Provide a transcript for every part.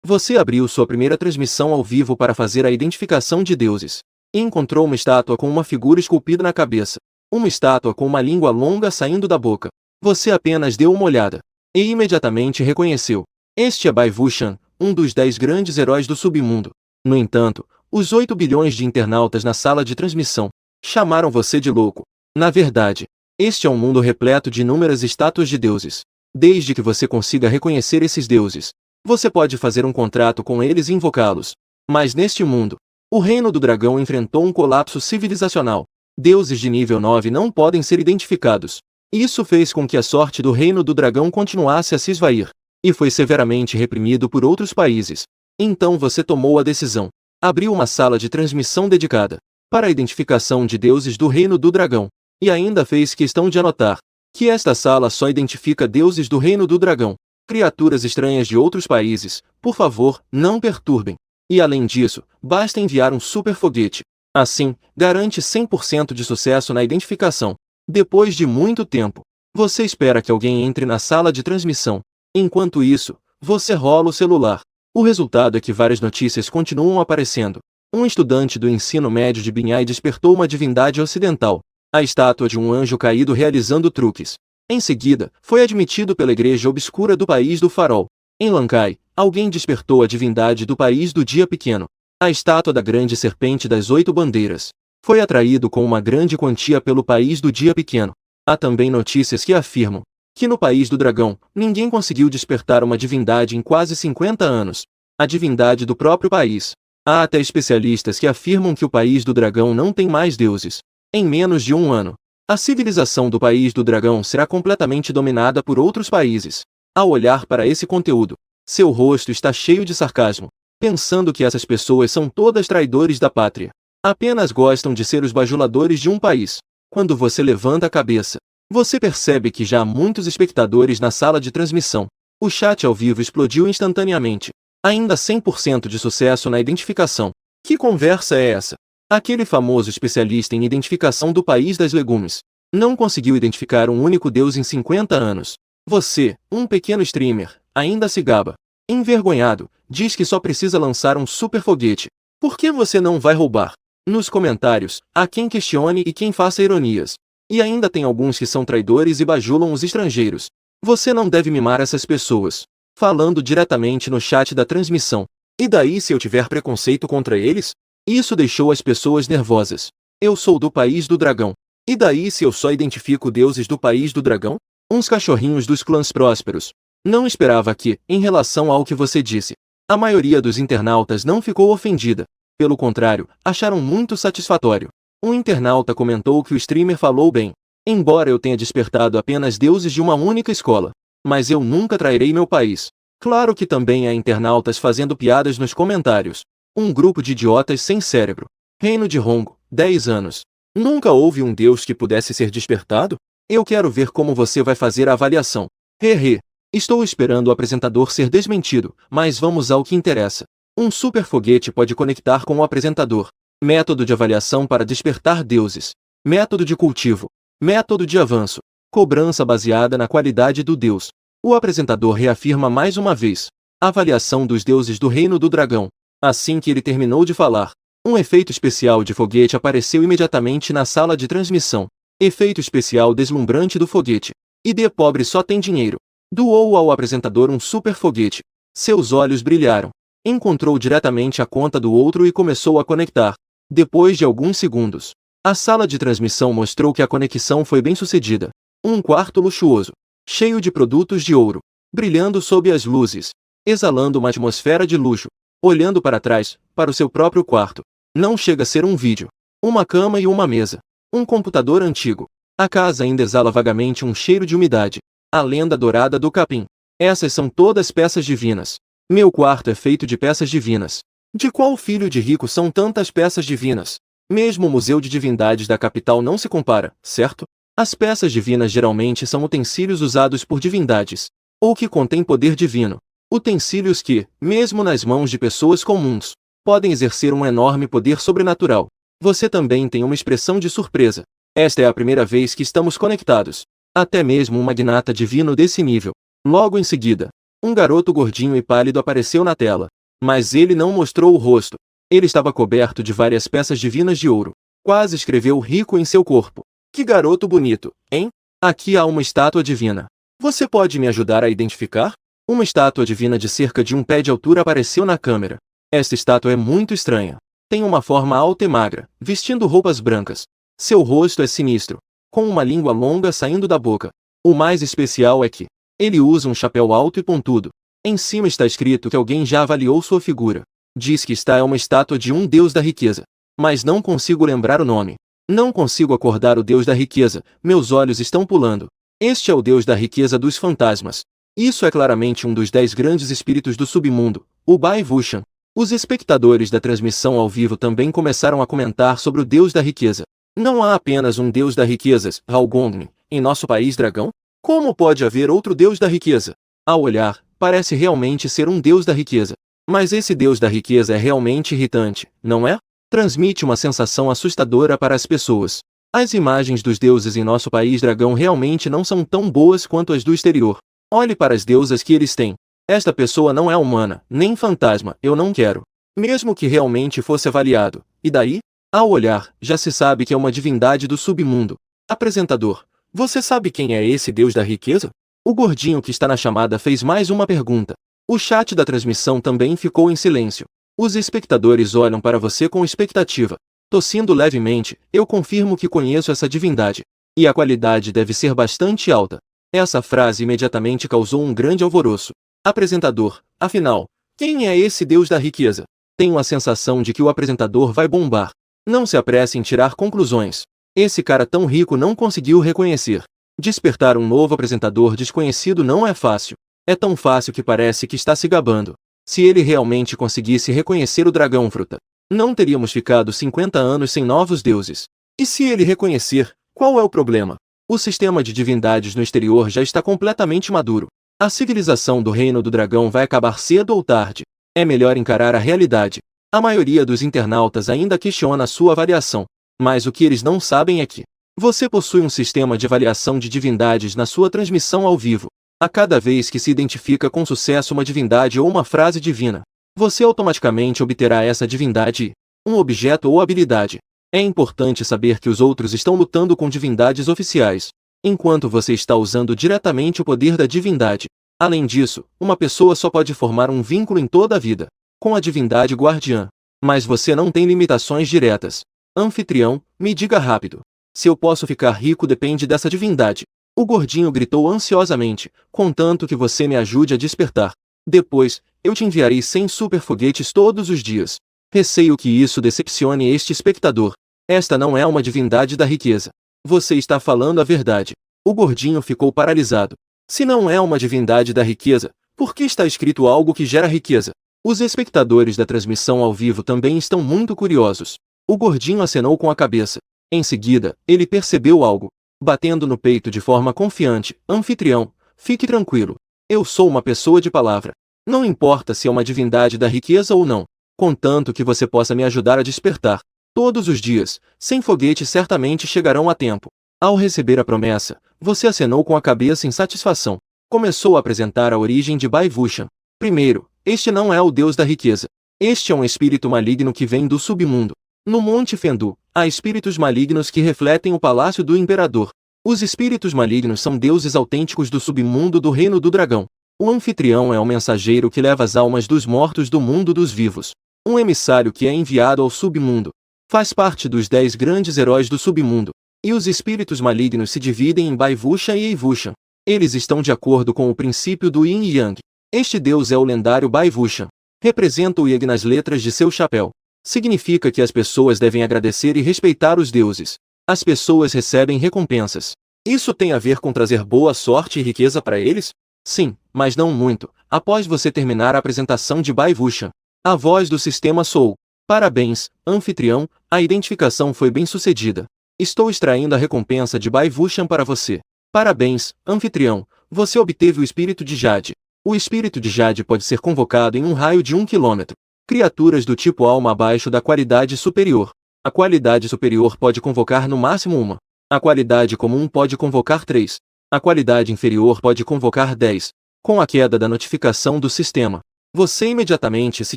Você abriu sua primeira transmissão ao vivo para fazer a identificação de deuses. E encontrou uma estátua com uma figura esculpida na cabeça. Uma estátua com uma língua longa saindo da boca. Você apenas deu uma olhada. E imediatamente reconheceu. Este é Bhaivushan, um dos 10 grandes heróis do submundo. No entanto, os 8 bilhões de internautas na sala de transmissão chamaram você de louco. Na verdade, este é um mundo repleto de inúmeras estátuas de deuses. Desde que você consiga reconhecer esses deuses, você pode fazer um contrato com eles e invocá-los. Mas neste mundo, o reino do dragão enfrentou um colapso civilizacional. Deuses de nível 9 não podem ser identificados. Isso fez com que a sorte do reino do dragão continuasse a se esvair, e foi severamente reprimido por outros países. Então você tomou a decisão. Abriu uma sala de transmissão dedicada para a identificação de deuses do reino do dragão. E ainda fez questão de anotar que esta sala só identifica deuses do reino do dragão. Criaturas estranhas de outros países, por favor, não perturbem. E além disso, basta enviar um super foguete. Assim, garante 100% de sucesso na identificação. Depois de muito tempo, você espera que alguém entre na sala de transmissão. Enquanto isso, você rola o celular. O resultado é que várias notícias continuam aparecendo. Um estudante do ensino médio de Binhai despertou uma divindade ocidental. A estátua de um anjo caído realizando truques. Em seguida, foi admitido pela igreja obscura do país do farol. Em Lankai, alguém despertou a divindade do país do dia pequeno. A estátua da grande serpente das 8 bandeiras. Foi atraído com uma grande quantia pelo país do dia pequeno. Há também notícias que afirmam que no país do dragão, ninguém conseguiu despertar uma divindade em quase 50 anos. A divindade do próprio país. Há até especialistas que afirmam que o país do dragão não tem mais deuses. Em menos de um ano, a civilização do país do dragão será completamente dominada por outros países. Ao olhar para esse conteúdo, seu rosto está cheio de sarcasmo, pensando que essas pessoas são todas traidores da pátria. Apenas gostam de ser os bajuladores de um país. Quando você levanta a cabeça, você percebe que já há muitos espectadores na sala de transmissão. O chat ao vivo explodiu instantaneamente. Ainda 100% de sucesso na identificação. Que conversa é essa? Aquele famoso especialista em identificação do país das legumes não conseguiu identificar um único deus em 50 anos. Você, um pequeno streamer, ainda se gaba. Envergonhado, diz que só precisa lançar um super foguete. Por que você não vai roubar? Nos comentários, há quem questione e quem faça ironias. E ainda tem alguns que são traidores e bajulam os estrangeiros. Você não deve mimar essas pessoas. Falando diretamente no chat da transmissão. E daí se eu tiver preconceito contra eles? Isso deixou as pessoas nervosas. Eu sou do país do dragão. E daí se eu só identifico deuses do país do dragão? Uns cachorrinhos dos clãs prósperos. Não esperava que, em relação ao que você disse, a maioria dos internautas não ficou ofendida. Pelo contrário, acharam muito satisfatório. Um internauta comentou que o streamer falou bem. Embora eu tenha despertado apenas deuses de uma única escola. Mas eu nunca trairei meu país. Claro que também há internautas fazendo piadas nos comentários. Um grupo de idiotas sem cérebro. Reino de Hongo, 10 anos. Nunca houve um deus que pudesse ser despertado? Eu quero ver como você vai fazer a avaliação. Hehe. Estou esperando o apresentador ser desmentido, mas vamos ao que interessa. Um super foguete pode conectar com o apresentador. Método de avaliação para despertar deuses. Método de cultivo. Método de avanço. Cobrança baseada na qualidade do deus. O apresentador reafirma mais uma vez. Avaliação dos deuses do reino do dragão. Assim que ele terminou de falar, um efeito especial de foguete apareceu imediatamente na sala de transmissão. Efeito especial deslumbrante do foguete. ID pobre só tem dinheiro. Doou ao apresentador um super foguete. Seus olhos brilharam. Encontrou diretamente a conta do outro e começou a conectar. Depois de alguns segundos, a sala de transmissão mostrou que a conexão foi bem sucedida. Um quarto luxuoso, cheio de produtos de ouro, brilhando sob as luzes, exalando uma atmosfera de luxo. Olhando para trás, para o seu próprio quarto. Não chega a ser um vídeo. Uma cama e uma mesa. Um computador antigo. A casa ainda exala vagamente um cheiro de umidade. A lenda dourada do capim. Essas são todas peças divinas. Meu quarto é feito de peças divinas. De qual filho de rico são tantas peças divinas? Mesmo o Museu de Divindades da capital não se compara, certo? As peças divinas geralmente são utensílios usados por divindades, ou que contêm poder divino. Utensílios que, mesmo nas mãos de pessoas comuns, podem exercer um enorme poder sobrenatural. Você também tem uma expressão de surpresa. Esta é a primeira vez que estamos conectados. Até mesmo um magnata divino desse nível. Logo em seguida, um garoto gordinho e pálido apareceu na tela. Mas ele não mostrou o rosto. Ele estava coberto de várias peças divinas de ouro. Quase escreveu rico em seu corpo. Que garoto bonito, hein? Aqui há uma estátua divina. Você pode me ajudar a identificar? Uma estátua divina de cerca de 1 pé de altura apareceu na câmera. Esta estátua é muito estranha. Tem uma forma alta e magra, vestindo roupas brancas. Seu rosto é sinistro, com uma língua longa saindo da boca. O mais especial é que ele usa um chapéu alto e pontudo. Em cima está escrito que alguém já avaliou sua figura. Diz que esta é uma estátua de um deus da riqueza. Mas não consigo lembrar o nome. Não consigo acordar o deus da riqueza, meus olhos estão pulando. Este é o deus da riqueza dos fantasmas. Isso é claramente um dos 10 grandes espíritos do submundo, o Bhaivushan. Os espectadores da transmissão ao vivo também começaram a comentar sobre o deus da riqueza. Não há apenas um deus da riqueza, Raugongni, em nosso país dragão? Como pode haver outro deus da riqueza? Ao olhar, parece realmente ser um deus da riqueza. Mas esse deus da riqueza é realmente irritante, não é? Transmite uma sensação assustadora para as pessoas. As imagens dos deuses em nosso país dragão realmente não são tão boas quanto as do exterior. Olhe para as deusas que eles têm. Esta pessoa não é humana, nem fantasma, eu não quero. Mesmo que realmente fosse avaliado. E daí? Ao olhar, já se sabe que é uma divindade do submundo. Apresentador, você sabe quem é esse deus da riqueza? O gordinho que está na chamada fez mais uma pergunta. O chat da transmissão também ficou em silêncio. Os espectadores olham para você com expectativa. Tossindo levemente, eu confirmo que conheço essa divindade. E a qualidade deve ser bastante alta. Essa frase imediatamente causou um grande alvoroço. Apresentador, afinal, quem é esse deus da riqueza? Tenho a sensação de que o apresentador vai bombar. Não se apresse em tirar conclusões. Esse cara tão rico não conseguiu reconhecer. Despertar um novo apresentador desconhecido não é fácil. É tão fácil que parece que está se gabando. Se ele realmente conseguisse reconhecer o dragão fruta, não teríamos ficado 50 anos sem novos deuses. E se ele reconhecer, qual é o problema? O sistema de divindades no exterior já está completamente maduro. A civilização do reino do dragão vai acabar cedo ou tarde. É melhor encarar a realidade. A maioria dos internautas ainda questiona a sua avaliação. Mas o que eles não sabem é que você possui um sistema de avaliação de divindades na sua transmissão ao vivo. A cada vez que se identifica com sucesso uma divindade ou uma frase divina, você automaticamente obterá essa divindade e um objeto ou habilidade. É importante saber que os outros estão lutando com divindades oficiais, enquanto você está usando diretamente o poder da divindade. Além disso, uma pessoa só pode formar um vínculo em toda a vida com a divindade guardiã. Mas você não tem limitações diretas. Anfitrião, me diga rápido. Se eu posso ficar rico depende dessa divindade. O gordinho gritou ansiosamente, contanto que você me ajude a despertar. Depois, eu te enviarei 100 super foguetes todos os dias. Receio que isso decepcione este espectador. Esta não é uma divindade da riqueza. Você está falando a verdade. O gordinho ficou paralisado. Se não é uma divindade da riqueza, por que está escrito algo que gera riqueza? Os espectadores da transmissão ao vivo também estão muito curiosos. O gordinho acenou com a cabeça. Em seguida, ele percebeu algo. Batendo no peito de forma confiante, anfitrião, fique tranquilo. Eu sou uma pessoa de palavra. Não importa se é uma divindade da riqueza ou não, contanto que você possa me ajudar a despertar. Todos os dias, 100 foguetes certamente chegarão a tempo. Ao receber a promessa, você acenou com a cabeça em satisfação. Começou a apresentar a origem de Bhaivushan. Primeiro, este não é o deus da riqueza. Este é um espírito maligno que vem do submundo. No Monte Fendu, há espíritos malignos que refletem o palácio do imperador. Os espíritos malignos são deuses autênticos do submundo do reino do dragão. O anfitrião é o mensageiro que leva as almas dos mortos do mundo dos vivos. Um emissário que é enviado ao submundo. Faz parte dos 10 grandes heróis do submundo. E os espíritos malignos se dividem em Bhaivushan e Eivushan. Eles estão de acordo com o princípio do Yin e Yang. Este deus é o lendário Bhaivushan. Representa o Yang nas letras de seu chapéu. Significa que as pessoas devem agradecer e respeitar os deuses. As pessoas recebem recompensas. Isso tem a ver com trazer boa sorte e riqueza para eles? Sim, mas não muito. Após você terminar a apresentação de Bhaivushan, a voz do sistema soou. Parabéns, anfitrião, a identificação foi bem sucedida. Estou extraindo a recompensa de Bhaivushan para você. Parabéns, anfitrião, você obteve o espírito de Jade. O espírito de Jade pode ser convocado em um raio de 1 quilômetro. Criaturas do tipo alma abaixo da qualidade superior. A qualidade superior pode convocar no máximo 1. A qualidade comum pode convocar 3. A qualidade inferior pode convocar 10. Com a queda da notificação do sistema, Você imediatamente se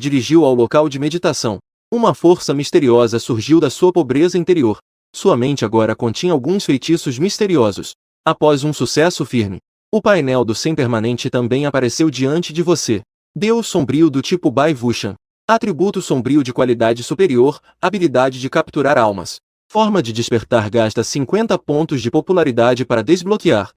dirigiu ao local de meditação. Uma força misteriosa surgiu da sua pobreza interior. Sua mente agora continha alguns feitiços misteriosos. Após um sucesso firme, o painel do Sem Permanente também apareceu diante de você. Deus sombrio do tipo Vaibhushan. Atributo sombrio de qualidade superior, habilidade de capturar almas. Forma de despertar gasta 50 pontos de popularidade para desbloquear.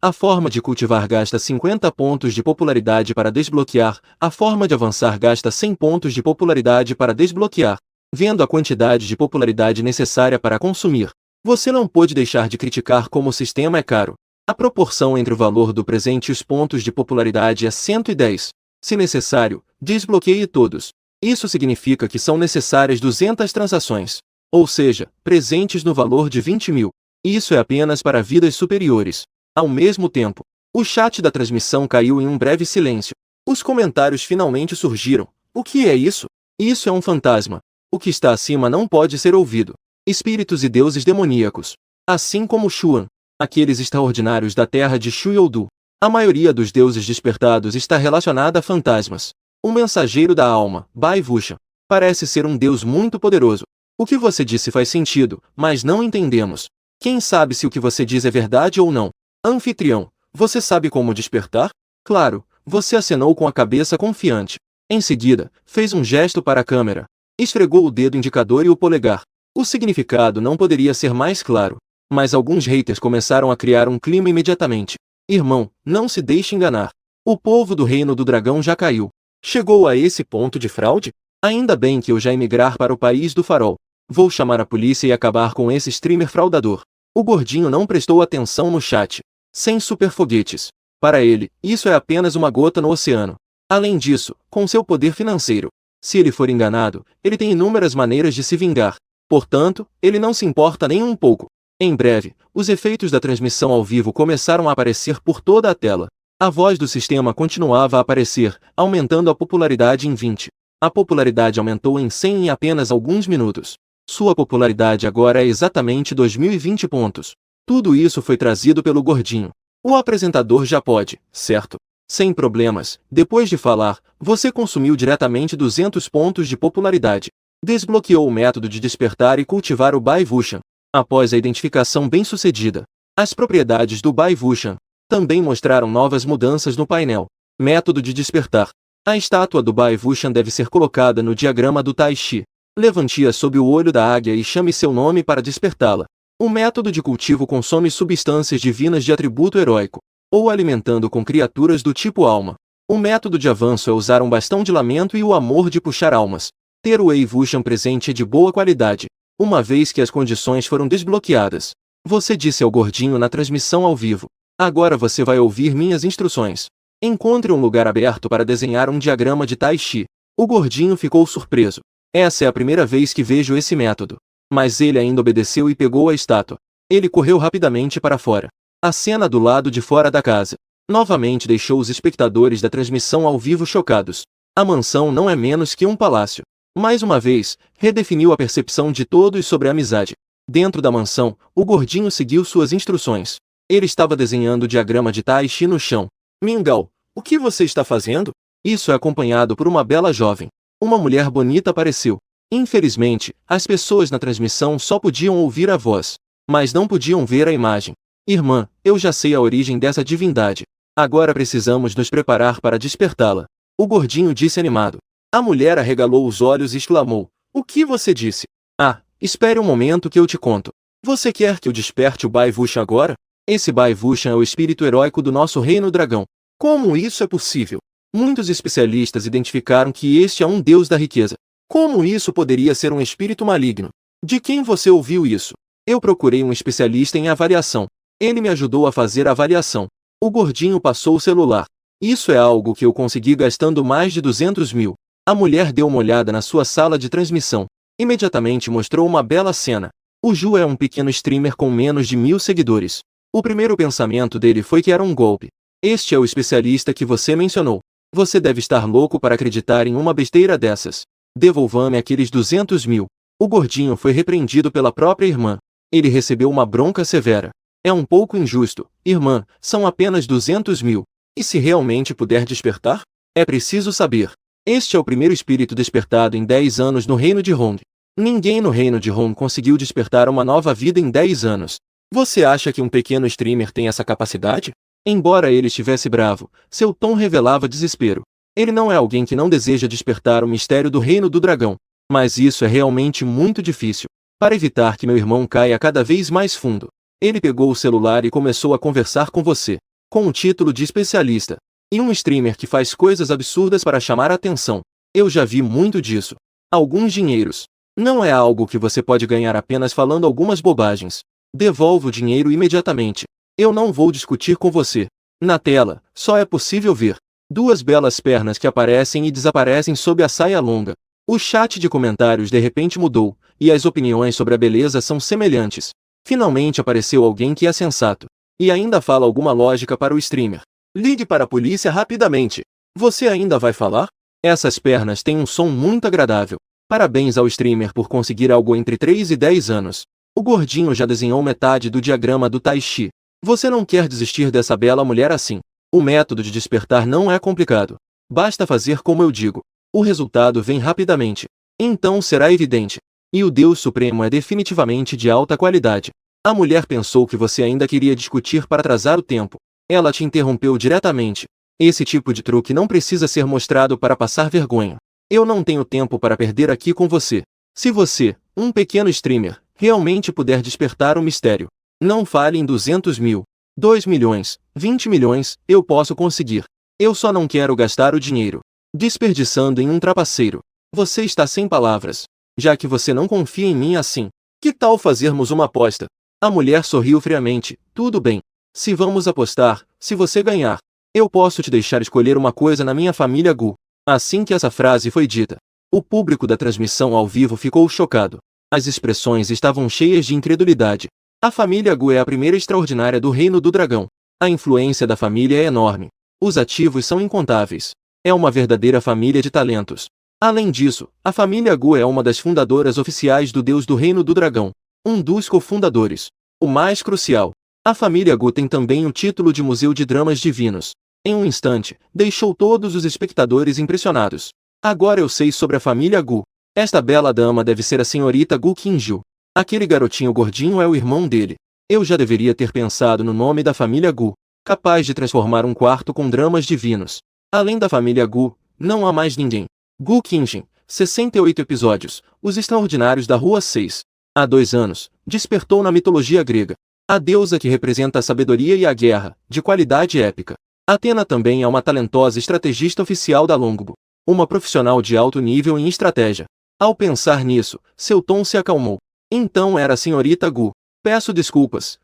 A forma de cultivar gasta 50 pontos de popularidade para desbloquear. A forma de avançar gasta 100 pontos de popularidade para desbloquear. Vendo a quantidade de popularidade necessária para consumir, você não pôde deixar de criticar como o sistema é caro. A proporção entre o valor do presente e os pontos de popularidade é 110. Se necessário, desbloqueie todos. Isso significa que são necessárias 200 transações. Ou seja, presentes no valor de 20.000. Isso é apenas para vidas superiores. Ao mesmo tempo, o chat da transmissão caiu em um breve silêncio. Os comentários finalmente surgiram. O que é isso? Isso é um fantasma. O que está acima não pode ser ouvido. Espíritos e deuses demoníacos. Assim como Xuan, aqueles extraordinários da terra de Shu-Youdu. A maioria dos deuses despertados está relacionada a fantasmas. O mensageiro da alma, Vaibhushan, parece ser um deus muito poderoso. O que você disse faz sentido, mas não entendemos. Quem sabe se o que você diz é verdade ou não? Anfitrião, você sabe como despertar? Claro, você acenou com a cabeça confiante. Em seguida, fez um gesto para a câmera. Esfregou o dedo indicador e o polegar. O significado não poderia ser mais claro. Mas alguns haters começaram a criar um clima imediatamente. Irmão, não se deixe enganar. O povo do reino do dragão já caiu. Chegou a esse ponto de fraude? Ainda bem que eu já emigrar para o país do farol. Vou chamar a polícia e acabar com esse streamer fraudador. O gordinho não prestou atenção no chat. Sem superfoguetes. Para ele, isso é apenas uma gota no oceano. Além disso, com seu poder financeiro, se ele for enganado, ele tem inúmeras maneiras de se vingar. Portanto, ele não se importa nem um pouco. Em breve, os efeitos da transmissão ao vivo começaram a aparecer por toda a tela. A voz do sistema continuava a aparecer, aumentando a popularidade em 20. A popularidade aumentou em 100 em apenas alguns minutos. Sua popularidade agora é exatamente 2020 pontos. Tudo isso foi trazido pelo gordinho. O apresentador já pode, certo? Sem problemas, depois de falar, você consumiu diretamente 200 pontos de popularidade. Desbloqueou o método de despertar e cultivar o Vaibhushan. Após a identificação bem-sucedida, as propriedades do Vaibhushan também mostraram novas mudanças no painel. Método de despertar. A estátua do Vaibhushan deve ser colocada no diagrama do Tai Chi. Levante-a sob o olho da águia e chame seu nome para despertá-la. O método de cultivo consome substâncias divinas de atributo heróico, ou alimentando com criaturas do tipo alma. O método de avanço é usar um bastão de lamento e o amor de puxar almas. Ter o Vaibhushan presente é de boa qualidade, uma vez que as condições foram desbloqueadas. Você disse ao gordinho na transmissão ao vivo. Agora você vai ouvir minhas instruções. Encontre um lugar aberto para desenhar um diagrama de Tai Chi. O gordinho ficou surpreso. Essa é a primeira vez que vejo esse método. Mas ele ainda obedeceu e pegou a estátua. Ele correu rapidamente para fora. A cena do lado de fora da casa novamente deixou os espectadores da transmissão ao vivo chocados. A mansão não é menos que um palácio. Mais uma vez, redefiniu a percepção de todos sobre a amizade. Dentro da mansão, o gordinho seguiu suas instruções. Ele estava desenhando o diagrama de Tai Chi no chão. Mingao, o que você está fazendo? Isso é acompanhado por uma bela jovem. Uma mulher bonita apareceu. Infelizmente, as pessoas na transmissão só podiam ouvir a voz, mas não podiam ver a imagem. Irmã, eu já sei a origem dessa divindade. Agora precisamos nos preparar para despertá-la. O gordinho disse animado. A mulher arregalou os olhos e exclamou. O que você disse? Ah, espere um momento que eu te conto. Você quer que eu desperte o Vaibhushan agora? Esse Vaibhushan é o espírito heróico do nosso reino dragão. Como isso é possível? Muitos especialistas identificaram que este é um deus da riqueza. Como isso poderia ser um espírito maligno? De quem você ouviu isso? Eu procurei um especialista em avaliação. Ele me ajudou a fazer a avaliação. O gordinho passou o celular. Isso é algo que eu consegui gastando mais de 200.000. A mulher deu uma olhada na sua sala de transmissão. Imediatamente mostrou uma bela cena. O Ju é um pequeno streamer com menos de 1.000 seguidores. O primeiro pensamento dele foi que era um golpe. Este é o especialista que você mencionou. Você deve estar louco para acreditar em uma besteira dessas. Devolva-me aqueles 200.000. O gordinho foi repreendido pela própria irmã. Ele recebeu uma bronca severa. É um pouco injusto, irmã, são apenas 200.000. E se realmente puder despertar? É preciso saber. Este é o primeiro espírito despertado em 10 anos no reino de Hong. Ninguém no reino de Hong conseguiu despertar uma nova vida em 10 anos. Você acha que um pequeno streamer tem essa capacidade? Embora ele estivesse bravo, seu tom revelava desespero. Ele não é alguém que não deseja despertar o mistério do reino do dragão. Mas isso é realmente muito difícil. Para evitar que meu irmão caia cada vez mais fundo, ele pegou o celular e começou a conversar com você, com o título de especialista. E um streamer que faz coisas absurdas para chamar a atenção. Eu já vi muito disso. Alguns dinheiros. Não é algo que você pode ganhar apenas falando algumas bobagens. Devolva o dinheiro imediatamente. Eu não vou discutir com você. Na tela, só é possível ver duas belas pernas que aparecem e desaparecem sob a saia longa. O chat de comentários de repente mudou, e as opiniões sobre a beleza são semelhantes. Finalmente apareceu alguém que é sensato. E ainda fala alguma lógica para o streamer. Ligue para a polícia rapidamente. Você ainda vai falar? Essas pernas têm um som muito agradável. Parabéns ao streamer por conseguir algo entre 3 e 10 anos. O gordinho já desenhou metade do diagrama do Tai Chi. Você não quer desistir dessa bela mulher assim. O método de despertar não é complicado. Basta fazer como eu digo. O resultado vem rapidamente. Então será evidente. E o Deus Supremo é definitivamente de alta qualidade. A mulher pensou que você ainda queria discutir para atrasar o tempo. Ela te interrompeu diretamente. Esse tipo de truque não precisa ser mostrado para passar vergonha. Eu não tenho tempo para perder aqui com você. Se você, um pequeno streamer, realmente puder despertar o mistério, não fale em 200 mil, 2 milhões, 20 milhões, eu posso conseguir. Eu só não quero gastar o dinheiro desperdiçando em um trapaceiro. Você está sem palavras. Já que você não confia em mim assim, que tal fazermos uma aposta? A mulher sorriu friamente. Tudo bem. Se vamos apostar, se você ganhar, eu posso te deixar escolher uma coisa na minha família Gu. Assim que essa frase foi dita, o público da transmissão ao vivo ficou chocado. As expressões estavam cheias de incredulidade. A família Gu é a primeira extraordinária do reino do dragão. A influência da família é enorme. Os ativos são incontáveis. É uma verdadeira família de talentos. Além disso, a família Gu é uma das fundadoras oficiais do Deus do Reino do Dragão. Um dos cofundadores. O mais crucial. A família Gu tem também o título de Museu de Dramas Divinos. Em um instante, deixou todos os espectadores impressionados. Agora eu sei sobre a família Gu. Esta bela dama deve ser a senhorita Gu Qingju. Aquele garotinho gordinho é o irmão dele. Eu já deveria ter pensado no nome da família Gu, capaz de transformar um quarto com dramas divinos. Além da família Gu, não há mais ninguém. Gu Qingxin, 68 episódios, Os Extraordinários da Rua 6. Há 2 anos, despertou na mitologia grega. A deusa que representa a sabedoria e a guerra, de qualidade épica. Athena também é uma talentosa estrategista oficial da Longbo. Uma profissional de alto nível em estratégia. Ao pensar nisso, seu tom se acalmou. Então era a senhorita Gu. Peço desculpas.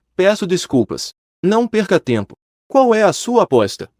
Não perca tempo. Qual é a sua aposta?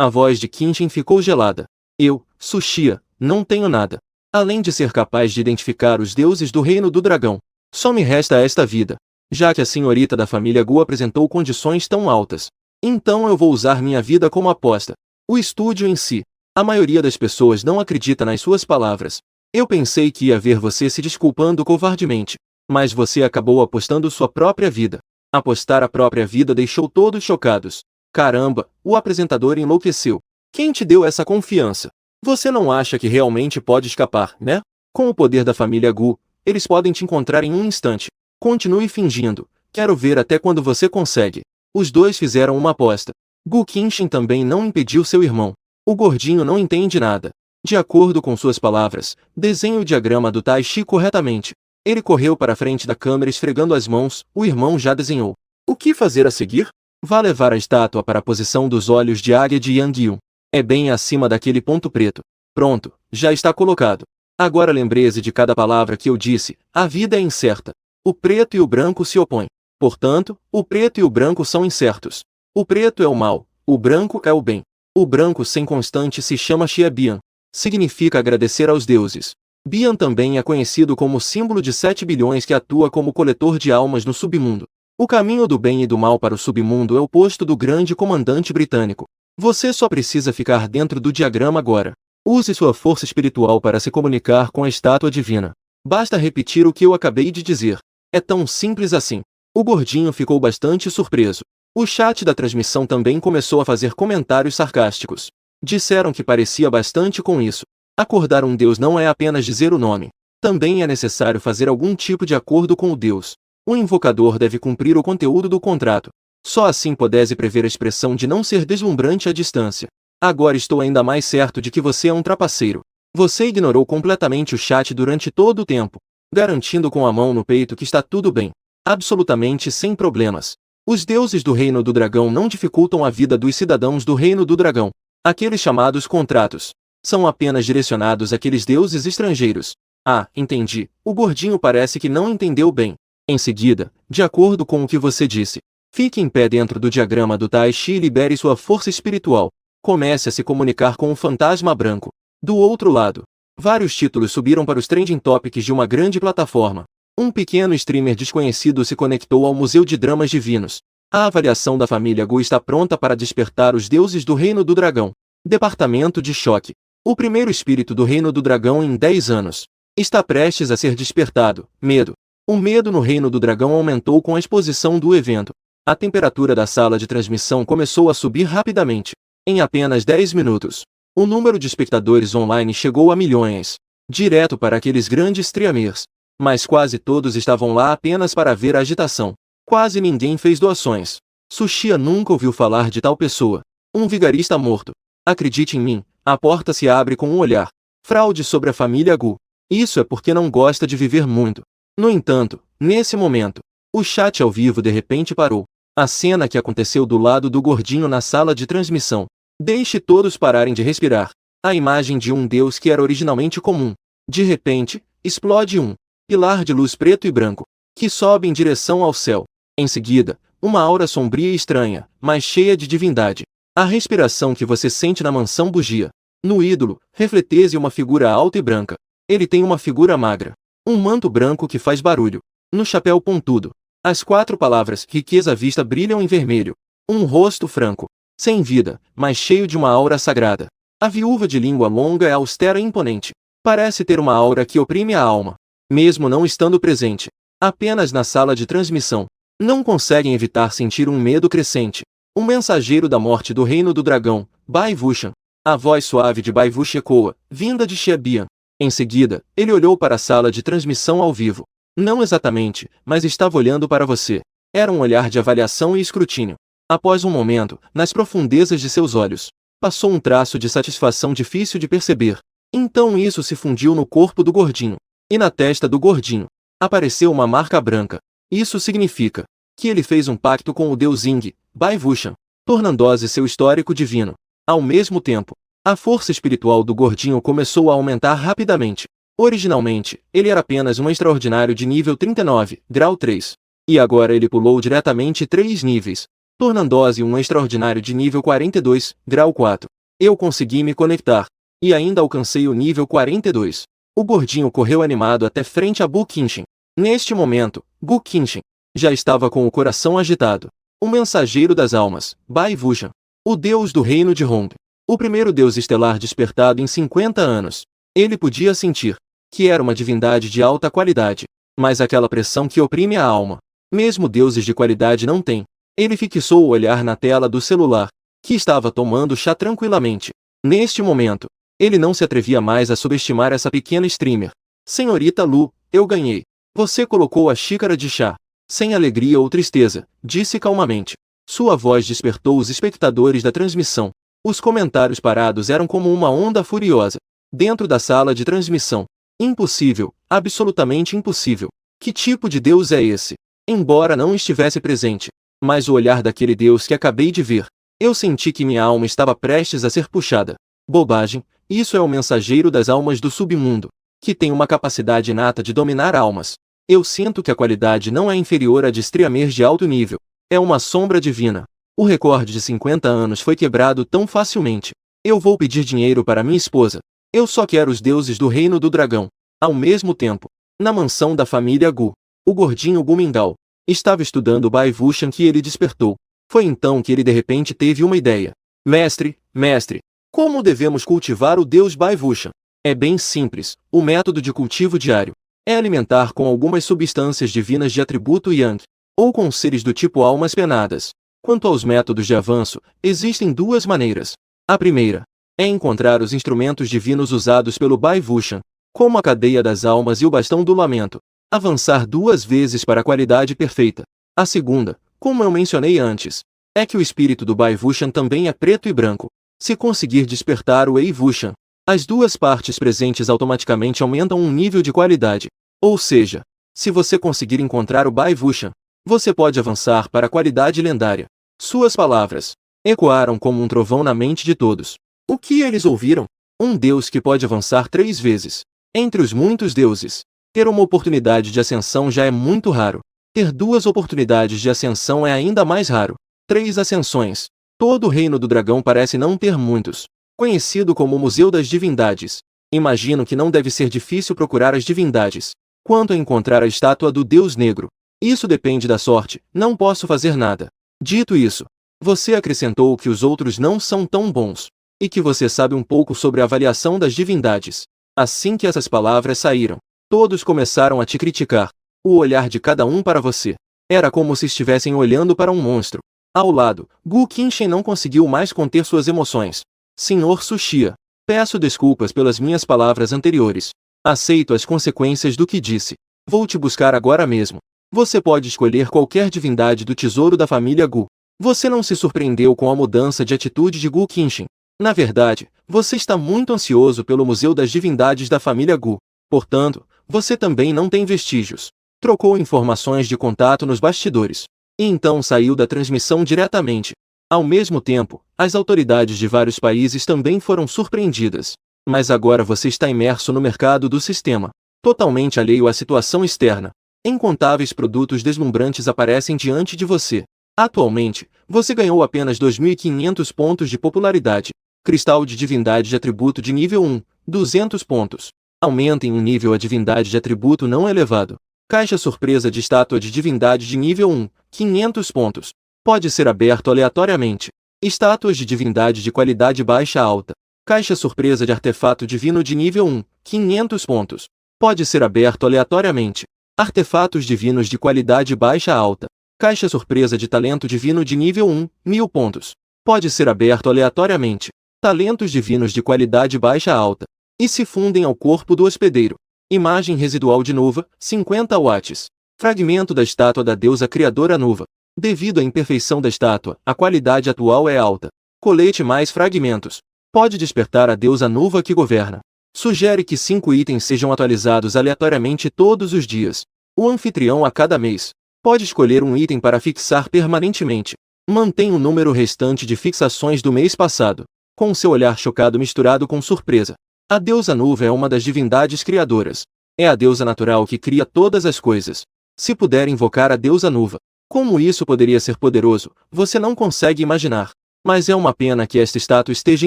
A voz de Qingxin ficou gelada. Eu, Sushia, não tenho nada. Além de ser capaz de identificar os deuses do reino do dragão. Só me resta esta vida. Já que a senhorita da família Gu apresentou condições tão altas. Então eu vou usar minha vida como aposta. O estúdio em si. A maioria das pessoas não acredita nas suas palavras. Eu pensei que ia ver você se desculpando covardemente. Mas você acabou apostando sua própria vida. Apostar a própria vida deixou todos chocados. Caramba, o apresentador enlouqueceu. Quem te deu essa confiança? Você não acha que realmente pode escapar, né? Com o poder da família Gu, eles podem te encontrar em um instante. Continue fingindo. Quero ver até quando você consegue. Os dois fizeram uma aposta. Gu Qingxin também não impediu seu irmão. O gordinho não entende nada. De acordo com suas palavras, desenhe o diagrama do Tai Chi corretamente. Ele correu para a frente da câmera esfregando as mãos. O irmão já desenhou. O que fazer a seguir? Vá levar a estátua para a posição dos olhos de águia de Yang Yun. É bem acima daquele ponto preto. Pronto, já está colocado. Agora lembre-se de cada palavra que eu disse. A vida é incerta. O preto e o branco se opõem. Portanto, o preto e o branco são incertos. O preto é o mal, o branco é o bem. O branco sem constante se chama Xie Bian. Significa agradecer aos deuses. Bian também é conhecido como símbolo de 7 bilhões que atua como coletor de almas no submundo. O caminho do bem e do mal para o submundo é o posto do grande comandante britânico. Você só precisa ficar dentro do diagrama agora. Use sua força espiritual para se comunicar com a estátua divina. Basta repetir o que eu acabei de dizer. É tão simples assim. O gordinho ficou bastante surpreso. O chat da transmissão também começou a fazer comentários sarcásticos. Disseram que parecia bastante com isso. Acordar um Deus não é apenas dizer o nome. Também é necessário fazer algum tipo de acordo com o Deus. O invocador deve cumprir o conteúdo do contrato. Só assim podes prever a expressão de não ser deslumbrante à distância. Agora estou ainda mais certo de que você é um trapaceiro. Você ignorou completamente o chat durante todo o tempo, garantindo com a mão no peito que está tudo bem. Absolutamente sem problemas. Os deuses do Reino do Dragão não dificultam a vida dos cidadãos do Reino do Dragão. Aqueles chamados contratos são apenas direcionados àqueles deuses estrangeiros. Ah, entendi. O gordinho parece que não entendeu bem. Em seguida, de acordo com o que você disse, fique em pé dentro do diagrama do Tai Chi e libere sua força espiritual. Comece a se comunicar com o fantasma branco. Do outro lado, vários títulos subiram para os trending topics de uma grande plataforma. Um pequeno streamer desconhecido se conectou ao Museu de Dramas Divinos. A avaliação da família Gu está pronta para despertar os deuses do Reino do Dragão. Departamento de choque. O primeiro espírito do Reino do Dragão em 10 anos. Está prestes a ser despertado. Medo. O medo no Reino do Dragão aumentou com a exposição do evento. A temperatura da sala de transmissão começou a subir rapidamente. Em apenas 10 minutos, o número de espectadores online chegou a milhões. Direto para aqueles grandes streamers. Mas quase todos estavam lá apenas para ver a agitação. Quase ninguém fez doações. Sushia nunca ouviu falar de tal pessoa. Um vigarista morto. Acredite em mim, a porta se abre com um olhar. Fraude sobre a família Gu. Isso é porque não gosta de viver muito. No entanto, nesse momento, o chat ao vivo de repente parou. A cena que aconteceu do lado do gordinho na sala de transmissão. Deixe todos pararem de respirar. A imagem de um deus que era originalmente comum. De repente, explode um pilar de luz preto e branco, que sobe em direção ao céu. Em seguida, uma aura sombria e estranha, mas cheia de divindade. A respiração que você sente na mansão bugia. No ídolo, refletece uma figura alta e branca. Ele tem uma figura magra. Um manto branco que faz barulho. No chapéu pontudo. As 4 palavras riqueza à vista brilham em vermelho. Um rosto franco, sem vida, mas cheio de uma aura sagrada. A viúva de língua longa é austera e imponente. Parece ter uma aura que oprime a alma. Mesmo não estando presente, apenas na sala de transmissão, não conseguem evitar sentir um medo crescente. O mensageiro da morte do Reino do Dragão, Bai Wuxian. A voz suave de Bai Wuxian ecoa, vinda de Xiabian. Em seguida, ele olhou para a sala de transmissão ao vivo. Não exatamente, mas estava olhando para você. Era um olhar de avaliação e escrutínio. Após um momento, nas profundezas de seus olhos, passou um traço de satisfação difícil de perceber. Então isso se fundiu no corpo do gordinho. E na testa do gordinho, apareceu uma marca branca. Isso significa que ele fez um pacto com o deus Ying, Bai Wuxian, tornando-se seu histórico divino. Ao mesmo tempo, a força espiritual do gordinho começou a aumentar rapidamente. Originalmente, ele era apenas um extraordinário de nível 39, grau 3. E agora ele pulou diretamente 3 níveis, tornando-se um extraordinário de nível 42, grau 4. Eu consegui me conectar. E ainda alcancei o nível 42. O gordinho correu animado até frente a Bu Qinshin. Neste momento, Bu Qinshin já estava com o coração agitado. O mensageiro das almas, Bai Wuxian, o deus do reino de Hong, o primeiro deus estelar despertado em 50 anos. Ele podia sentir que era uma divindade de alta qualidade, mas aquela pressão que oprime a alma, mesmo deuses de qualidade não têm. Ele fixou o olhar na tela do celular, que estava tomando chá tranquilamente. Neste momento, ele não se atrevia mais a subestimar essa pequena streamer. Senhorita Lu, eu ganhei. Você colocou a xícara de chá. Sem alegria ou tristeza, disse calmamente. Sua voz despertou os espectadores da transmissão. Os comentários parados eram como uma onda furiosa. Dentro da sala de transmissão. Impossível, absolutamente impossível. Que tipo de Deus é esse? Embora não estivesse presente, mas o olhar daquele Deus que acabei de ver, eu senti que minha alma estava prestes a ser puxada. Bobagem, isso é o mensageiro das almas do submundo, que tem uma capacidade inata de dominar almas. Eu sinto que a qualidade não é inferior à de streamers de alto nível. É uma sombra divina. O recorde de 50 anos foi quebrado tão facilmente. Eu vou pedir dinheiro para minha esposa. Eu só quero os deuses do Reino do Dragão. Ao mesmo tempo, na mansão da família Gu, o gordinho Gu Mingao estava estudando o Bai Wuxian que ele despertou. Foi então que ele de repente teve uma ideia. Mestre, como devemos cultivar o deus Bai Wuxian? É bem simples. O método de cultivo diário é alimentar com algumas substâncias divinas de atributo Yang, ou com seres do tipo almas penadas. Quanto aos métodos de avanço, existem 2 maneiras. A primeira é encontrar os instrumentos divinos usados pelo Vaibhushan, como a cadeia das almas e o bastão do lamento. Avançar 2 vezes para a qualidade perfeita. A segunda, como eu mencionei antes, é que o espírito do Vaibhushan também é preto e branco. Se conseguir despertar o Vaibhushan, as 2 partes presentes automaticamente aumentam um nível de qualidade. Ou seja, se você conseguir encontrar o Vaibhushan, você pode avançar para a qualidade lendária. Suas palavras ecoaram como um trovão na mente de todos. O que eles ouviram? Um Deus que pode avançar 3 vezes. Entre os muitos deuses, ter uma oportunidade de ascensão já é muito raro. Ter 2 oportunidades de ascensão é ainda mais raro. 3 ascensões. Todo o reino do dragão parece não ter muitos. Conhecido como o Museu das Divindades. Imagino que não deve ser difícil procurar as divindades. Quanto a encontrar a estátua do Deus Negro, isso depende da sorte, não posso fazer nada. Dito isso, você acrescentou que os outros não são tão bons, e que você sabe um pouco sobre a avaliação das divindades. Assim que essas palavras saíram, todos começaram a te criticar. O olhar de cada um para você era como se estivessem olhando para um monstro. Ao lado, Gu Qinshen não conseguiu mais conter suas emoções. Senhor Sushia, peço desculpas pelas minhas palavras anteriores. Aceito as consequências do que disse. Vou te buscar agora mesmo. Você pode escolher qualquer divindade do tesouro da família Gu. Você não se surpreendeu com a mudança de atitude de Gu Qinshen. Na verdade, você está muito ansioso pelo Museu das Divindades da família Gu. Portanto, você também não tem vestígios. Trocou informações de contato nos bastidores. E então saiu da transmissão diretamente. Ao mesmo tempo, as autoridades de vários países também foram surpreendidas. Mas agora você está imerso no mercado do sistema, totalmente alheio à situação externa. Incontáveis produtos deslumbrantes aparecem diante de você. Atualmente, você ganhou apenas 2.500 pontos de popularidade. Cristal de divindade de atributo de nível 1, 200 pontos. Aumenta em um nível a divindade de atributo não elevado. Caixa surpresa de estátua de divindade de nível 1, 500 pontos. Pode ser aberto aleatoriamente. Estátuas de divindade de qualidade baixa alta. Caixa surpresa de artefato divino de nível 1, 500 pontos. Pode ser aberto aleatoriamente. Artefatos divinos de qualidade baixa alta. Caixa surpresa de talento divino de nível 1, 1000 pontos. Pode ser aberto aleatoriamente. Talentos divinos de qualidade baixa alta. E se fundem ao corpo do hospedeiro. Imagem residual de Nuva, 50 watts. Fragmento da estátua da deusa criadora Nuva. Devido à imperfeição da estátua, a qualidade atual é alta. Colete mais fragmentos. Pode despertar a deusa Nuva que governa. Sugere que 5 itens sejam atualizados aleatoriamente todos os dias. O anfitrião a cada mês. Pode escolher um item para fixar permanentemente. Mantém o número restante de fixações do mês passado. Com seu olhar chocado misturado com surpresa. A deusa Nuva é uma das divindades criadoras. É a deusa natural que cria todas as coisas. Se puder invocar a deusa Nuva, como isso poderia ser poderoso, você não consegue imaginar. Mas é uma pena que esta estátua esteja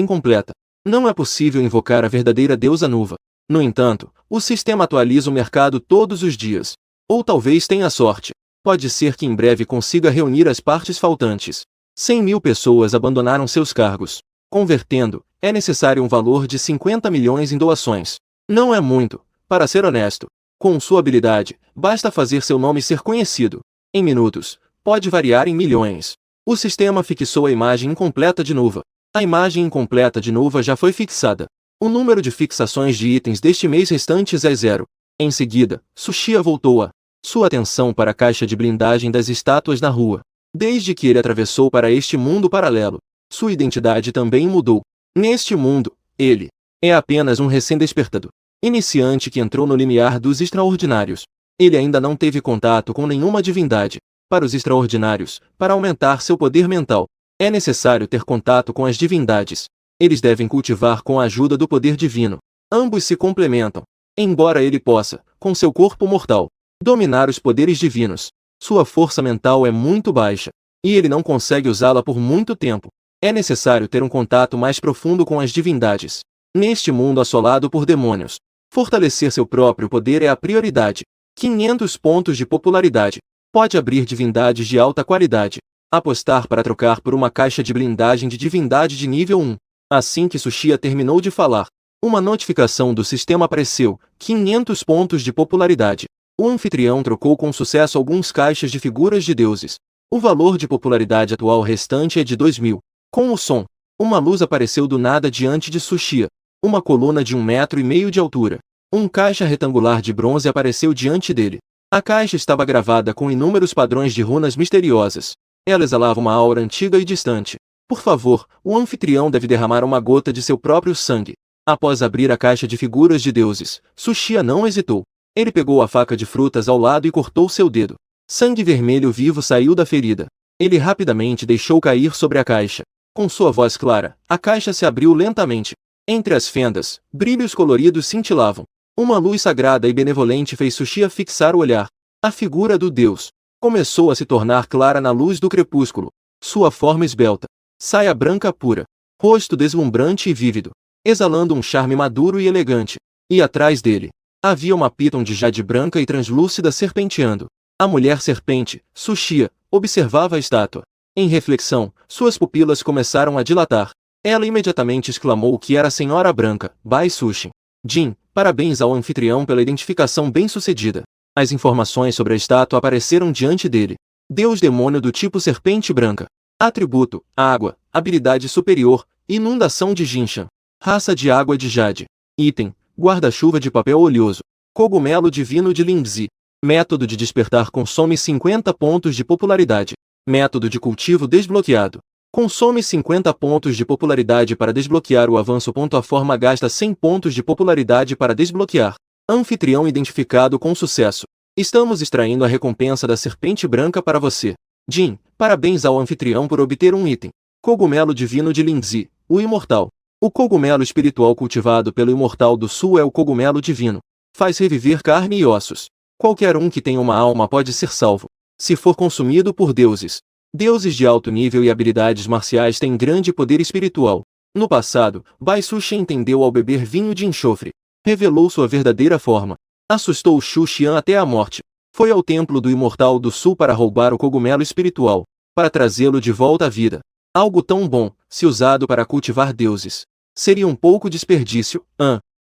incompleta. Não é possível invocar a verdadeira deusa Nuva. No entanto, o sistema atualiza o mercado todos os dias. Ou talvez tenha sorte. Pode ser que em breve consiga reunir as partes faltantes. 100.000 pessoas abandonaram seus cargos. Convertendo, é necessário um valor de 50 milhões em doações. Não é muito, para ser honesto. Com sua habilidade, basta fazer seu nome ser conhecido. Em minutos, pode variar em milhões. O sistema fixou a imagem incompleta de Nuva. A imagem incompleta de Nuva já foi fixada. O número de fixações de itens deste mês restantes é 0. Em seguida, Sushia voltou sua atenção para a caixa de blindagem das estátuas na rua. Desde que ele atravessou para este mundo paralelo, sua identidade também mudou. Neste mundo, ele é apenas um recém-despertado iniciante que entrou no limiar dos extraordinários. Ele ainda não teve contato com nenhuma divindade. Para os extraordinários, para aumentar seu poder mental, é necessário ter contato com as divindades. Eles devem cultivar com a ajuda do poder divino. Ambos se complementam. Embora ele possa, com seu corpo mortal, dominar os poderes divinos, sua força mental é muito baixa, e ele não consegue usá-la por muito tempo. É necessário ter um contato mais profundo com as divindades. Neste mundo assolado por demônios, fortalecer seu próprio poder é a prioridade. 500 pontos de popularidade. Pode abrir divindades de alta qualidade. Apostar para trocar por uma caixa de blindagem de divindade de nível 1. Assim que Sushia terminou de falar, uma notificação do sistema apareceu. 500 pontos de popularidade. O anfitrião trocou com sucesso alguns caixas de figuras de deuses. O valor de popularidade atual restante é de 2.000. Com o som Uma luz apareceu do nada diante de Tsuchiya. Uma coluna de 1,5 m de altura. Um caixa retangular de bronze apareceu diante dele. A caixa estava gravada com inúmeros padrões de runas misteriosas. Ela exalava uma aura antiga e distante. Por favor, o anfitrião deve derramar uma gota de seu próprio sangue. Após abrir a caixa de figuras de deuses, Tsuchiya não hesitou. Ele pegou a faca de frutas ao lado e cortou seu dedo. Sangue vermelho vivo saiu da ferida. Ele rapidamente deixou cair sobre a caixa. Com sua voz clara, a caixa se abriu lentamente. Entre as fendas, brilhos coloridos cintilavam. Uma luz sagrada e benevolente fez Tsuchiya fixar o olhar. A figura do deus começou a se tornar clara na luz do crepúsculo. Sua forma esbelta, saia branca pura, rosto deslumbrante e vívido, exalando um charme maduro e elegante. E atrás dele, havia uma piton de jade branca e translúcida serpenteando. A mulher serpente, Tsuchiya, observava a estátua. Em reflexão, suas pupilas começaram a dilatar. Ela imediatamente exclamou que era a Senhora Branca, Bai Sushi. Jin, parabéns ao anfitrião pela identificação bem-sucedida. As informações sobre a estátua apareceram diante dele. Deus demônio do tipo serpente branca. Atributo, água, habilidade superior, inundação de Jinshan. Raça de água de jade. Item, guarda-chuva de papel oleoso. Cogumelo divino de Lingzi. Método de despertar consome 50 pontos de popularidade. Método de cultivo desbloqueado. Consome 50 pontos de popularidade para desbloquear o avanço. A forma gasta 100 pontos de popularidade para desbloquear. Anfitrião identificado com sucesso. Estamos extraindo a recompensa da serpente branca para você. Jin, parabéns ao anfitrião por obter um item. Cogumelo divino de Lingzi, o imortal. O cogumelo espiritual cultivado pelo imortal do sul é o cogumelo divino. Faz reviver carne e ossos. Qualquer um que tenha uma alma pode ser salvo. Se for consumido por deuses. Deuses de alto nível e habilidades marciais têm grande poder espiritual. No passado, Bai Sushi entendeu ao beber vinho de enxofre. Revelou sua verdadeira forma. Assustou Shu Xian até a morte. Foi ao templo do Imortal do Sul para roubar o cogumelo espiritual, para trazê-lo de volta à vida. Algo tão bom, se usado para cultivar deuses. Seria um pouco desperdício,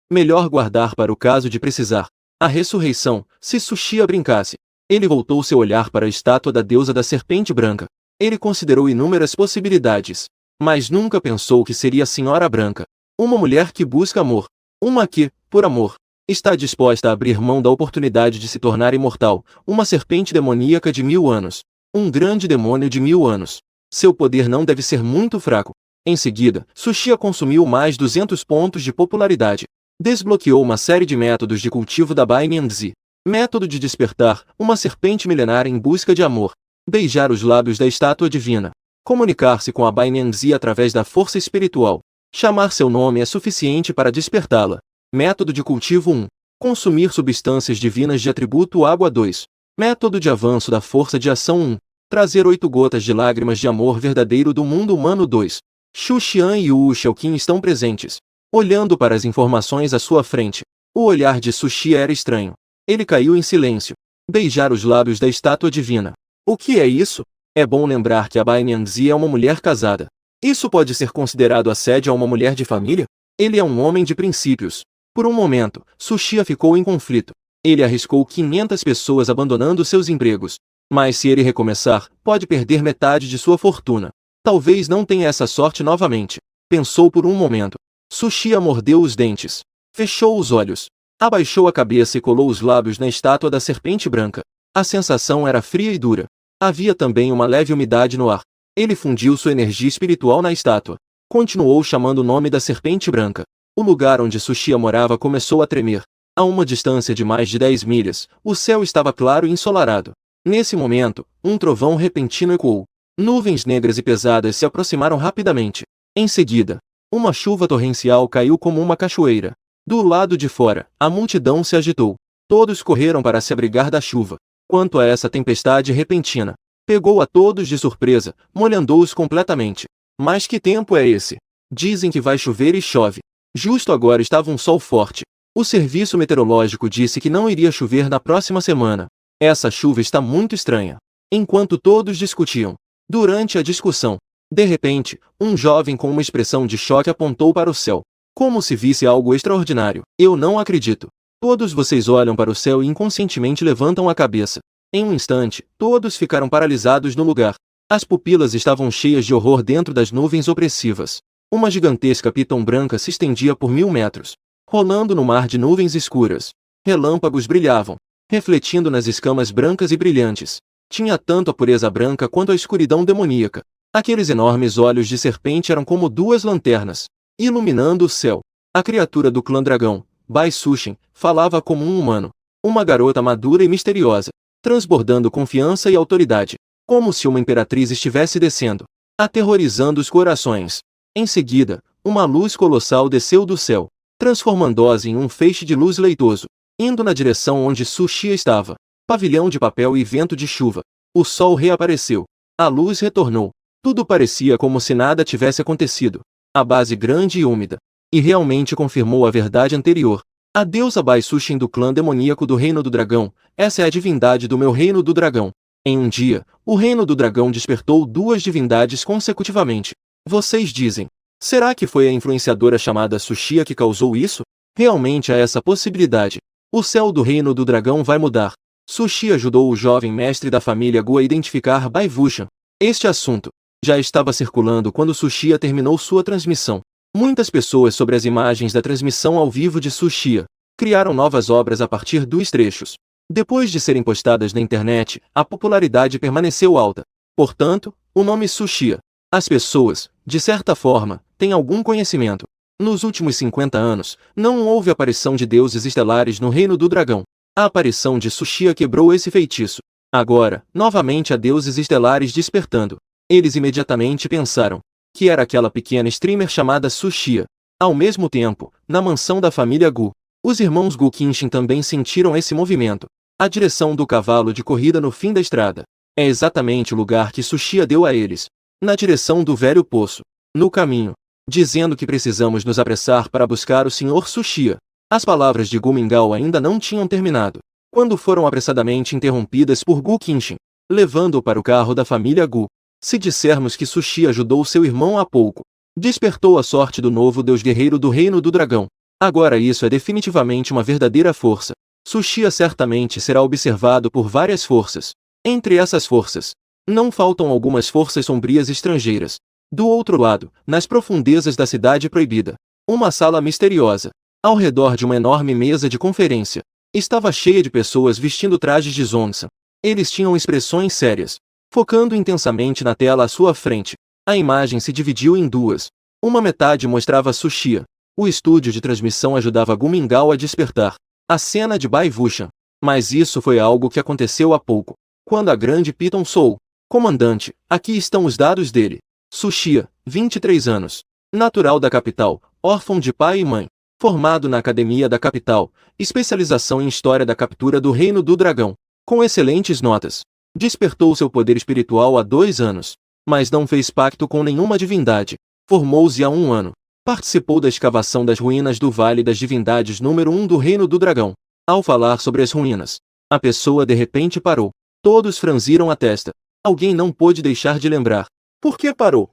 melhor guardar para o caso de precisar. A ressurreição, se Tsuchiya brincasse. Ele voltou seu olhar para a estátua da deusa da serpente branca. Ele considerou inúmeras possibilidades, mas nunca pensou que seria a Senhora Branca. Uma mulher que busca amor. Uma que, por amor, está disposta a abrir mão da oportunidade de se tornar imortal. Uma serpente demoníaca de 1000 anos. Um grande demônio de 1000 anos. Seu poder não deve ser muito fraco. Em seguida, Tsuchiya consumiu mais 200 pontos de popularidade. Desbloqueou uma série de métodos de cultivo da Bai Nianzi. Método de despertar, uma serpente milenar em busca de amor. Beijar os lábios da estátua divina. Comunicar-se com a Bai Nianzi através da força espiritual. Chamar seu nome é suficiente para despertá-la. Método de cultivo 1. Consumir substâncias divinas de atributo água 2. Método de avanço da força de ação 1. Trazer 8 gotas de lágrimas de amor verdadeiro do mundo humano 2. Shu Xian e Wu Xiaoqin estão presentes, olhando para as informações à sua frente. O olhar de Tsuchiya era estranho. Ele caiu em silêncio. Beijar os lábios da estátua divina. O que é isso? É bom lembrar que a Bai Nianzi é uma mulher casada. Isso pode ser considerado assédio a uma mulher de família? Ele é um homem de princípios. Por um momento, Tsuchiya ficou em conflito. Ele arriscou 500 pessoas abandonando seus empregos. Mas se ele recomeçar, pode perder metade de sua fortuna. Talvez não tenha essa sorte novamente. Pensou por um momento. Tsuchiya mordeu os dentes. Fechou os olhos. Abaixou a cabeça e colou os lábios na estátua da serpente branca. A sensação era fria e dura. Havia também uma leve umidade no ar. Ele fundiu sua energia espiritual na estátua. Continuou chamando o nome da serpente branca. O lugar onde Tsuchiya morava começou a tremer. A uma distância de mais de 10 milhas, o céu estava claro e ensolarado. Nesse momento, um trovão repentino ecoou. Nuvens negras e pesadas se aproximaram rapidamente. Em seguida, uma chuva torrencial caiu como uma cachoeira. Do lado de fora, a multidão se agitou. Todos correram para se abrigar da chuva. Quanto a essa tempestade repentina, pegou a todos de surpresa, molhando-os completamente. Mas que tempo é esse? Dizem que vai chover e chove. Justo agora estava um sol forte. O serviço meteorológico disse que não iria chover na próxima semana. Essa chuva está muito estranha. Enquanto todos discutiam. Durante a discussão, de repente, um jovem com uma expressão de choque apontou para o céu. Como se visse algo extraordinário. Eu não acredito. Todos vocês olham para o céu e inconscientemente levantam a cabeça. Em um instante, todos ficaram paralisados no lugar. As pupilas estavam cheias de horror dentro das nuvens opressivas. Uma gigantesca piton branca se estendia por 1000 metros, rolando no mar de nuvens escuras. Relâmpagos brilhavam, refletindo nas escamas brancas e brilhantes. Tinha tanto a pureza branca quanto a escuridão demoníaca. Aqueles enormes olhos de serpente eram como duas lanternas, iluminando o céu. A criatura do clã dragão, Bai Sushin, falava como um humano. Uma garota madura e misteriosa, transbordando confiança e autoridade, como se uma imperatriz estivesse descendo, aterrorizando os corações. Em seguida, uma luz colossal desceu do céu, transformando-se em um feixe de luz leitoso, indo na direção onde Sushia estava. Pavilhão de papel e vento de chuva. O sol reapareceu. A luz retornou. Tudo parecia como se nada tivesse acontecido. A base grande e úmida. E realmente confirmou a verdade anterior. A deusa Bai Sushin do clã demoníaco do Reino do Dragão, essa é a divindade do meu Reino do Dragão. Em um dia, o Reino do Dragão despertou duas divindades consecutivamente. Vocês dizem, será que foi a influenciadora chamada Sushia que causou isso? Realmente há essa possibilidade. O céu do Reino do Dragão vai mudar. Sushia ajudou o jovem mestre da família Gu a identificar Bai Vushan. Este assunto já estava circulando quando Sushia terminou sua transmissão. Muitas pessoas sobre as imagens da transmissão ao vivo de Sushia criaram novas obras a partir dos trechos. Depois de serem postadas na internet, a popularidade permaneceu alta. Portanto, o nome Sushia. As pessoas, de certa forma, têm algum conhecimento. Nos últimos 50 anos, não houve aparição de deuses estelares no Reino do Dragão. A aparição de Sushia quebrou esse feitiço. Agora, novamente há deuses estelares despertando. Eles imediatamente pensaram que era aquela pequena streamer chamada Sushia. Ao mesmo tempo, na mansão da família Gu, os irmãos Gu Kenshin também sentiram esse movimento. A direção do cavalo de corrida no fim da estrada é exatamente o lugar que Sushia deu a eles. Na direção do velho poço. No caminho, dizendo que precisamos nos apressar para buscar o Sr. Sushia. As palavras de Gu Mingao ainda não tinham terminado, quando foram apressadamente interrompidas por Gu Kenshin, levando-o para o carro da família Gu. Se dissermos que Sushia ajudou seu irmão há pouco, despertou a sorte do novo deus guerreiro do Reino do Dragão. Agora isso é definitivamente uma verdadeira força. Sushia certamente será observado por várias forças. Entre essas forças, não faltam algumas forças sombrias estrangeiras. Do outro lado, nas profundezas da Cidade Proibida, uma sala misteriosa, ao redor de uma enorme mesa de conferência, estava cheia de pessoas vestindo trajes de Zongsan. Eles tinham expressões sérias, focando intensamente na tela à sua frente. A imagem se dividiu em duas. Uma metade mostrava Sushia. O estúdio de transmissão ajudava Gu Mingao a despertar a cena de Bai Vushan. Mas isso foi algo que aconteceu há pouco, quando a grande Piton Soul. Comandante, aqui estão os dados dele. Sushia, 23 anos. Natural da capital, órfão de pai e mãe. Formado na Academia da Capital, especialização em História da Captura do Reino do Dragão. Com excelentes notas. Despertou seu poder espiritual há 2 anos. Mas não fez pacto com nenhuma divindade. Formou-se há 1 ano. Participou da escavação das ruínas do Vale das Divindades número 1 do Reino do Dragão. Ao falar sobre as ruínas, a pessoa de repente parou. Todos franziram a testa. Alguém não pôde deixar de lembrar. Por que parou?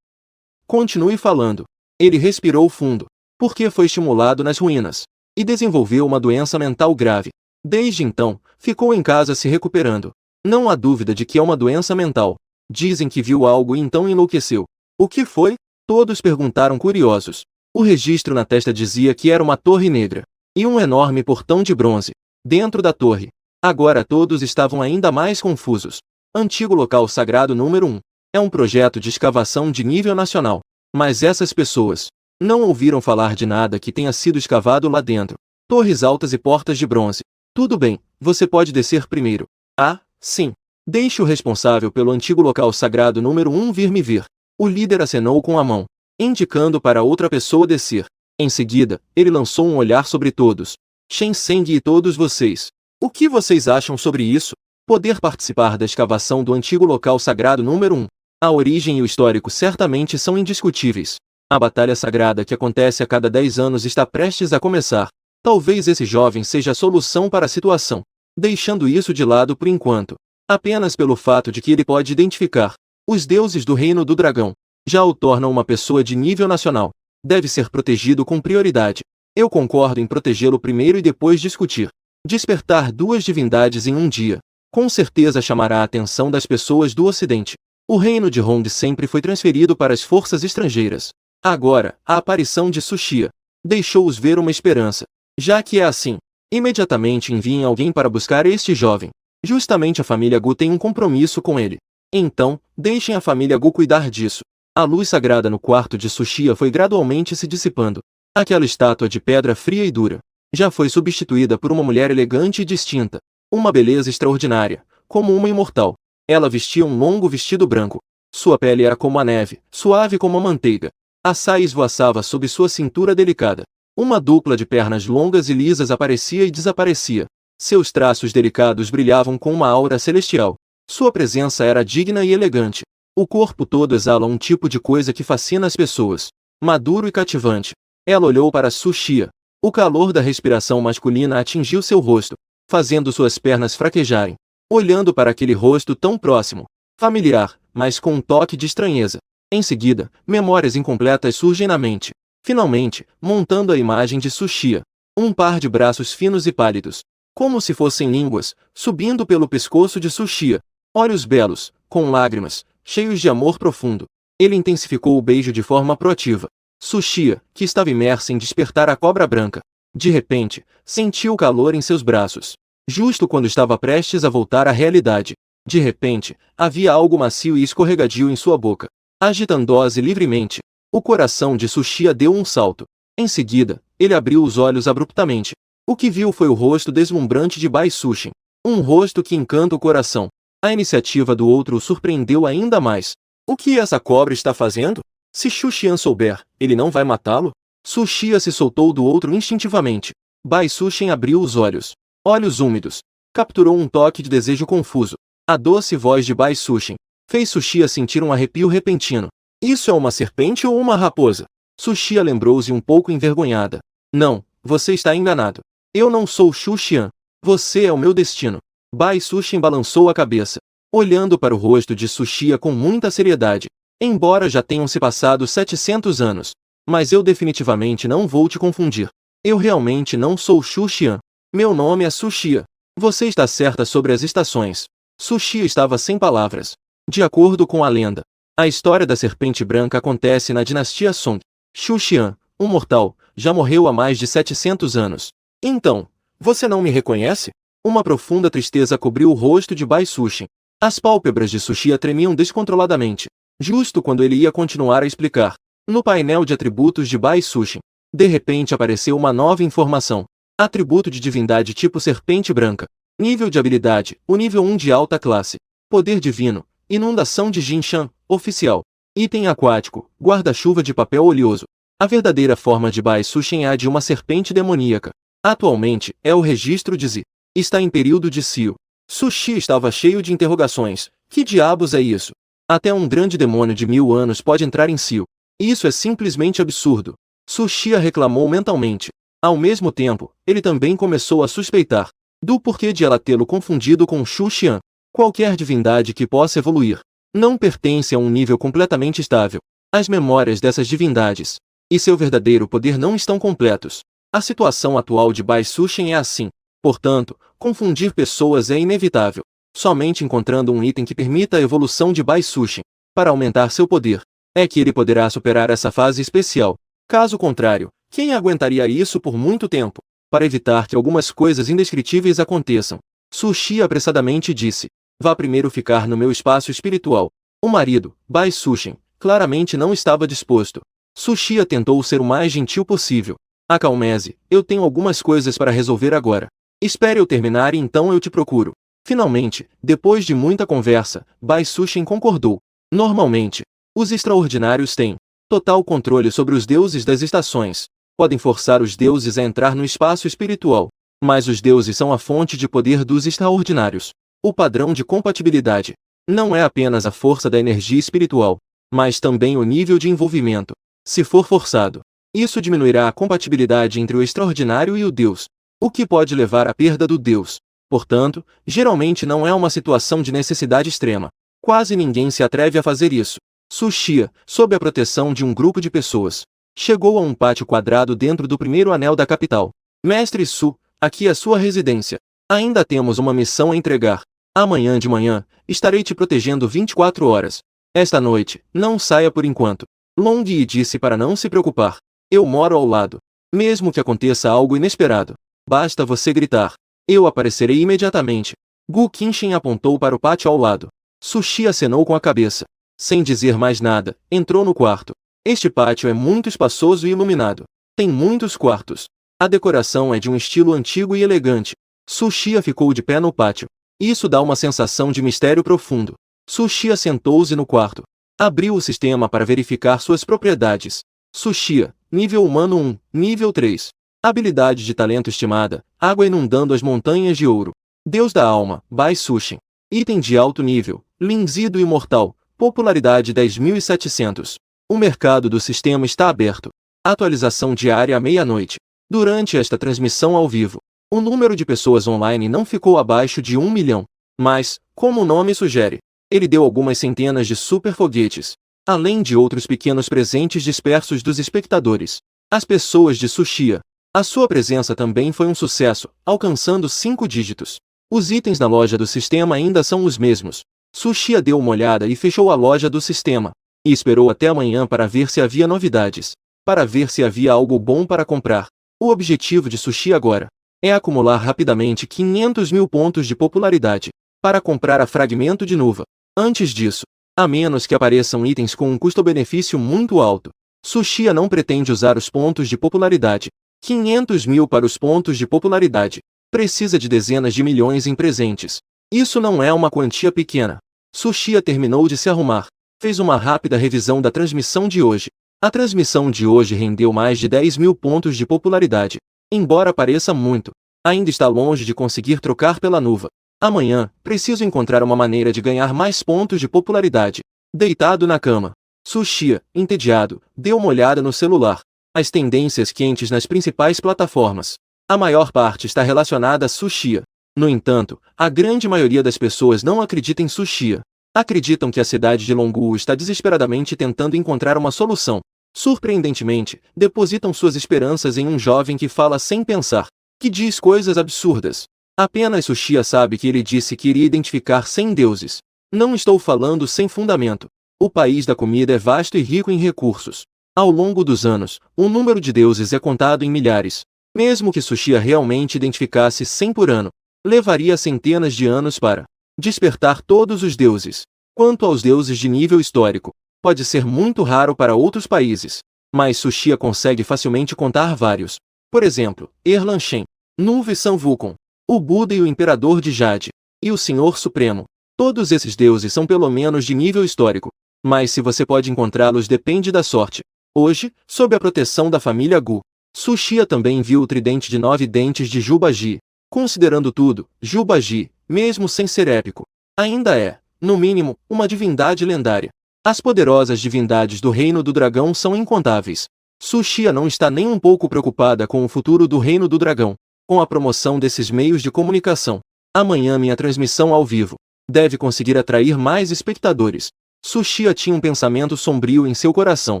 Continue falando. Ele respirou fundo. Porque foi estimulado nas ruínas. E desenvolveu uma doença mental grave. Desde então, ficou em casa se recuperando. Não há dúvida de que é uma doença mental. Dizem que viu algo e então enlouqueceu. O que foi? Todos perguntaram curiosos. O registro na testa dizia que era uma torre negra. E um enorme portão de bronze. Dentro da torre. Agora todos estavam ainda mais confusos. Antigo local sagrado número 1. É um projeto de escavação de nível nacional. Mas essas pessoas não ouviram falar de nada que tenha sido escavado lá dentro. Torres altas e portas de bronze. Tudo bem, você pode descer primeiro. Ah, sim. Deixe o responsável pelo antigo local sagrado número 1 vir me ver. O líder acenou com a mão, indicando para outra pessoa descer. Em seguida, ele lançou um olhar sobre todos. Shen Seng e todos vocês. O que vocês acham sobre isso? Poder participar da escavação do antigo local sagrado número 1. A origem e o histórico certamente são indiscutíveis. A batalha sagrada que acontece a cada 10 anos está prestes a começar. Talvez esse jovem seja a solução para a situação. Deixando isso de lado por enquanto. Apenas pelo fato de que ele pode identificar os deuses do Reino do Dragão. Já o tornam uma pessoa de nível nacional. Deve ser protegido com prioridade. Eu concordo em protegê-lo primeiro e depois discutir. Despertar 2 divindades em um dia com certeza chamará a atenção das pessoas do Ocidente. O reino de Hong sempre foi transferido para as forças estrangeiras. Agora, a aparição de Tsuchiya deixou-os ver uma esperança. Já que é assim, imediatamente enviem alguém para buscar este jovem. Justamente a família Gu tem um compromisso com ele. Então, deixem a família Gu cuidar disso. A luz sagrada no quarto de Tsuchiya foi gradualmente se dissipando. Aquela estátua de pedra fria e dura já foi substituída por uma mulher elegante e distinta. Uma beleza extraordinária, como uma imortal. Ela vestia um longo vestido branco. Sua pele era como a neve, suave como a manteiga. A saia esvoaçava sob sua cintura delicada. Uma dupla de pernas longas e lisas aparecia e desaparecia. Seus traços delicados brilhavam com uma aura celestial. Sua presença era digna e elegante. O corpo todo exala um tipo de coisa que fascina as pessoas. Maduro e cativante. Ela olhou para Tsuchiya. O calor da respiração masculina atingiu seu rosto, fazendo suas pernas fraquejarem. Olhando para aquele rosto tão próximo, familiar, mas com um toque de estranheza. Em seguida, memórias incompletas surgem na mente. Finalmente, montando a imagem de Tsuchiya. Um par de braços finos e pálidos, como se fossem línguas, subindo pelo pescoço de Tsuchiya. Olhos belos, com lágrimas, cheios de amor profundo. Ele intensificou o beijo de forma proativa. Tsuchiya, que estava imersa em despertar a cobra branca, de repente, sentiu o calor em seus braços. Justo quando estava prestes a voltar à realidade, de repente, havia algo macio e escorregadio em sua boca, agitando-se livremente. O coração de Tsuchiya deu um salto. Em seguida, ele abriu os olhos abruptamente. O que viu foi o rosto deslumbrante de Bai Suxin. Um rosto que encanta o coração. A iniciativa do outro o surpreendeu ainda mais. O que essa cobra está fazendo? Se Xu Xian souber, ele não vai matá-lo? Tsuchiya se soltou do outro instintivamente. Bai Suxin abriu os olhos. Olhos úmidos. Capturou um toque de desejo confuso. A doce voz de Bai Suxin fez Tsuchiya sentir um arrepio repentino. Isso é uma serpente ou uma raposa? Tsuchiya lembrou-se um pouco envergonhada. Não, você está enganado. Eu não sou Xu Xian. Você é o meu destino. Bai Suxin balançou a cabeça, olhando para o rosto de Tsuchiya com muita seriedade. Embora já tenham se passado 700 anos, mas eu definitivamente não vou te confundir. Eu realmente não sou Xu Xian. Meu nome é Tsuchiya. Você está certa sobre as estações. Tsuchiya estava sem palavras. De acordo com a lenda, a história da serpente branca acontece na dinastia Song. Xu Xian, um mortal, já morreu há mais de 700 anos. Então, você não me reconhece? Uma profunda tristeza cobriu o rosto de Bai Suxin. As pálpebras de Tsuchiya tremiam descontroladamente. Justo quando ele ia continuar a explicar, no painel de atributos de Bai Suxin, de repente apareceu uma nova informação. Atributo de divindade tipo serpente branca. Nível de habilidade, o nível 1 de alta classe. Poder divino, inundação de Jinshan, oficial. Item aquático, guarda-chuva de papel oleoso. A verdadeira forma de Bai Suxin é a de uma serpente demoníaca. Atualmente, é o registro de Zi. Está em período de cio. Tsuchiya estava cheio de interrogações. Que diabos é isso? Até um grande demônio de 1000 anos pode entrar em cio. Isso é simplesmente absurdo. Tsuchiya reclamou mentalmente. Ao mesmo tempo, ele também começou a suspeitar do porquê de ela tê-lo confundido com Xu Xian. Qualquer divindade que possa evoluir não pertence a um nível completamente estável. As memórias dessas divindades e seu verdadeiro poder não estão completos. A situação atual de Bai Suxin é assim. Portanto, confundir pessoas é inevitável. Somente encontrando um item que permita a evolução de Bai Suxin, para aumentar seu poder, é que ele poderá superar essa fase especial. Caso contrário, quem aguentaria isso por muito tempo? Para evitar que algumas coisas indescritíveis aconteçam, Tsuchiya apressadamente disse: vá primeiro ficar no meu espaço espiritual. O marido, Bai Suxin, claramente não estava disposto. Tsuchiya tentou ser o mais gentil possível. Acalme-se, eu tenho algumas coisas para resolver agora. Espere eu terminar e então eu te procuro. Finalmente, depois de muita conversa, Bai Suxin concordou. Normalmente, os extraordinários têm total controle sobre os deuses das estações. Podem forçar os deuses a entrar no espaço espiritual. Mas os deuses são a fonte de poder dos extraordinários. O padrão de compatibilidade não é apenas a força da energia espiritual, mas também o nível de envolvimento. Se for forçado, isso diminuirá a compatibilidade entre o extraordinário e o deus, o que pode levar à perda do deus. Portanto, geralmente não é uma situação de necessidade extrema. Quase ninguém se atreve a fazer isso. Tsuchiya, sob a proteção de um grupo de pessoas, chegou a um pátio quadrado dentro do primeiro anel da capital. Mestre Su, aqui é sua residência. Ainda temos uma missão a entregar. Amanhã de manhã, estarei te protegendo 24 horas. Esta noite, não saia por enquanto. Long Yi disse para não se preocupar. Eu moro ao lado. Mesmo que aconteça algo inesperado, basta você gritar. Eu aparecerei imediatamente. Gu Qinshen apontou para o pátio ao lado. Sushi acenou com a cabeça. Sem dizer mais nada, entrou no quarto. Este pátio é muito espaçoso e iluminado. Tem muitos quartos. A decoração é de um estilo antigo e elegante. Sushi ficou de pé no pátio. Isso dá uma sensação de mistério profundo. Sushi sentou-se no quarto. Abriu o sistema para verificar suas propriedades. Sushi, nível humano 1, nível 3. Habilidade de talento estimada, água inundando as montanhas de ouro. Deus da alma, Bai Sushin. Item de alto nível, Linzido imortal, popularidade 10.700. O mercado do sistema está aberto. Atualização diária à meia-noite. Durante esta transmissão ao vivo, o número de pessoas online não ficou abaixo de 1 milhão. Mas, como o nome sugere, ele deu algumas centenas de super foguetes, além de outros pequenos presentes dispersos dos espectadores. As pessoas de Sushi. A sua presença também foi um sucesso, alcançando 5 dígitos. Os itens na loja do sistema ainda são os mesmos. Sushi deu uma olhada e fechou a loja do sistema. E esperou até amanhã para ver se havia novidades. Para ver se havia algo bom para comprar. O objetivo de Sushi agora é acumular rapidamente 500 mil pontos de popularidade para comprar a fragmento de Nuva. Antes disso, a menos que apareçam itens com um custo-benefício muito alto, Sushi não pretende usar os pontos de popularidade. 500 mil para os pontos de popularidade. Precisa de dezenas de milhões em presentes. Isso não é uma quantia pequena. Sushi terminou de se arrumar. Fez uma rápida revisão da transmissão de hoje. A transmissão de hoje rendeu mais de 10 mil pontos de popularidade. Embora pareça muito, ainda está longe de conseguir trocar pela Nuva. Amanhã, preciso encontrar uma maneira de ganhar mais pontos de popularidade. Deitado na cama, Sushi, entediado, deu uma olhada no celular. As tendências quentes nas principais plataformas. A maior parte está relacionada a Sushi. No entanto, a grande maioria das pessoas não acredita em Sushi. Acreditam que a cidade de Longu está desesperadamente tentando encontrar uma solução. Surpreendentemente, depositam suas esperanças em um jovem que fala sem pensar, que diz coisas absurdas. Apenas Sushi sabe que ele disse que iria identificar 100 deuses. Não estou falando sem fundamento. O país da comida é vasto e rico em recursos. Ao longo dos anos, o número de deuses é contado em milhares. Mesmo que Sushi realmente identificasse 100 por ano, levaria centenas de anos para despertar todos os deuses. Quanto aos deuses de nível histórico, pode ser muito raro para outros países, mas Sushi consegue facilmente contar vários. Por exemplo, Erlan Shen, Nuva e San Wukong, o Buda e o Imperador de Jade, e o Senhor Supremo. Todos esses deuses são pelo menos de nível histórico, mas se você pode encontrá-los depende da sorte. Hoje, sob a proteção da família Gu, Sushi também viu o tridente de 9 dentes de Jubaji. Considerando tudo, Jubaji, mesmo sem ser épico, ainda é, no mínimo, uma divindade lendária. As poderosas divindades do Reino do Dragão são incontáveis. Sushi não está nem um pouco preocupada com o futuro do Reino do Dragão, com a promoção desses meios de comunicação. Amanhã minha transmissão ao vivo deve conseguir atrair mais espectadores. Sushi tinha um pensamento sombrio em seu coração.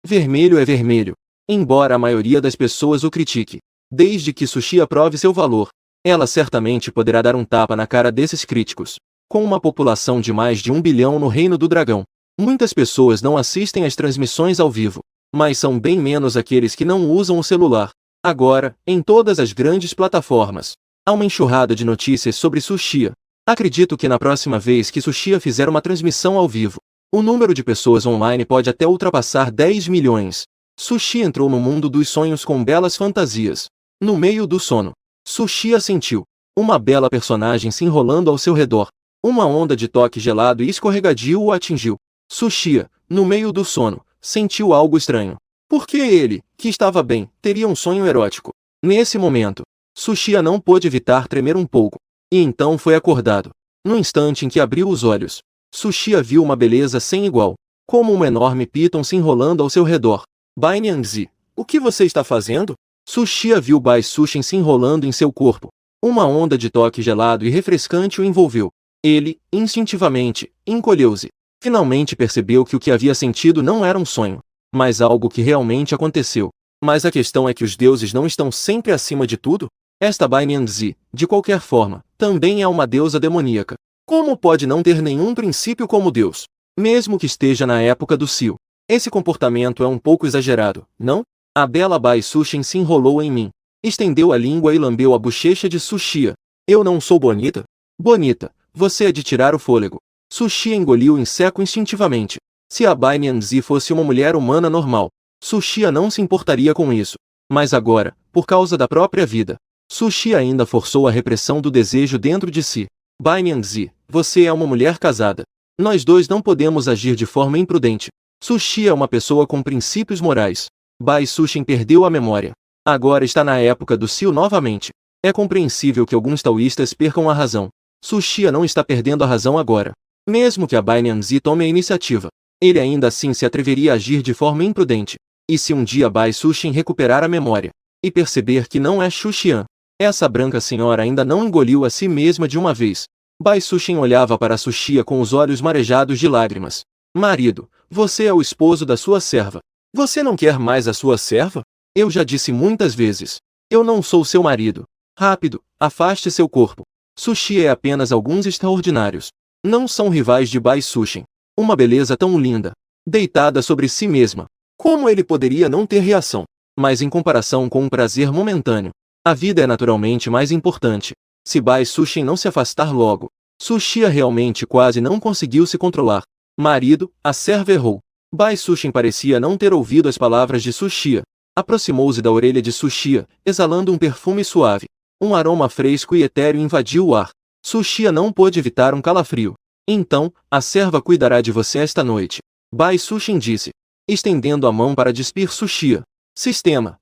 Vermelho é vermelho. Embora a maioria das pessoas o critique, desde que Sushi aprove seu valor, ela certamente poderá dar um tapa na cara desses críticos. Com uma população de mais de 1 bilhão no Reino do Dragão, muitas pessoas não assistem às transmissões ao vivo, mas são bem menos aqueles que não usam o celular. Agora, em todas as grandes plataformas, há uma enxurrada de notícias sobre Sushi. Acredito que na próxima vez que Sushi fizer uma transmissão ao vivo, o número de pessoas online pode até ultrapassar 10 milhões. Sushi entrou no mundo dos sonhos com belas fantasias. No meio do sono, Sushi sentiu uma bela personagem se enrolando ao seu redor. Uma onda de toque gelado e escorregadio o atingiu. Sushi, no meio do sono, sentiu algo estranho. Por que ele, que estava bem, teria um sonho erótico? Nesse momento, Sushi não pôde evitar tremer um pouco. E então foi acordado. No instante em que abriu os olhos, Sushi viu uma beleza sem igual, como um enorme piton se enrolando ao seu redor. Bai Niangzi, o que você está fazendo? Sushi viu Bai Sushin se enrolando em seu corpo. Uma onda de toque gelado e refrescante o envolveu. Ele, instintivamente, encolheu-se. Finalmente percebeu que o que havia sentido não era um sonho, mas algo que realmente aconteceu. Mas a questão é que os deuses não estão sempre acima de tudo? Esta Bai Niangzi, de qualquer forma, também é uma deusa demoníaca. Como pode não ter nenhum princípio como Deus? Mesmo que esteja na época do Sil, Esse comportamento é um pouco exagerado, não? A bela Bai Sushin se enrolou em mim. Estendeu a língua e lambeu a bochecha de Sushia. Eu não sou bonita? Bonita, você é de tirar o fôlego. Sushia engoliu em seco instintivamente. Se a Bai Nianzi fosse uma mulher humana normal, Sushia não se importaria com isso. Mas agora, por causa da própria vida, Sushia ainda forçou a repressão do desejo dentro de si. Bai Nianzi, você é uma mulher casada. Nós dois não podemos agir de forma imprudente. Sushia é uma pessoa com princípios morais. Bai Sushin perdeu a memória. Agora está na época do Sil novamente. É compreensível que alguns taoístas percam a razão. Sushia não está perdendo a razão agora. Mesmo que a Bai Nianzi tome a iniciativa, ele ainda assim se atreveria a agir de forma imprudente. E se um dia Bai Sushin recuperar a memória e perceber que não é Xuxian, essa branca senhora ainda não engoliu a si mesma de uma vez. Bai Sushin olhava para Sushia com os olhos marejados de lágrimas. Marido, você é o esposo da sua serva. Você não quer mais a sua serva? Eu já disse muitas vezes. Eu não sou seu marido. Rápido, afaste seu corpo. Sushia é apenas alguns extraordinários. Não são rivais de Bai Sushin. Uma beleza tão linda, deitada sobre si mesma. Como ele poderia não ter reação? Mas em comparação com um prazer momentâneo, a vida é naturalmente mais importante. Se Bai Sushin não se afastar logo, Sushia realmente quase não conseguiu se controlar. Marido, a serva errou. Bai Sushin parecia não ter ouvido as palavras de Sushia. Aproximou-se da orelha de Sushia, exalando um perfume suave. Um aroma fresco e etéreo invadiu o ar. Sushia não pôde evitar um calafrio. Então, a serva cuidará de você esta noite. Bai Sushin disse, estendendo a mão para despir Sushia. Sistema,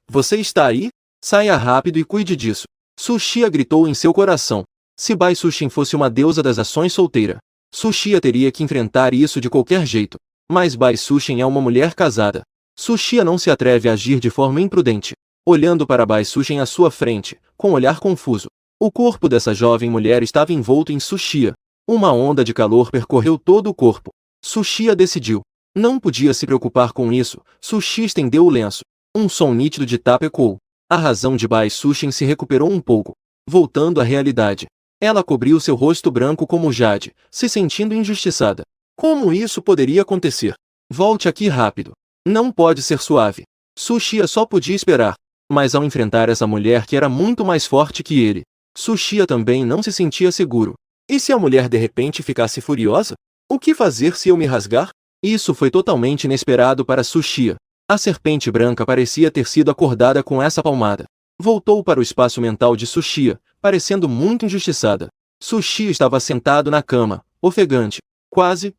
você está aí? Saia rápido e cuide disso. Sushia gritou em seu coração. Se Bai Sushin fosse uma deusa das ações solteira, Sushia teria que enfrentar isso de qualquer jeito. Mas Bai Sushin é uma mulher casada. Sushia não se atreve a agir de forma imprudente. Olhando para Bai Sushin à sua frente, com um olhar confuso. O corpo dessa jovem mulher estava envolto em Sushia. Uma onda de calor percorreu todo o corpo. Sushia decidiu. Não podia se preocupar com isso. Sushia estendeu o lenço. Um som nítido de tapa ecoou. A razão de Bai Sushin se recuperou um pouco, voltando à realidade. Ela cobriu seu rosto branco como jade, se sentindo injustiçada. Como isso poderia acontecer? Volte aqui rápido. Não pode ser suave. Sushia só podia esperar. Mas ao enfrentar essa mulher que era muito mais forte que ele, Sushia também não se sentia seguro. E se a mulher de repente ficasse furiosa? O que fazer se eu me rasgar? Isso foi totalmente inesperado para Sushia. A serpente branca parecia ter sido acordada com essa palmada. Voltou para o espaço mental de Sushia, parecendo muito injustiçada. Sushia estava sentado na cama, ofegante. Quase.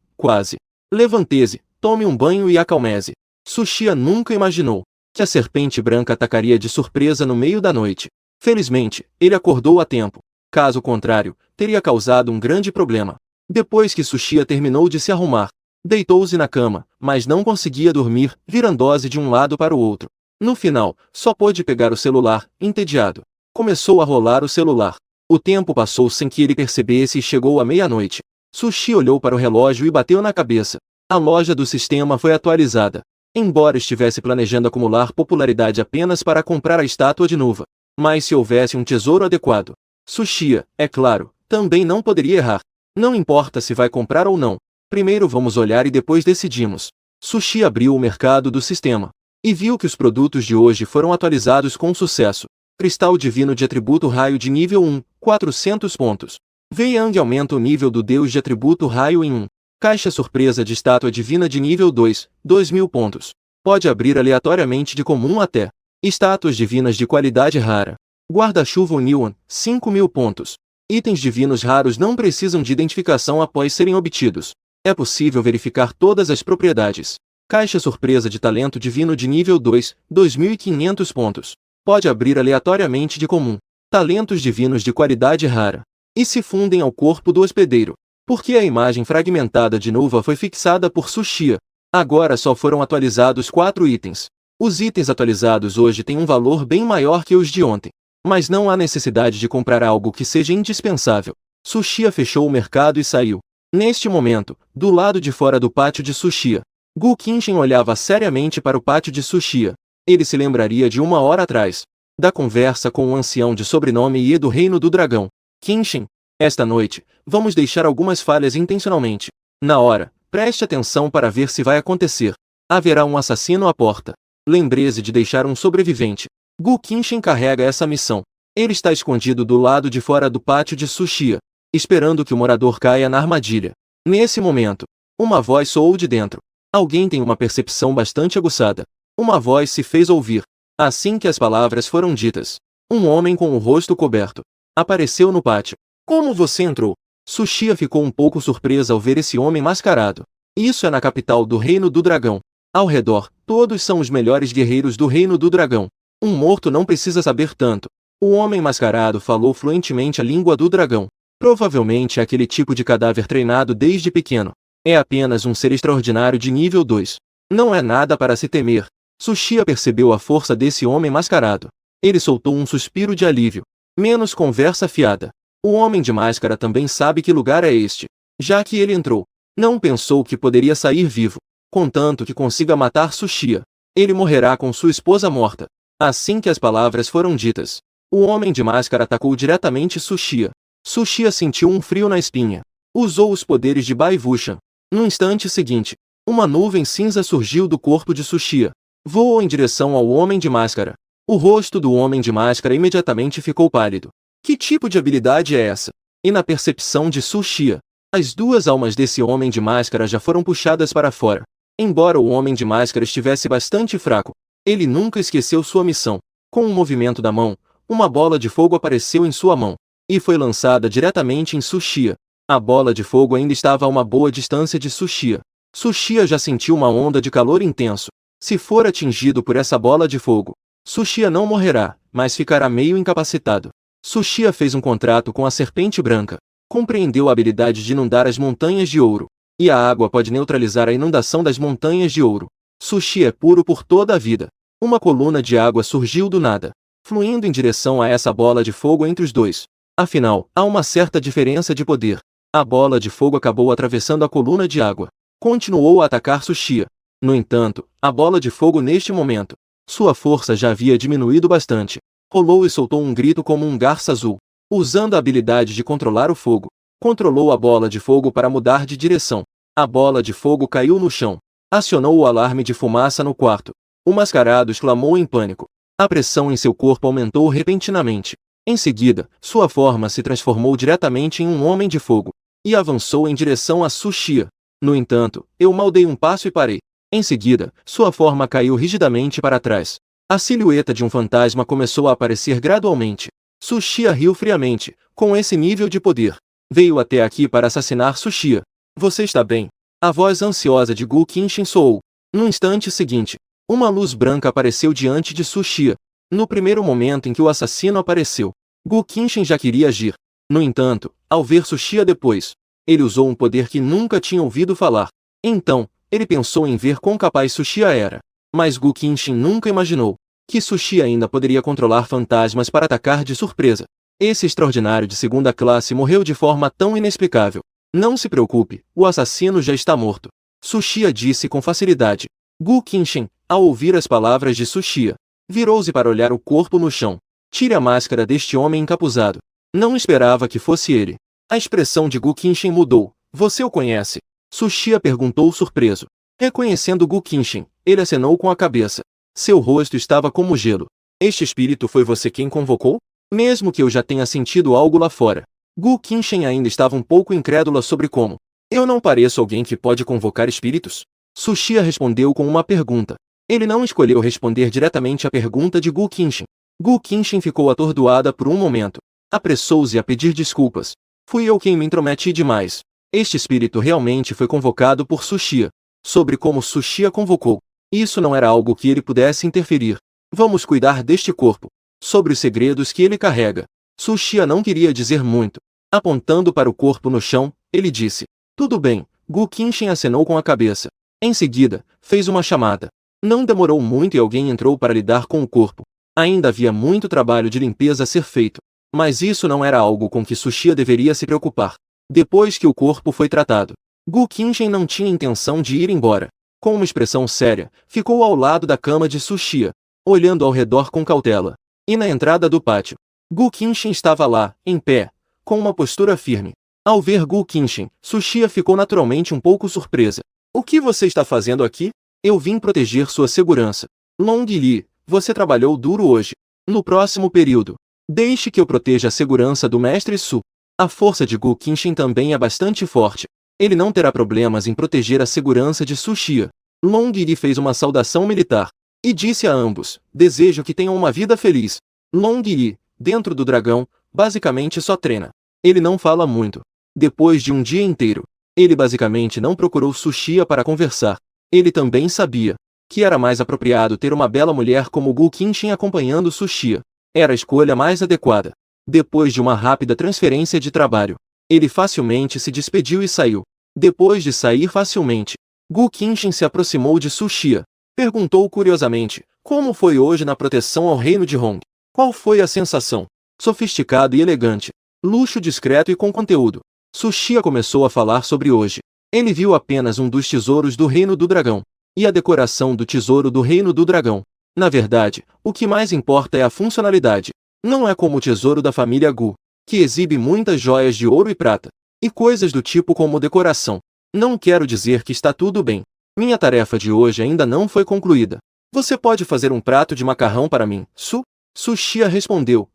Levante-se, tome um banho e acalme-se. Sushia nunca imaginou que a serpente branca atacaria de surpresa no meio da noite. Felizmente, ele acordou a tempo. Caso contrário, teria causado um grande problema. Depois que Sushia terminou de se arrumar, deitou-se na cama, mas não conseguia dormir, virando-se de um lado para o outro. No final, só pôde pegar o celular, entediado. Começou a rolar o celular. O tempo passou sem que ele percebesse e chegou à meia-noite. Sushi olhou para o relógio e bateu na cabeça. A loja do sistema foi atualizada. Embora estivesse planejando acumular popularidade apenas para comprar a estátua de Nuva. Mas se houvesse um tesouro adequado, Sushia, é claro, também não poderia errar. Não importa se vai comprar ou não. Primeiro vamos olhar e depois decidimos. Sushi abriu o mercado do sistema e viu que os produtos de hoje foram atualizados com sucesso. Cristal divino de atributo raio de nível 1, 400 pontos. Wei-Yang aumenta o nível do deus de atributo raio em 1. Caixa surpresa de estátua divina de nível 2, 2000 pontos. Pode abrir aleatoriamente de comum até. Estátuas divinas de qualidade rara. Guarda-chuva Union, 5000 pontos. Itens divinos raros não precisam de identificação após serem obtidos. É possível verificar todas as propriedades. Caixa surpresa de talento divino de nível 2, 2500 pontos. Pode abrir aleatoriamente de comum. Talentos divinos de qualidade rara. E se fundem ao corpo do hospedeiro. Porque a imagem fragmentada de Nuva foi fixada por Sushia. Agora só foram atualizados 4 itens. Os itens atualizados hoje têm um valor bem maior que os de ontem. Mas não há necessidade de comprar algo que seja indispensável. Sushia fechou o mercado e saiu. Neste momento, do lado de fora do pátio de Sushia, Gu Qinshin olhava seriamente para o pátio de Sushia. Ele se lembraria de uma hora atrás, da conversa com o ancião de sobrenome Ye do Reino do Dragão. Qinshin, esta noite, vamos deixar algumas falhas intencionalmente. Na hora, Preste atenção para ver se vai acontecer. Haverá um assassino à porta. Lembre-se de deixar um sobrevivente. Gu Qinshin carrega essa missão. Ele está escondido do lado de fora do pátio de Tsuchiya, esperando que o morador caia na armadilha. Nesse momento, uma voz soou de dentro. Alguém tem uma percepção bastante aguçada. Uma voz se fez ouvir. Assim que as palavras foram ditas, um homem com o rosto coberto apareceu no pátio. Como você entrou? Tsuchiya ficou um pouco surpresa ao ver esse homem mascarado. Isso é na capital do Reino do Dragão. Ao redor, todos são os melhores guerreiros do Reino do Dragão. Um morto não precisa saber tanto. O homem mascarado falou fluentemente a língua do dragão. Provavelmente é aquele tipo de cadáver treinado desde pequeno. É apenas um ser extraordinário de nível 2. Não é nada para se temer. Tsuchiya percebeu a força desse homem mascarado. Ele soltou um suspiro de alívio. Menos conversa fiada. O homem de máscara também sabe que lugar é este. Já que ele entrou, não pensou que poderia sair vivo. Contanto que consiga matar Tsuchiya, ele morrerá com sua esposa morta. Assim que as palavras foram ditas, o homem de máscara atacou diretamente Tsuchiya. Tsuchiya sentiu um frio na espinha. Usou os poderes de Baivushan. No instante seguinte, uma nuvem cinza surgiu do corpo de Tsuchiya. Voou em direção ao homem de máscara. O rosto do homem de máscara imediatamente ficou pálido. Que tipo de habilidade é essa? E na percepção de Tsuchiya, as duas almas desse homem de máscara já foram puxadas para fora. Embora o homem de máscara estivesse bastante fraco, ele nunca esqueceu sua missão. Com um movimento da mão, uma bola de fogo apareceu em sua mão e foi lançada diretamente em Tsuchiya. A bola de fogo ainda estava a uma boa distância de Tsuchiya. Tsuchiya já sentiu uma onda de calor intenso. Se for atingido por essa bola de fogo, Tsuchiya não morrerá, mas ficará meio incapacitado. Tsuchiya fez um contrato com a Serpente Branca. Compreendeu a habilidade de inundar as Montanhas de Ouro. E a água pode neutralizar a inundação das Montanhas de Ouro. Tsuchiya é puro por toda a vida. Uma coluna de água surgiu do nada, fluindo em direção a essa bola de fogo entre os dois. Afinal, há uma certa diferença de poder. A bola de fogo acabou atravessando a coluna de água. Continuou a atacar Tsuchiya. No entanto, a bola de fogo neste momento, sua força já havia diminuído bastante. Rolou e soltou um grito como um garça azul. Usando a habilidade de controlar o fogo, controlou a bola de fogo para mudar de direção. A bola de fogo caiu no chão. Acionou o alarme de fumaça no quarto. O mascarado exclamou em pânico. A pressão em seu corpo aumentou repentinamente. Em seguida, sua forma se transformou diretamente em um homem de fogo e avançou em direção a Tsuchiya. No entanto, eu mal dei um passo e parei. Em seguida, sua forma caiu rigidamente para trás. A silhueta de um fantasma começou a aparecer gradualmente. Tsuchiya riu friamente. Com esse nível de poder, veio até aqui para assassinar Tsuchiya. Você está bem? A voz ansiosa de Gu Qinshin soou. No instante seguinte, uma luz branca apareceu diante de Tsuchiya. No primeiro momento em que o assassino apareceu, Gu Qinshin já queria agir. No entanto, ao ver Tsuchiya depois, ele usou um poder que nunca tinha ouvido falar. Então, ele pensou em ver quão capaz Tsuchiya era. Mas Gu Qinshin nunca imaginou que Tsuchiya ainda poderia controlar fantasmas para atacar de surpresa. Esse extraordinário de segunda classe morreu de forma tão inexplicável. Não se preocupe, o assassino já está morto. Tsuchiya disse com facilidade. Gu Qinshin, ao ouvir as palavras de Tsuchiya, virou-se para olhar o corpo no chão. Tire a máscara deste homem encapuzado. Não esperava que fosse ele. A expressão de Gu Qinshin mudou. Você o conhece? Tsuchiya perguntou surpreso. Reconhecendo Gu Qinshin, ele acenou com a cabeça. Seu rosto estava como gelo. Este espírito foi você quem convocou? Mesmo que eu já tenha sentido algo lá fora. Gu Qinshin ainda estava um pouco incrédula sobre como. Eu não pareço alguém que pode convocar espíritos? Tsuchiya respondeu com uma pergunta. Ele não escolheu responder diretamente à pergunta de Gu Qinshin. Gu Qinshin ficou atordoada por um momento. Apressou-se a pedir desculpas. Fui eu quem me intrometi demais. Este espírito realmente foi convocado por Tsuchiya. Sobre como Tsuchiya convocou. Isso não era algo que ele pudesse interferir. Vamos cuidar deste corpo. Sobre os segredos que ele carrega. Tsuchiya não queria dizer muito. Apontando para o corpo no chão, ele disse. Tudo bem. Gu Qinshin acenou com a cabeça. Em seguida, fez uma chamada. Não demorou muito e alguém entrou para lidar com o corpo. Ainda havia muito trabalho de limpeza a ser feito. Mas isso não era algo com que Tsuchiya deveria se preocupar. Depois que o corpo foi tratado, Gu Qinshin não tinha intenção de ir embora. Com uma expressão séria, ficou ao lado da cama de Tsuchiya, olhando ao redor com cautela. E na entrada do pátio, Gu Qinshin estava lá, em pé, com uma postura firme. Ao ver Gu Qingshen, Sushia ficou naturalmente um pouco surpresa. O que você está fazendo aqui? Eu vim proteger sua segurança. Long Li, você trabalhou duro hoje. No próximo período, deixe que eu proteja a segurança do mestre Su. A força de Gu Qingshen também é bastante forte. Ele não terá problemas em proteger a segurança de Sushia. Long Li fez uma saudação militar e disse a ambos: desejo que tenham uma vida feliz. Long Li, dentro do dragão, basicamente só treina. Ele não fala muito. Depois de um dia inteiro, ele basicamente não procurou Sushia para conversar. Ele também sabia que era mais apropriado ter uma bela mulher como Gu Qingshen acompanhando Sushia. Era a escolha mais adequada. Depois de uma rápida transferência de trabalho, ele facilmente se despediu e saiu. Depois de sair facilmente, Gu Qingshen se aproximou de Sushia. Perguntou curiosamente: como foi hoje na proteção ao reino de Hong? Qual foi a sensação? Sofisticado e elegante. Luxo discreto e com conteúdo. Sushia começou a falar sobre hoje. Ele viu apenas um dos tesouros do Reino do Dragão e a decoração do tesouro do Reino do Dragão. Na verdade, o que mais importa é a funcionalidade. Não é como o tesouro da família Gu, que exibe muitas joias de ouro e prata e coisas do tipo como decoração. Não quero dizer que está tudo bem. Minha tarefa de hoje ainda não foi concluída. Você pode fazer um prato de macarrão para mim, Su? Sushia respondeu: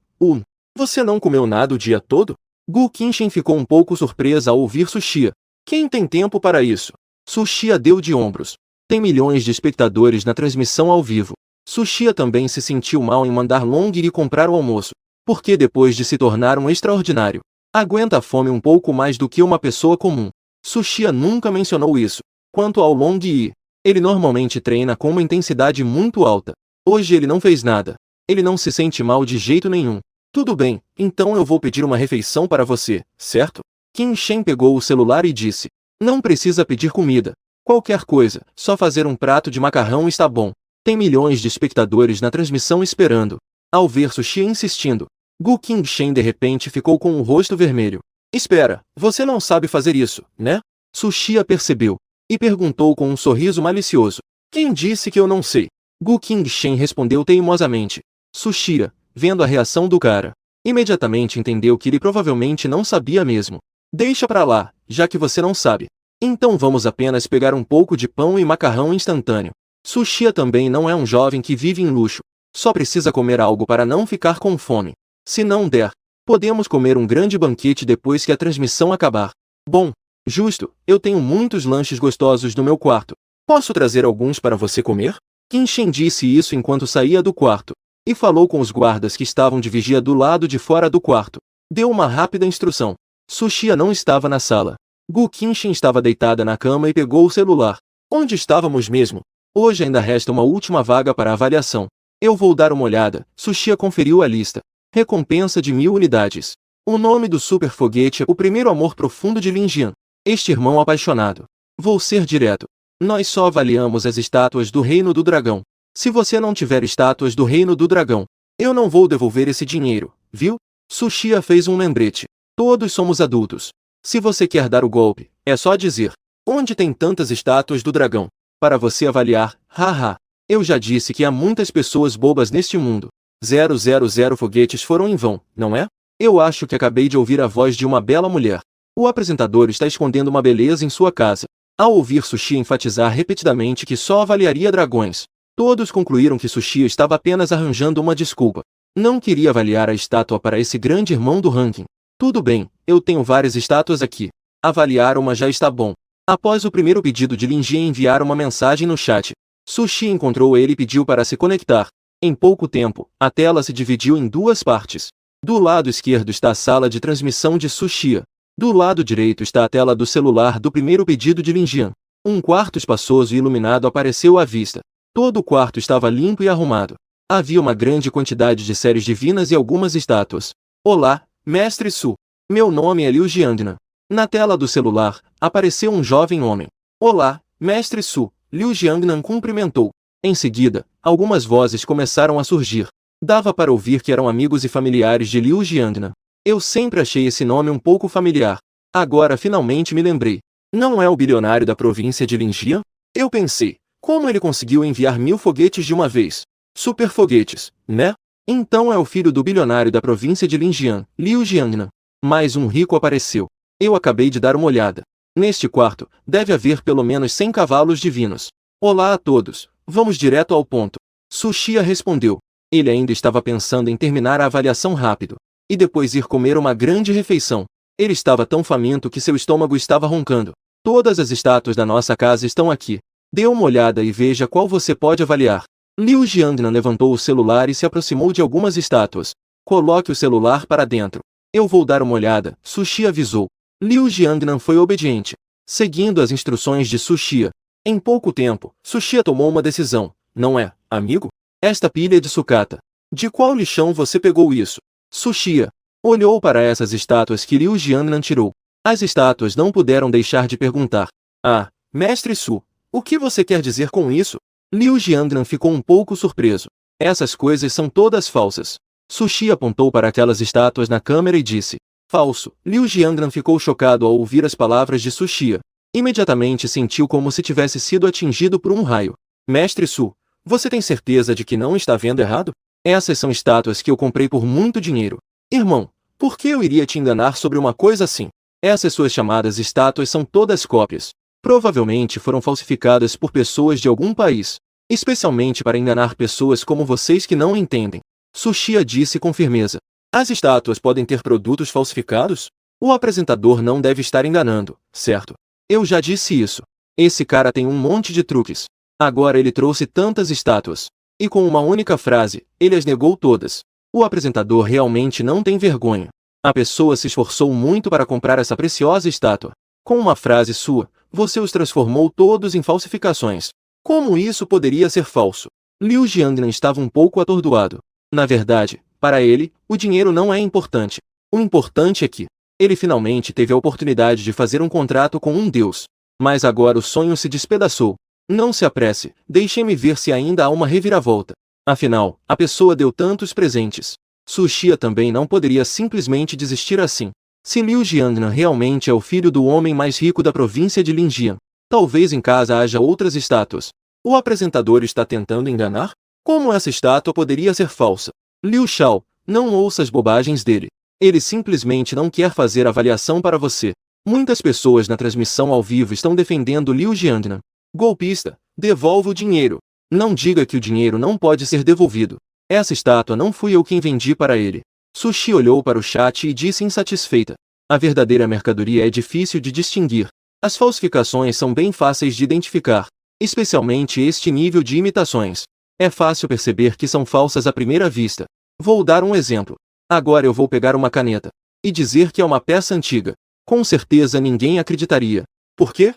Você não comeu nada o dia todo? Gu Qingshen ficou um pouco surpresa ao ouvir Sushia. Quem tem tempo para isso? Sushia deu de ombros. Tem milhões de espectadores na transmissão ao vivo. Sushia também se sentiu mal em mandar Long Li comprar o almoço, porque depois de se tornar um extraordinário, aguenta a fome um pouco mais do que uma pessoa comum. Sushia nunca mencionou isso. Quanto ao Long Li, ele normalmente treina com uma intensidade muito alta. Hoje ele não fez nada. Ele não se sente mal de jeito nenhum. Tudo bem, então eu vou pedir uma refeição para você, certo? Qingshen pegou o celular e disse: não precisa pedir comida. Qualquer coisa, só fazer um prato de macarrão está bom. Tem milhões de espectadores na transmissão esperando. Ao ver Sushia insistindo, Gu Qingshen de repente ficou com o rosto vermelho. Espera, você não sabe fazer isso, né? Sushia percebeu e perguntou com um sorriso malicioso: quem disse que eu não sei? Gu Qingshen respondeu teimosamente. Sushia, vendo a reação do cara, imediatamente entendeu que ele provavelmente não sabia mesmo. Deixa pra lá, já que você não sabe. Então vamos apenas pegar um pouco de pão e macarrão instantâneo. Sushia também não é um jovem que vive em luxo. Só precisa comer algo para não ficar com fome. Se não der, podemos comer um grande banquete depois que a transmissão acabar. Bom, justo, eu tenho muitos lanches gostosos no meu quarto. Posso trazer alguns para você comer? Qingshen disse isso enquanto saía do quarto e falou com os guardas que estavam de vigia do lado de fora do quarto. Deu uma rápida instrução. Sushia não estava na sala. Gu Qingshen estava deitada na cama e pegou o celular. Onde estávamos mesmo? Hoje ainda resta uma última vaga para avaliação. Eu vou dar uma olhada. Sushia conferiu a lista. Recompensa de 1000 unidades. O nome do super foguete é o primeiro amor profundo de Lin Jian. Este irmão apaixonado. Vou ser direto. Nós só avaliamos as estátuas do Reino do Dragão. Se você não tiver estátuas do Reino do Dragão, eu não vou devolver esse dinheiro, viu? Sushia fez um lembrete. Todos somos adultos. Se você quer dar o golpe, é só dizer: onde tem tantas estátuas do dragão? Para você avaliar, haha. Eu já disse que há muitas pessoas bobas neste mundo. 000 foguetes foram em vão, não é? Eu acho que acabei de ouvir a voz de uma bela mulher. O apresentador está escondendo uma beleza em sua casa. Ao ouvir Sushia enfatizar repetidamente que só avaliaria dragões, todos concluíram que Sushia estava apenas arranjando uma desculpa. Não queria avaliar a estátua para esse grande irmão do ranking. Tudo bem, eu tenho várias estátuas aqui. Avaliar uma já está bom. Após o primeiro pedido de Lin Jian enviar uma mensagem no chat, Sushia encontrou ele e pediu para se conectar. Em pouco tempo, a tela se dividiu em duas partes. Do lado esquerdo está a sala de transmissão de Sushia. Do lado direito está a tela do celular do primeiro pedido de Lin Jian. Um quarto espaçoso e iluminado apareceu à vista. Todo o quarto estava limpo e arrumado. Havia uma grande quantidade de séries divinas e algumas estátuas. Olá, Mestre Su. Meu nome é Liu Jiangnan. Na tela do celular, apareceu um jovem homem. Olá, Mestre Su. Liu Jiangnan cumprimentou. Em seguida, algumas vozes começaram a surgir. Dava para ouvir que eram amigos e familiares de Liu Jiangnan. Eu sempre achei esse nome um pouco familiar. Agora finalmente me lembrei. Não é o bilionário da província de Linjian? Eu pensei, como ele conseguiu enviar 1000 foguetes de uma vez? Super foguetes, né? Então é o filho do bilionário da província de Linjian, Liu Jiangnan. Mais um rico apareceu. Eu acabei de dar uma olhada. Neste quarto, deve haver pelo menos 100 cavalos divinos. Olá a todos, vamos direto ao ponto. Tsuchiya respondeu. Ele ainda estava pensando em terminar a avaliação rápido. E depois ir comer uma grande refeição. Ele estava tão faminto que seu estômago estava roncando. Todas as estátuas da nossa casa estão aqui. Dê uma olhada e veja qual você pode avaliar. Liu Jiangnan levantou o celular e se aproximou de algumas estátuas. Coloque o celular para dentro. Eu vou dar uma olhada, Tsuchiya avisou. Liu Jiangnan foi obediente, seguindo as instruções de Tsuchiya. Em pouco tempo, Tsuchiya tomou uma decisão. Não é, amigo? Esta pilha de sucata. De qual lixão você pegou isso? Tsuchiya olhou para essas estátuas que Liu Jiangnan tirou. As estátuas não puderam deixar de perguntar. Ah, mestre Su, o que você quer dizer com isso? Liu Jiangnan ficou um pouco surpreso. Essas coisas são todas falsas. Tsuchiya apontou para aquelas estátuas na câmera e disse. Falso. Liu Jiangnan ficou chocado ao ouvir as palavras de Tsuchiya. Imediatamente sentiu como se tivesse sido atingido por um raio. Mestre Su, você tem certeza de que não está vendo errado? Essas são estátuas que eu comprei por muito dinheiro. Irmão, por que eu iria te enganar sobre uma coisa assim? Essas suas chamadas estátuas são todas cópias. Provavelmente foram falsificadas por pessoas de algum país. Especialmente para enganar pessoas como vocês que não entendem. Tsuchiya disse com firmeza. As estátuas podem ter produtos falsificados? O apresentador não deve estar enganando, certo? Eu já disse isso. Esse cara tem um monte de truques. Agora ele trouxe tantas estátuas. E com uma única frase, ele as negou todas. O apresentador realmente não tem vergonha. A pessoa se esforçou muito para comprar essa preciosa estátua. Com uma frase sua, você os transformou todos em falsificações. Como isso poderia ser falso? Liu Jiangnan estava um pouco atordoado. Na verdade, para ele, o dinheiro não é importante. O importante é que ele finalmente teve a oportunidade de fazer um contrato com um deus. Mas agora o sonho se despedaçou. Não se apresse, deixe-me ver se ainda há uma reviravolta. Afinal, a pessoa deu tantos presentes. Tsuchiya também não poderia simplesmente desistir assim. Se Liu Jiangnan realmente é o filho do homem mais rico da província de Linjiang, talvez em casa haja outras estátuas. O apresentador está tentando enganar? Como essa estátua poderia ser falsa? Liu Shao, não ouça as bobagens dele. Ele simplesmente não quer fazer avaliação para você. Muitas pessoas na transmissão ao vivo estão defendendo Liu Jiangnan. Golpista, devolva o dinheiro. Não diga que o dinheiro não pode ser devolvido. Essa estátua não fui eu quem vendi para ele. Sushi olhou para o chat e disse insatisfeita. A verdadeira mercadoria é difícil de distinguir. As falsificações são bem fáceis de identificar, especialmente este nível de imitações. É fácil perceber que são falsas à primeira vista. Vou dar um exemplo. Agora eu vou pegar uma caneta e dizer que é uma peça antiga. Com certeza ninguém acreditaria. Por quê?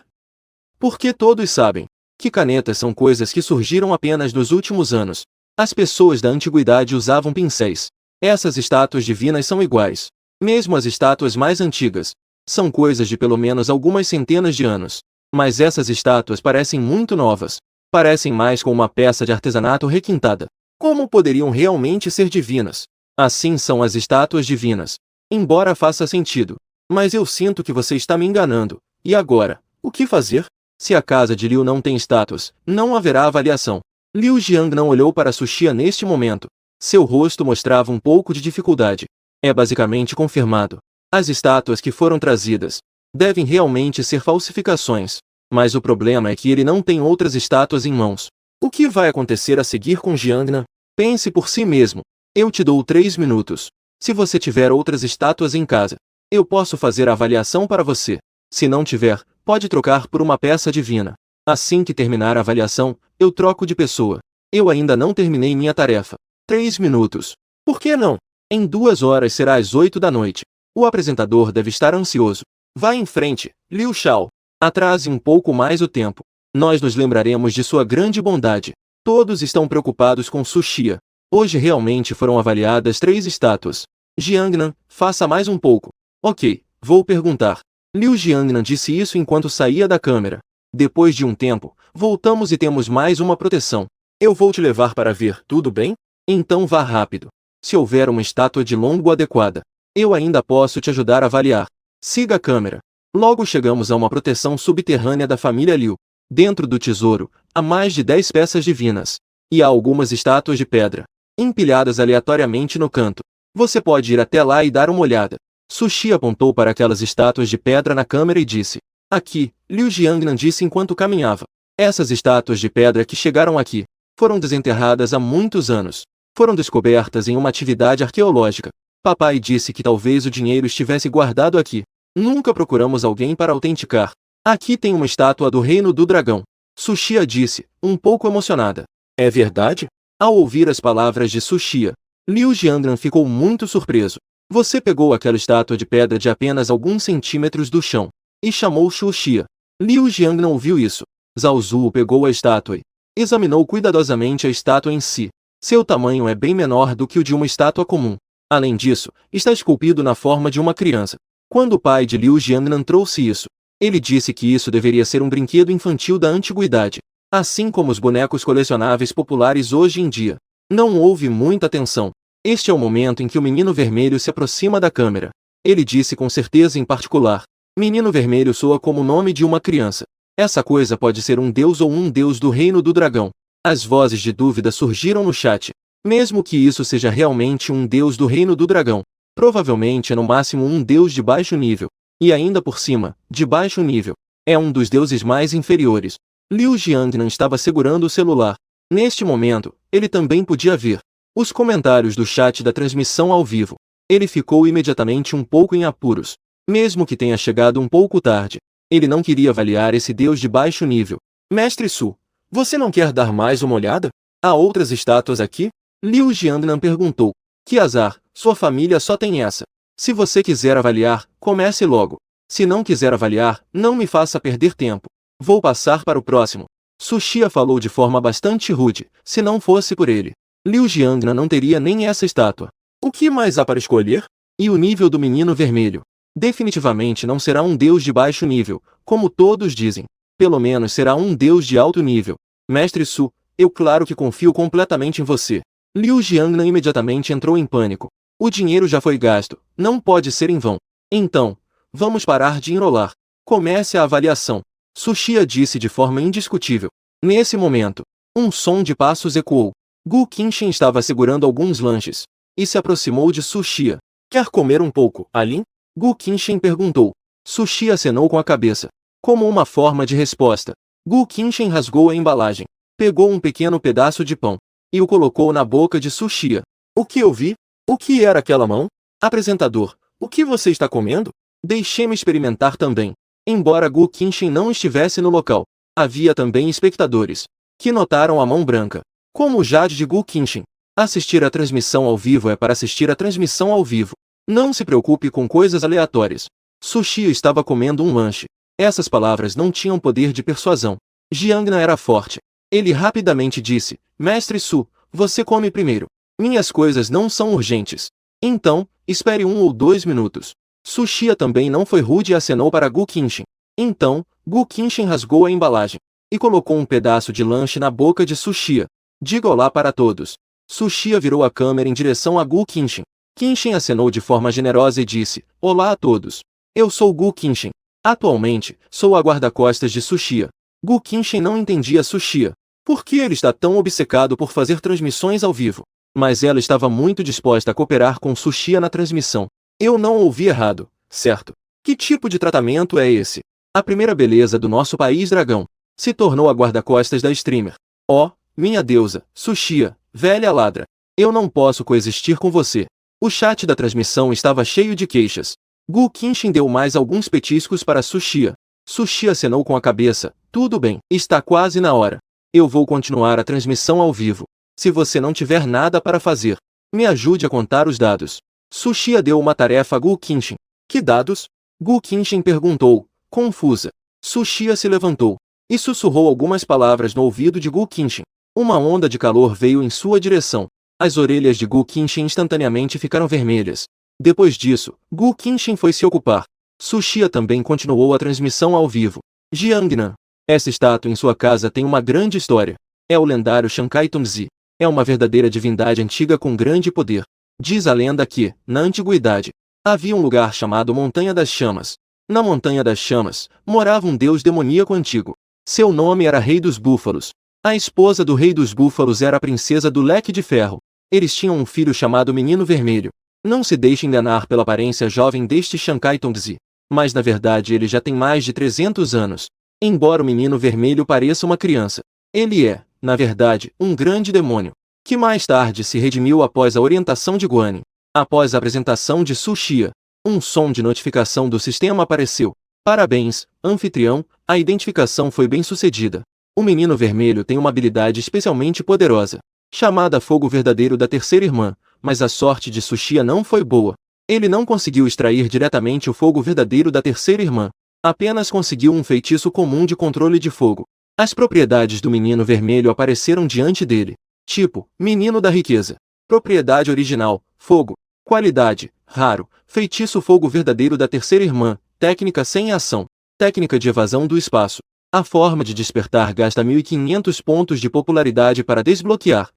Porque todos sabem que canetas são coisas que surgiram apenas nos últimos anos. As pessoas da antiguidade usavam pincéis. Essas estátuas divinas são iguais. Mesmo as estátuas mais antigas são coisas de pelo menos algumas centenas de anos. Mas essas estátuas parecem muito novas. Parecem mais com uma peça de artesanato requintada. Como poderiam realmente ser divinas? Assim são as estátuas divinas. Embora faça sentido. Mas eu sinto que você está me enganando. E agora, o que fazer? Se a casa de Liu não tem estátuas, não haverá avaliação. Liu Jiangnan olhou para Tsuchiya neste momento. Seu rosto mostrava um pouco de dificuldade. É basicamente confirmado. As estátuas que foram trazidas devem realmente ser falsificações. Mas o problema é que ele não tem outras estátuas em mãos. O que vai acontecer a seguir com Jiangnan? Pense por si mesmo. Eu te dou 3 minutos. Se você tiver outras estátuas em casa, eu posso fazer a avaliação para você. Se não tiver, pode trocar por uma peça divina. Assim que terminar a avaliação, eu troco de pessoa. Eu ainda não terminei minha tarefa. 3 minutos. Por que não? Em 2 horas será às 8 da noite. O apresentador deve estar ansioso. Vá em frente, Liu Shao. Atrase um pouco mais o tempo. Nós nos lembraremos de sua grande bondade. Todos estão preocupados com Tsuchiya. Hoje realmente foram avaliadas 3 estátuas. Jiangnan, faça mais um pouco. Ok, vou perguntar. Liu Jiangnan disse isso enquanto saía da câmera. Depois de um tempo, voltamos e temos mais uma proteção. Eu vou te levar para ver, tudo bem? Então vá rápido. Se houver uma estátua de longo adequada, eu ainda posso te ajudar a avaliar. Siga a câmera. Logo chegamos a uma proteção subterrânea da família Liu. Dentro do tesouro, há mais de 10 peças divinas. E há algumas estátuas de pedra, empilhadas aleatoriamente no canto. Você pode ir até lá e dar uma olhada. Sushi apontou para aquelas estátuas de pedra na câmera e disse: aqui, Liu Jiangnan disse enquanto caminhava. Essas estátuas de pedra que chegaram aqui foram desenterradas há muitos anos. Foram descobertas em uma atividade arqueológica. Papai disse que talvez o dinheiro estivesse guardado aqui. Nunca procuramos alguém para autenticar. Aqui tem uma estátua do Reino do Dragão. Sushia disse, um pouco emocionada. É verdade? Ao ouvir as palavras de Sushia, Liu Jiangnan ficou muito surpreso. Você pegou aquela estátua de pedra de apenas alguns centímetros do chão e chamou Sushia. Liu Jiangnan ouviu isso. Zhao Zuo pegou a estátua e examinou cuidadosamente a estátua em si. Seu tamanho é bem menor do que o de uma estátua comum. Além disso, está esculpido na forma de uma criança. Quando o pai de Liu Jiangnan trouxe isso, ele disse que isso deveria ser um brinquedo infantil da antiguidade, assim como os bonecos colecionáveis populares hoje em dia. Não houve muita atenção. Este é o momento em que o menino vermelho se aproxima da câmera. Ele disse com certeza em particular: Menino vermelho soa como o nome de uma criança. Essa coisa pode ser um deus ou um deus do Reino do Dragão. As vozes de dúvida surgiram no chat. Mesmo que isso seja realmente um deus do Reino do Dragão, provavelmente é no máximo um deus de baixo nível. E ainda por cima, de baixo nível, é um dos deuses mais inferiores. Liu Jiangnan estava segurando o celular. Neste momento, ele também podia ver os comentários do chat da transmissão ao vivo. Ele ficou imediatamente um pouco em apuros. Mesmo que tenha chegado um pouco tarde, ele não queria avaliar esse deus de baixo nível. Mestre Su, você não quer dar mais uma olhada? Há outras estátuas aqui? Liu Jiangnan perguntou. Que azar, sua família só tem essa. Se você quiser avaliar, comece logo. Se não quiser avaliar, não me faça perder tempo. Vou passar para o próximo. Sushia falou de forma bastante rude. Se não fosse por ele, Liu Jiangnan não teria nem essa estátua. O que mais há para escolher? E o nível do menino vermelho? Definitivamente não será um deus de baixo nível, como todos dizem. Pelo menos será um deus de alto nível. Mestre Su, eu claro que confio completamente em você. Liu Jiangnan imediatamente entrou em pânico. O dinheiro já foi gasto, não pode ser em vão. Então, vamos parar de enrolar. Comece a avaliação. Sushia disse de forma indiscutível. Nesse momento, um som de passos ecoou. Gu Qinshen estava segurando alguns lanches e se aproximou de Sushia. Quer comer um pouco, Alin? Gu Qinshen perguntou. Sushia acenou com a cabeça. Como uma forma de resposta, Gu Qinshen rasgou a embalagem, pegou um pequeno pedaço de pão e o colocou na boca de Sushia. O que eu vi? O que era aquela mão? Apresentador, o que você está comendo? Deixe-me experimentar também. Embora Gu Qinshen não estivesse no local, havia também espectadores que notaram a mão branca. Como o Jade de Gu Qinshen. Assistir a transmissão ao vivo é para assistir a transmissão ao vivo. Não se preocupe com coisas aleatórias. Sushia estava comendo um lanche. Essas palavras não tinham poder de persuasão. Jiangnan era forte. Ele rapidamente disse: Mestre Su, você come primeiro. Minhas coisas não são urgentes. Então, espere 1 ou 2 minutos. Sushia também não foi rude e acenou para Gu Qinshen. Então, Gu Qinshen rasgou a embalagem e colocou um pedaço de lanche na boca de Sushia. Diga olá para todos. Sushia virou a câmera em direção a Gu Qinshen. Qinshen acenou de forma generosa e disse: Olá a todos. Eu sou Gu Qinshen. Atualmente, sou a guarda-costas de Sushia. Gu Qinshen não entendia Sushia. Por que ele está tão obcecado por fazer transmissões ao vivo? Mas ela estava muito disposta a cooperar com Sushia na transmissão. Eu não ouvi errado, certo? Que tipo de tratamento é esse? A primeira beleza do nosso país dragão se tornou a guarda-costas da streamer. Oh, minha deusa, Sushia, velha ladra. Eu não posso coexistir com você. O chat da transmissão estava cheio de queixas. Gu Qinshen deu mais alguns petiscos para Sushia. Sushia acenou com a cabeça. Tudo bem, está quase na hora. Eu vou continuar a transmissão ao vivo. Se você não tiver nada para fazer, me ajude a contar os dados. Sushia deu uma tarefa a Gu Qinshen. Que dados? Gu Qinshen perguntou, confusa. Sushia se levantou e sussurrou algumas palavras no ouvido de Gu Qinshen. Uma onda de calor veio em sua direção. As orelhas de Gu Qinshen instantaneamente ficaram vermelhas. Depois disso, Gu Qinshen foi se ocupar. Sushia também continuou a transmissão ao vivo. Jiangnan. Essa estátua em sua casa tem uma grande história. É o lendário Shankai Tumzi. É uma verdadeira divindade antiga com grande poder. Diz a lenda que, na antiguidade, havia um lugar chamado Montanha das Chamas. Na Montanha das Chamas, morava um deus demoníaco antigo. Seu nome era Rei dos Búfalos. A esposa do Rei dos Búfalos era a princesa do Leque de Ferro. Eles tinham um filho chamado Menino Vermelho. Não se deixe enganar pela aparência jovem deste Shankar Tongzi. Mas na verdade ele já tem mais de 300 anos. Embora o menino vermelho pareça uma criança, ele é, na verdade, um grande demônio, que mais tarde se redimiu após a orientação de Guanin. Após a apresentação de Su Xia, um som de notificação do sistema apareceu. Parabéns, anfitrião, a identificação foi bem sucedida. O menino vermelho tem uma habilidade especialmente poderosa, chamada Fogo Verdadeiro da Terceira Irmã, mas a sorte de Su Xia não foi boa. Ele não conseguiu extrair diretamente o Fogo Verdadeiro da Terceira Irmã, apenas conseguiu um feitiço comum de controle de fogo. As propriedades do menino vermelho apareceram diante dele. Tipo, menino da riqueza. Propriedade original, fogo. Qualidade, raro. Feitiço Fogo Verdadeiro da Terceira Irmã. Técnica sem ação. Técnica de evasão do espaço. A forma de despertar gasta 1500 pontos de popularidade para desbloquear.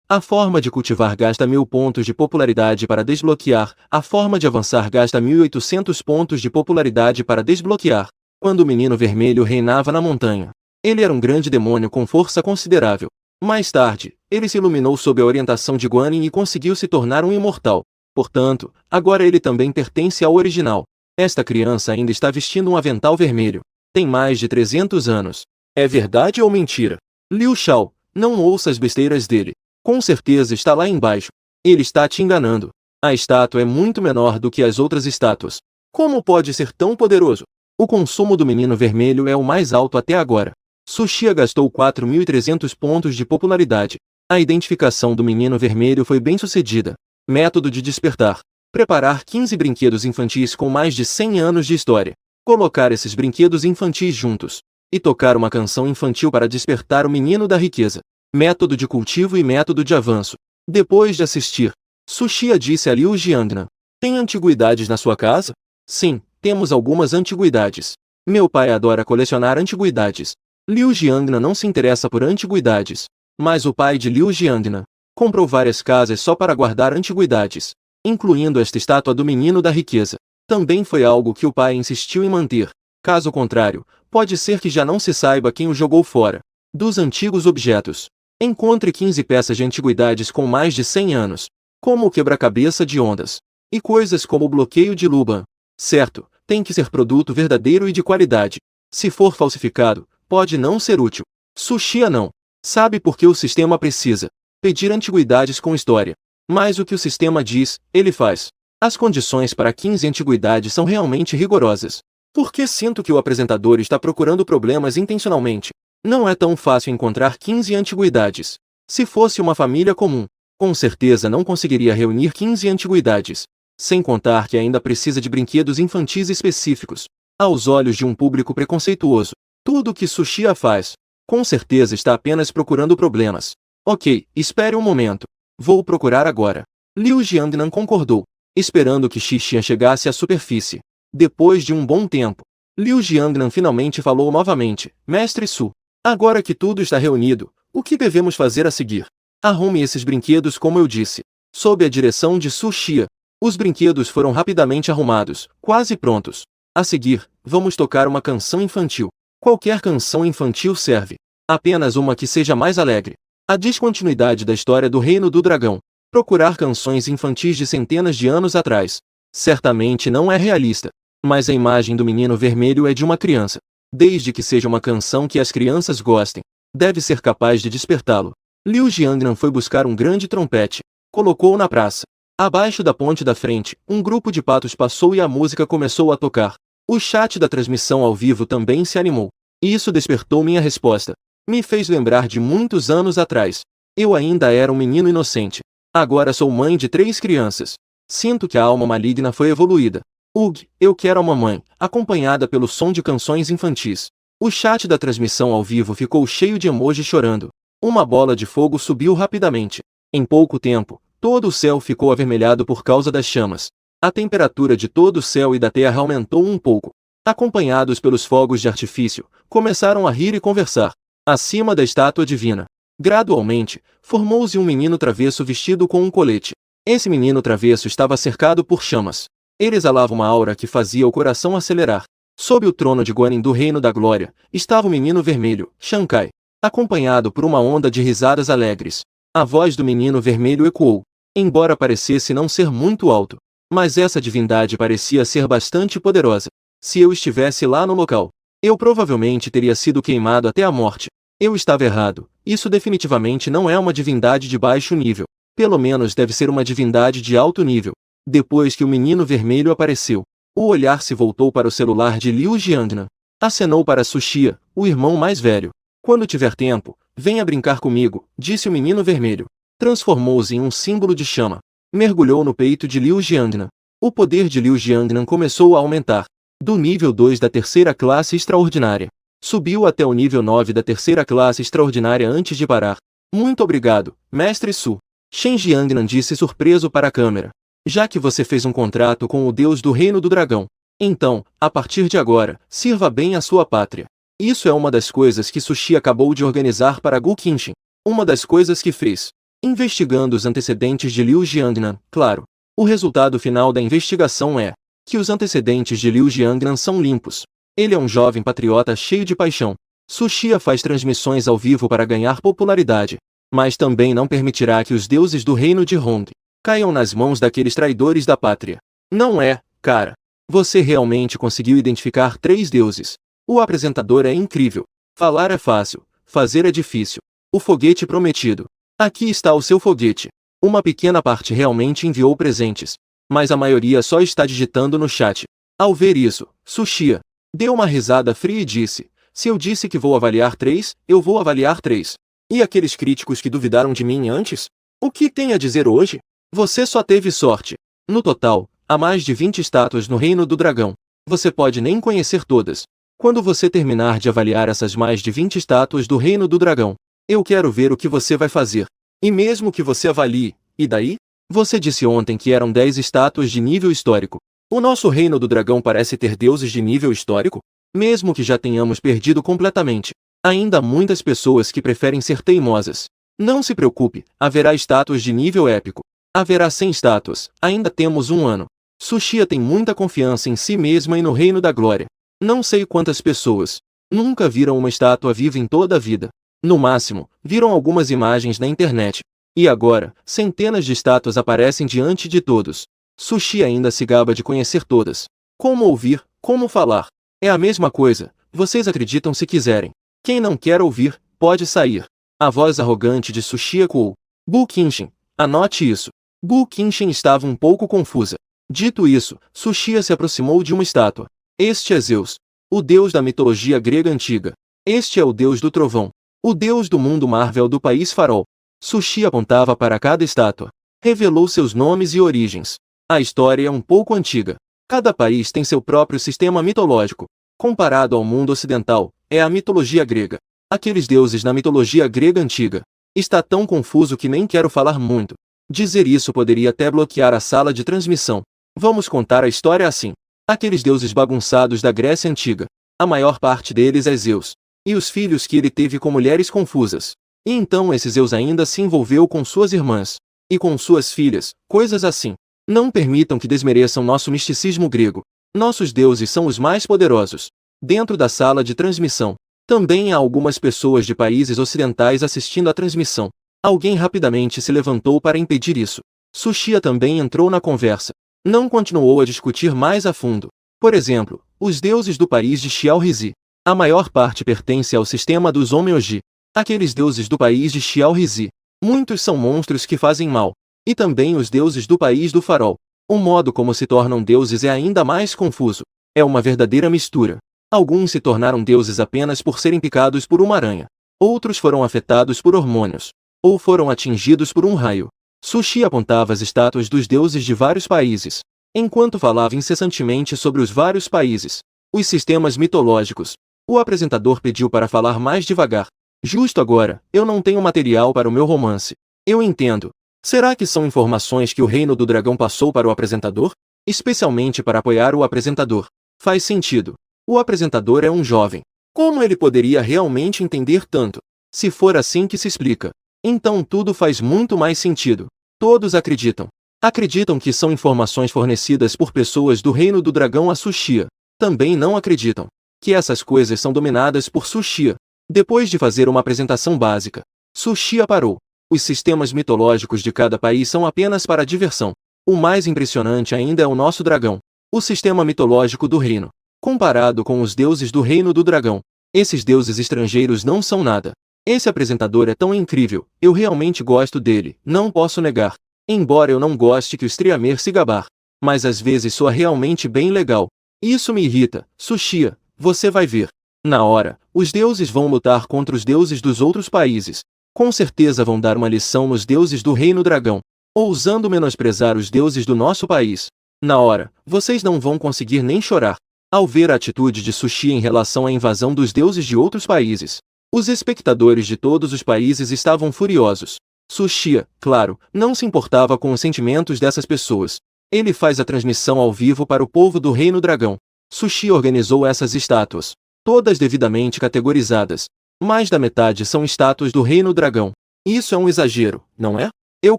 A forma de cultivar gasta 1000 pontos de popularidade para desbloquear. A forma de avançar gasta 1800 pontos de popularidade para desbloquear. Quando o menino vermelho reinava na montanha, ele era um grande demônio com força considerável. Mais tarde, ele se iluminou sob a orientação de Guanin e conseguiu se tornar um imortal. Portanto, agora ele também pertence ao original. Esta criança ainda está vestindo um avental vermelho. Tem mais de 300 anos. É verdade ou mentira? Liu Shao, não ouça as besteiras dele. Com certeza está lá embaixo. Ele está te enganando. A estátua é muito menor do que as outras estátuas. Como pode ser tão poderoso? O consumo do menino vermelho é o mais alto até agora. Su Xia gastou 4.300 pontos de popularidade. A identificação do menino vermelho foi bem sucedida. Método de despertar. Preparar 15 brinquedos infantis com mais de 100 anos de história. Colocar esses brinquedos infantis juntos. E tocar uma canção infantil para despertar o menino da riqueza. Método de cultivo e método de avanço. Depois de assistir, Su Xia disse a Liu Jiangnan: tem antiguidades na sua casa? Sim, temos algumas antiguidades. Meu pai adora colecionar antiguidades. Liu Jiangnan não se interessa por antiguidades. Mas o pai de Liu Jiangnan comprou várias casas só para guardar antiguidades, incluindo esta estátua do menino da riqueza. Também foi algo que o pai insistiu em manter. Caso contrário, pode ser que já não se saiba quem o jogou fora. Dos antigos objetos, encontre 15 peças de antiguidades com mais de 100 anos, como o quebra-cabeça de ondas, e coisas como o bloqueio de Luban. Certo, tem que ser produto verdadeiro e de qualidade. Se for falsificado, pode não ser útil. Su Xia não sabe por que o sistema precisa pedir antiguidades com história. Mas o que o sistema diz, ele faz. As condições para 15 antiguidades são realmente rigorosas. Por que sinto que o apresentador está procurando problemas intencionalmente? Não é tão fácil encontrar 15 antiguidades. Se fosse uma família comum, com certeza não conseguiria reunir 15 antiguidades. Sem contar que ainda precisa de brinquedos infantis específicos. Aos olhos de um público preconceituoso, tudo o que Su Xia faz, com certeza está apenas procurando problemas. Ok, espere um momento. Vou procurar agora. Liu Jiangnan concordou, esperando que Xixia chegasse à superfície. Depois de um bom tempo, Liu Jiangnan finalmente falou novamente: Mestre Su, agora que tudo está reunido, o que devemos fazer a seguir? Arrume esses brinquedos como eu disse. Sob a direção de Su Xia, os brinquedos foram rapidamente arrumados, quase prontos. A seguir, vamos tocar uma canção infantil. Qualquer canção infantil serve. Apenas uma que seja mais alegre. A descontinuidade da história do Reino do Dragão. Procurar canções infantis de centenas de anos atrás. Certamente não é realista. Mas a imagem do menino vermelho é de uma criança. Desde que seja uma canção que as crianças gostem, deve ser capaz de despertá-lo. Liu Jiangnan foi buscar um grande trompete. Colocou-o na praça. Abaixo da ponte da frente, um grupo de patos passou e a música começou a tocar. O chat da transmissão ao vivo também se animou. E isso despertou minha resposta. Me fez lembrar de muitos anos atrás. Eu ainda era um menino inocente. Agora sou mãe de 3 crianças. Sinto que a alma maligna foi evoluída. Ugh, eu quero a mamãe, acompanhada pelo som de canções infantis. O chat da transmissão ao vivo ficou cheio de emojis chorando. Uma bola de fogo subiu rapidamente. Em pouco tempo, todo o céu ficou avermelhado por causa das chamas. A temperatura de todo o céu e da terra aumentou um pouco. Acompanhados pelos fogos de artifício, começaram a rir e conversar. Acima da estátua divina, gradualmente, formou-se um menino travesso vestido com um colete. Esse menino travesso estava cercado por chamas. Ele exalava uma aura que fazia o coração acelerar. Sob o trono de Guanin do Reino da Glória, estava o menino vermelho, Shankar, acompanhado por uma onda de risadas alegres. A voz do menino vermelho ecoou. embora parecesse não ser muito alto. Mas essa divindade parecia ser bastante poderosa. Se eu estivesse lá no local, eu provavelmente teria sido queimado até a morte. Eu estava errado. Isso definitivamente não é uma divindade de baixo nível. Pelo menos deve ser uma divindade de alto nível. Depois que o menino vermelho apareceu, o olhar se voltou para o celular de Liu Jiangnan. Acenou para Sushia, o irmão mais velho. Quando tiver tempo, venha brincar comigo, disse o menino vermelho. Transformou-se em um símbolo de chama. Mergulhou no peito de Liu Jiangnan. O poder de Liu Jiangnan começou a aumentar. Do nível 2 da terceira classe extraordinária. Subiu até o nível 9 da terceira classe extraordinária antes de parar. Muito obrigado, Mestre Su. Shen Jiangnan disse surpreso para a câmera. Já que você fez um contrato com o Deus do Reino do Dragão, então, a partir de agora, sirva bem a sua pátria. Isso é uma das coisas que Sushi acabou de organizar para Gu Qinshin. Uma das coisas que fez. Investigando os antecedentes de Liu Jiangnan, claro. O resultado final da investigação é que os antecedentes de Liu Jiangnan são limpos. Ele é um jovem patriota cheio de paixão. Sushia faz transmissões ao vivo para ganhar popularidade, mas também não permitirá que os deuses do reino de Hong caiam nas mãos daqueles traidores da pátria. Não é, cara. Você realmente conseguiu identificar 3 deuses. O apresentador é incrível. Falar é fácil, fazer é difícil. O foguete prometido. Aqui está o seu foguete. Uma pequena parte realmente enviou presentes, mas a maioria só está digitando no chat. Ao ver isso, Sushia deu uma risada fria e disse: se eu disse que vou avaliar 3, eu vou avaliar 3. E aqueles críticos que duvidaram de mim antes? O que tem a dizer hoje? Você só teve sorte. No total, há mais de 20 estátuas no Reino do Dragão. Você pode nem conhecer todas. Quando você terminar de avaliar essas mais de 20 estátuas do Reino do Dragão, eu quero ver o que você vai fazer. E mesmo que você avalie, e daí? Você disse ontem que eram 10 estátuas de nível histórico. O nosso Reino do Dragão parece ter deuses de nível histórico? Mesmo que já tenhamos perdido completamente, ainda há muitas pessoas que preferem ser teimosas. Não se preocupe, haverá estátuas de nível épico. Haverá 100 estátuas, ainda temos um ano. Sushia tem muita confiança em si mesma e no Reino da Glória. Não sei quantas pessoas nunca viram uma estátua viva em toda a vida. No máximo, viram algumas imagens na internet. E agora, centenas de estátuas aparecem diante de todos. Sushi ainda se gaba de conhecer todas. Como ouvir, como falar. É a mesma coisa, vocês acreditam se quiserem. Quem não quer ouvir, pode sair. A voz arrogante de Sushi ecoou. Gu Qinshin, anote isso. Gu Qinshin estava um pouco confusa. Dito isso, Sushia se aproximou de uma estátua. Este é Zeus, o deus da mitologia grega antiga. Este é o deus do trovão, o deus do mundo Marvel do país Farol. Sushi apontava para cada estátua. Revelou seus nomes e origens. A história é um pouco antiga. Cada país tem seu próprio sistema mitológico. Comparado ao mundo ocidental, é a mitologia grega. Aqueles deuses na mitologia grega antiga. Está tão confuso que nem quero falar muito. Dizer isso poderia até bloquear a sala de transmissão. Vamos contar a história assim. Aqueles deuses bagunçados da Grécia Antiga. A maior parte deles é Zeus. E os filhos que ele teve com mulheres confusas. E então esse Zeus ainda se envolveu com suas irmãs. E com suas filhas, coisas assim. Não permitam que desmereçam nosso misticismo grego. Nossos deuses são os mais poderosos. Dentro da sala de transmissão, também há algumas pessoas de países ocidentais assistindo à transmissão. Alguém rapidamente se levantou para impedir isso. Sushia também entrou na conversa. Não continuou a discutir mais a fundo. Por exemplo, os deuses do país de Xiao-Rizi. A maior parte pertence ao sistema dos Onmyoji. Aqueles deuses do país de Xiao-Rizi. Muitos são monstros que fazem mal. E também os deuses do país do Farol. O modo como se tornam deuses é ainda mais confuso. É uma verdadeira mistura. Alguns se tornaram deuses apenas por serem picados por uma aranha. Outros foram afetados por hormônios. Ou foram atingidos por um raio. Sushi apontava as estátuas dos deuses de vários países, enquanto falava incessantemente sobre os vários países, os sistemas mitológicos. O apresentador pediu para falar mais devagar. Justo agora, eu não tenho material para o meu romance. Eu entendo. Será que são informações que o Reino do Dragão passou para o apresentador? Especialmente para apoiar o apresentador. Faz sentido. O apresentador é um jovem. Como ele poderia realmente entender tanto? Se for assim que se explica, então tudo faz muito mais sentido. Todos acreditam. Acreditam que são informações fornecidas por pessoas do Reino do Dragão a Sushia. Também não acreditam que essas coisas são dominadas por Sushia. Depois de fazer uma apresentação básica, Sushia parou. Os sistemas mitológicos de cada país são apenas para diversão. O mais impressionante ainda é o nosso dragão. O sistema mitológico do reino. Comparado com os deuses do reino do dragão, esses deuses estrangeiros não são nada. Esse apresentador é tão incrível, eu realmente gosto dele, não posso negar. Embora eu não goste que o streamer se gabar. Mas às vezes soa realmente bem legal. Isso me irrita. Tsuchiya, você vai ver. Na hora, os deuses vão lutar contra os deuses dos outros países. Com certeza vão dar uma lição nos deuses do reino dragão, ousando menosprezar os deuses do nosso país. Na hora, vocês não vão conseguir nem chorar. Ao ver a atitude de Tsuchiya em relação à invasão dos deuses de outros países, os espectadores de todos os países estavam furiosos. Tsuchiya, claro, não se importava com os sentimentos dessas pessoas. Ele faz a transmissão ao vivo para o povo do Reino Dragão. Tsuchiya organizou essas estátuas, todas devidamente categorizadas. Mais da metade são estátuas do Reino Dragão. Isso é um exagero, não é? Eu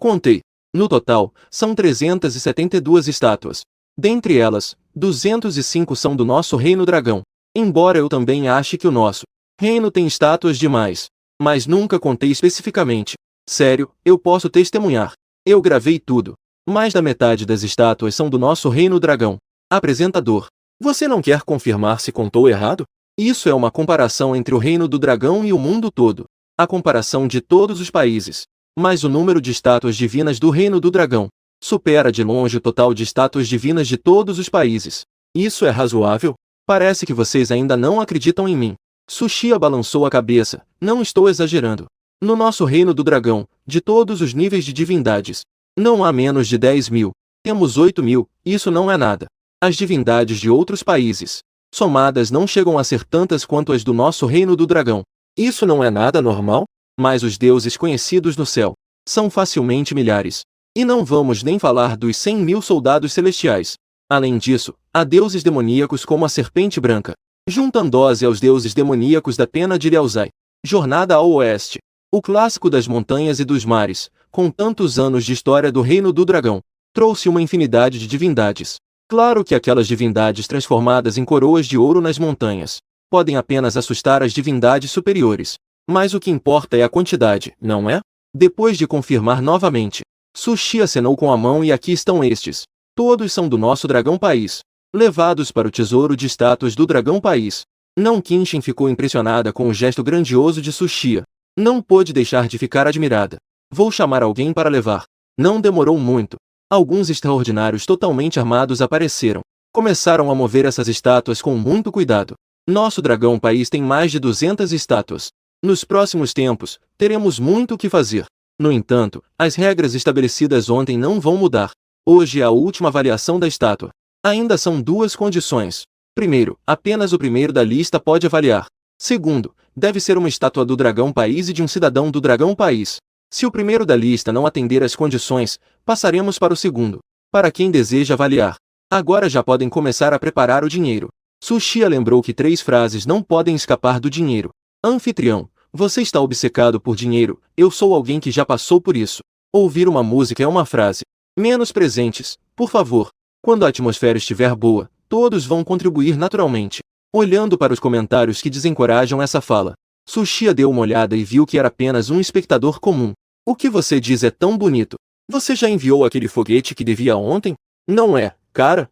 contei. No total, são 372 estátuas. Dentre elas, 205 são do nosso Reino Dragão. Embora eu também ache que o nosso reino tem estátuas demais. Mas nunca contei especificamente. Sério, eu posso testemunhar. Eu gravei tudo. Mais da metade das estátuas são do nosso Reino Dragão. Apresentador. Você não quer confirmar se contou errado? Isso é uma comparação entre o Reino do Dragão e o mundo todo. A comparação de todos os países. Mas o número de estátuas divinas do Reino do Dragão supera de longe o total de estátuas divinas de todos os países. Isso é razoável? Parece que vocês ainda não acreditam em mim. Tsuchiya balançou a cabeça. Não estou exagerando. No nosso Reino do Dragão, de todos os níveis de divindades, não há menos de 10.000. Temos 8.000, isso não é nada. As divindades de outros países, somadas não chegam a ser tantas quanto as do nosso Reino do Dragão. Isso não é nada normal? Mas os deuses conhecidos no céu são facilmente milhares. E não vamos nem falar dos 100.000 soldados celestiais. Além disso, há deuses demoníacos como a Serpente Branca, juntando-se aos deuses demoníacos da Pena de Liaozai. Jornada ao Oeste. O clássico das montanhas e dos mares, com tantos anos de história do Reino do Dragão, trouxe uma infinidade de divindades. Claro que aquelas divindades transformadas em coroas de ouro nas montanhas podem apenas assustar as divindades superiores. Mas o que importa é a quantidade, não é? Depois de confirmar novamente, Tsuchiya acenou com a mão e aqui estão estes. Todos são do nosso Dragão País, levados para o tesouro de estátuas do Dragão País. Não Kenshin ficou impressionada com o gesto grandioso de Tsuchiya. Não pôde deixar de ficar admirada. Vou chamar alguém para levar. Não demorou muito. Alguns extraordinários totalmente armados apareceram. Começaram a mover essas estátuas com muito cuidado. Nosso Dragão País tem mais de 200 estátuas. Nos próximos tempos, teremos muito o que fazer. No entanto, as regras estabelecidas ontem não vão mudar. Hoje é a última avaliação da estátua. Ainda são duas condições. Primeiro, apenas o primeiro da lista pode avaliar. Segundo, deve ser uma estátua do Dragão País e de um cidadão do Dragão País. Se o primeiro da lista não atender às condições, passaremos para o segundo. Para quem deseja avaliar. Agora já podem começar a preparar o dinheiro. Tsuchiya lembrou que 3 frases não podem escapar do dinheiro. Anfitrião, você está obcecado por dinheiro, eu sou alguém que já passou por isso. Ouvir uma música é uma frase. Menos presentes, por favor. Quando a atmosfera estiver boa, todos vão contribuir naturalmente. Olhando para os comentários que desencorajam essa fala, Tsuchiya deu uma olhada e viu que era apenas um espectador comum. O que você diz é tão bonito. Você já enviou aquele foguete que devia ontem? Não é, cara?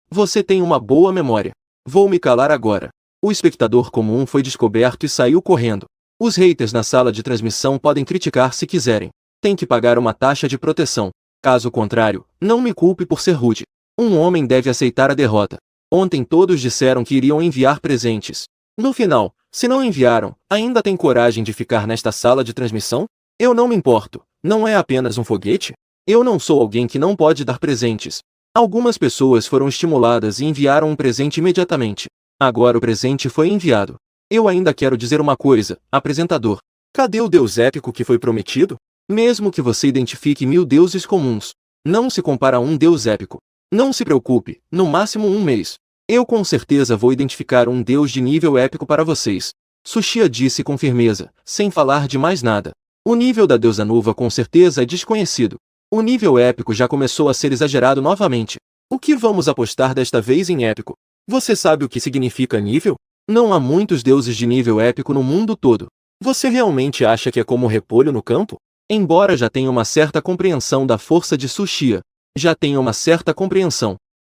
Você tem uma boa memória. Vou me calar agora. O espectador comum foi descoberto e saiu correndo. Os haters na sala de transmissão podem criticar se quiserem. Tem que pagar uma taxa de proteção. Caso contrário, não me culpe por ser rude. Um homem deve aceitar a derrota. Ontem todos disseram que iriam enviar presentes. No final, se não enviaram, ainda tem coragem de ficar nesta sala de transmissão? Eu não me importo. Não é apenas um foguete? Eu não sou alguém que não pode dar presentes. Algumas pessoas foram estimuladas e enviaram um presente imediatamente. Agora o presente foi enviado. Eu ainda quero dizer uma coisa, apresentador. Cadê o deus épico que foi prometido? Mesmo que você identifique 1000 deuses comuns, não se compara a um deus épico. Não se preocupe, no máximo um mês. Eu com certeza vou identificar um deus de nível épico para vocês. Tsuchiya disse com firmeza, sem falar de mais nada. O nível da deusa Nuva com certeza é desconhecido. O nível épico já começou a ser exagerado novamente. O que vamos apostar desta vez em épico? Você sabe o que significa nível? Não há muitos deuses de nível épico no mundo todo. Você realmente acha que é como repolho no campo? Embora já tenha uma certa compreensão da força de Tsuchiya,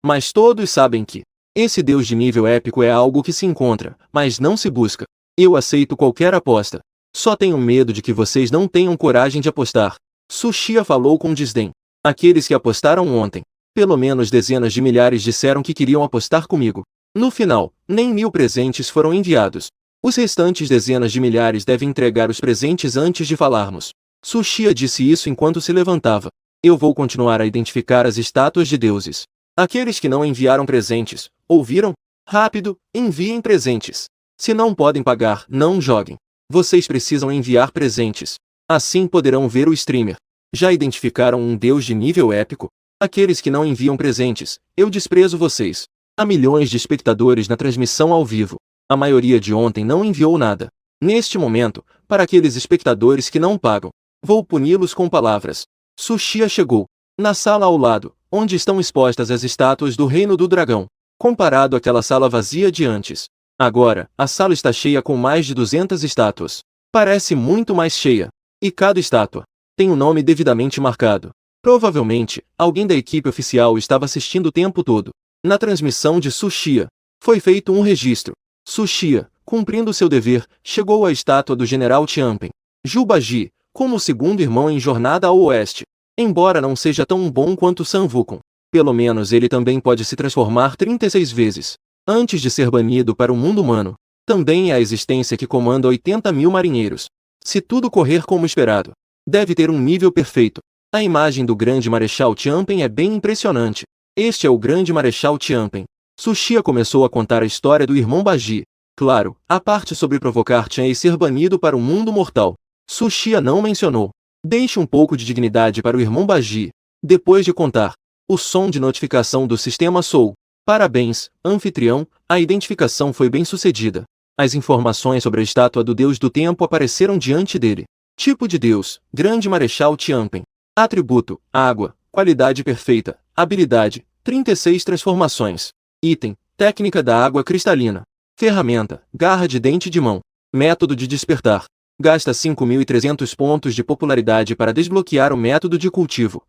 mas todos sabem que esse deus de nível épico é algo que se encontra, mas não se busca. Eu aceito qualquer aposta. Só tenho medo de que vocês não tenham coragem de apostar. Tsuchiya falou com desdém. Aqueles que apostaram ontem, pelo menos dezenas de milhares disseram que queriam apostar comigo. No final, nem 1000 presentes foram enviados. Os restantes dezenas de milhares devem entregar os presentes antes de falarmos. Tsuchiya disse isso enquanto se levantava. Eu vou continuar a identificar as estátuas de deuses. Aqueles que não enviaram presentes, ouviram? Rápido, enviem presentes. Se não podem pagar, não joguem. Vocês precisam enviar presentes. Assim poderão ver o streamer. Já identificaram um deus de nível épico? Aqueles que não enviam presentes, eu desprezo vocês. Há milhões de espectadores na transmissão ao vivo. A maioria de ontem não enviou nada. Neste momento, para aqueles espectadores que não pagam, vou puni-los com palavras. Tsuchiya chegou. Na sala ao lado, onde estão expostas as estátuas do Reino do Dragão. Comparado àquela sala vazia de antes. Agora, a sala está cheia com mais de 200 estátuas. Parece muito mais cheia. E cada estátua tem um nome devidamente marcado. Provavelmente, alguém da equipe oficial estava assistindo o tempo todo. Na transmissão de Tsuchiya, foi feito um registro. Tsuchiya, cumprindo seu dever, chegou à estátua do General Tianpen. Jubaji, como o segundo irmão em Jornada ao Oeste. Embora não seja tão bom quanto Sun Wukong, pelo menos ele também pode se transformar 36 vezes, antes de ser banido para o mundo humano. Também é a existência que comanda 80.000 marinheiros. Se tudo correr como esperado, deve ter um nível perfeito. A imagem do grande Marechal Tianpen é bem impressionante. Este é o grande Marechal Tianpen. Tsuchiya começou a contar a história do irmão Baji. Claro, a parte sobre provocar Tian e ser banido para o mundo mortal. Tsuchiya não mencionou. Deixe um pouco de dignidade para o irmão Baji. Depois de contar, o som de notificação do sistema soou. Parabéns, anfitrião, a identificação foi bem sucedida. As informações sobre a estátua do Deus do Tempo apareceram diante dele. Tipo de Deus, Grande Marechal Tianpen. Atributo, água, qualidade perfeita, habilidade, 36 transformações. Item, técnica da água cristalina. Ferramenta, garra de dente de mão. Método de despertar. Gasta 5.300 pontos de popularidade para desbloquear o método de cultivo.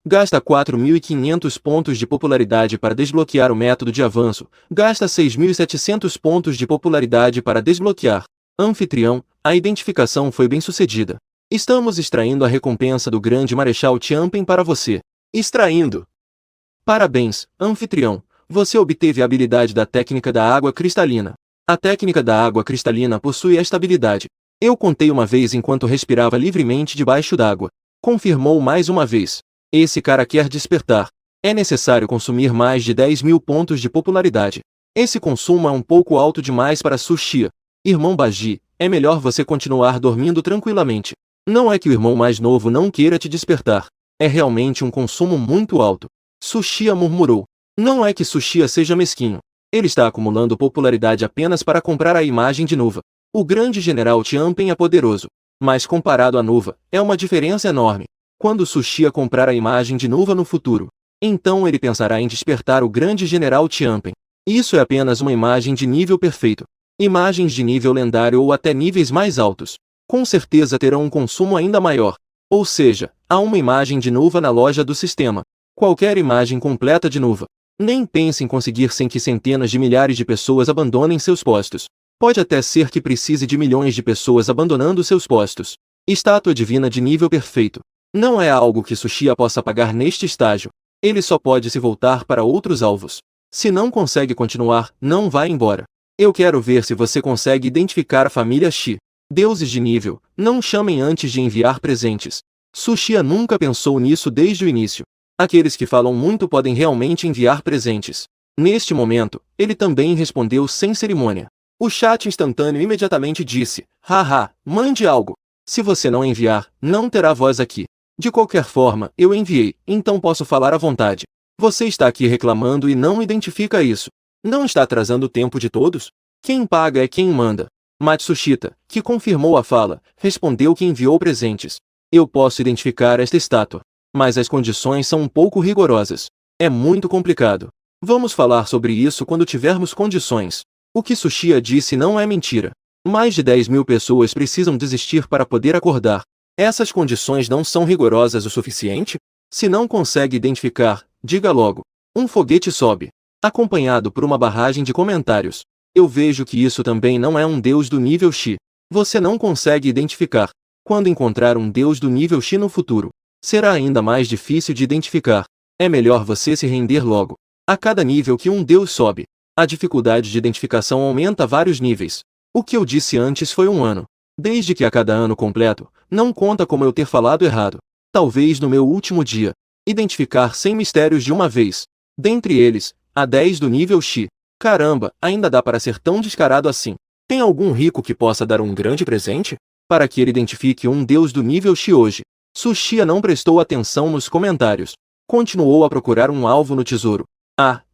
Gasta 4.500 pontos de popularidade para desbloquear o método de avanço. Gasta 6.700 pontos de popularidade para desbloquear. Anfitrião, a identificação foi bem sucedida. Estamos extraindo a recompensa do Grande Marechal Tianpen para você. Extraindo. Parabéns, anfitrião. Você obteve a habilidade da técnica da água cristalina. A técnica da água cristalina possui esta habilidade. Eu contei uma vez enquanto respirava livremente debaixo d'água. Confirmou mais uma vez. Esse cara quer despertar. É necessário consumir mais de 10.000 pontos de popularidade. Esse consumo é um pouco alto demais para Tsuchiya. Irmão Baji, é melhor você continuar dormindo tranquilamente. Não é que o irmão mais novo não queira te despertar. É realmente um consumo muito alto. Tsuchiya murmurou. Não é que Tsuchiya seja mesquinho. Ele está acumulando popularidade apenas para comprar a imagem de Nuva. O grande general Tianpen é poderoso. Mas comparado a Nuva, é uma diferença enorme. Quando Tsuchiya comprar a imagem de Nuva no futuro, então ele pensará em despertar o grande general Tianpen. Isso é apenas uma imagem de nível perfeito. Imagens de nível lendário ou até níveis mais altos, com certeza terão um consumo ainda maior. Ou seja, há uma imagem de Nuva na loja do sistema. Qualquer imagem completa de Nuva. Nem pense em conseguir sem que centenas de milhares de pessoas abandonem seus postos. Pode até ser que precise de milhões de pessoas abandonando seus postos. Estátua divina de nível perfeito. Não é algo que Tsuchiya possa pagar neste estágio. Ele só pode se voltar para outros alvos. Se não consegue continuar, não vá embora. Eu quero ver se você consegue identificar a família Shi. Deuses de nível, não chamem antes de enviar presentes. Tsuchiya nunca pensou nisso desde o início. Aqueles que falam muito podem realmente enviar presentes. Neste momento, ele também respondeu sem cerimônia. O chat instantâneo imediatamente disse, haha, mande algo. Se você não enviar, não terá voz aqui. De qualquer forma, eu enviei, então posso falar à vontade. Você está aqui reclamando e não identifica isso. Não está atrasando o tempo de todos? Quem paga é quem manda. Matsushita, que confirmou a fala, respondeu que enviou presentes. Eu posso identificar esta estátua. Mas as condições são um pouco rigorosas. É muito complicado. Vamos falar sobre isso quando tivermos condições. O que Tsuchiya disse não é mentira. Mais de 10.000 pessoas precisam desistir para poder acordar. Essas condições não são rigorosas o suficiente? Se não consegue identificar, diga logo. Um foguete sobe, acompanhado por uma barragem de comentários. Eu vejo que isso também não é um Deus do nível X. Você não consegue identificar. Quando encontrar um Deus do nível X no futuro, será ainda mais difícil de identificar. É melhor você se render logo. A cada nível que um Deus sobe, a dificuldade de identificação aumenta vários níveis. O que eu disse antes foi um ano. Desde que a cada ano completo, não conta como eu ter falado errado. Talvez no meu último dia, identificar 100 mistérios de uma vez. Dentre eles, há 10 do nível X. Caramba, ainda dá para ser tão descarado assim. Tem algum rico que possa dar um grande presente? Para que ele identifique um Deus do nível X hoje. Tsuchiya não prestou atenção nos comentários. Continuou a procurar um alvo no tesouro.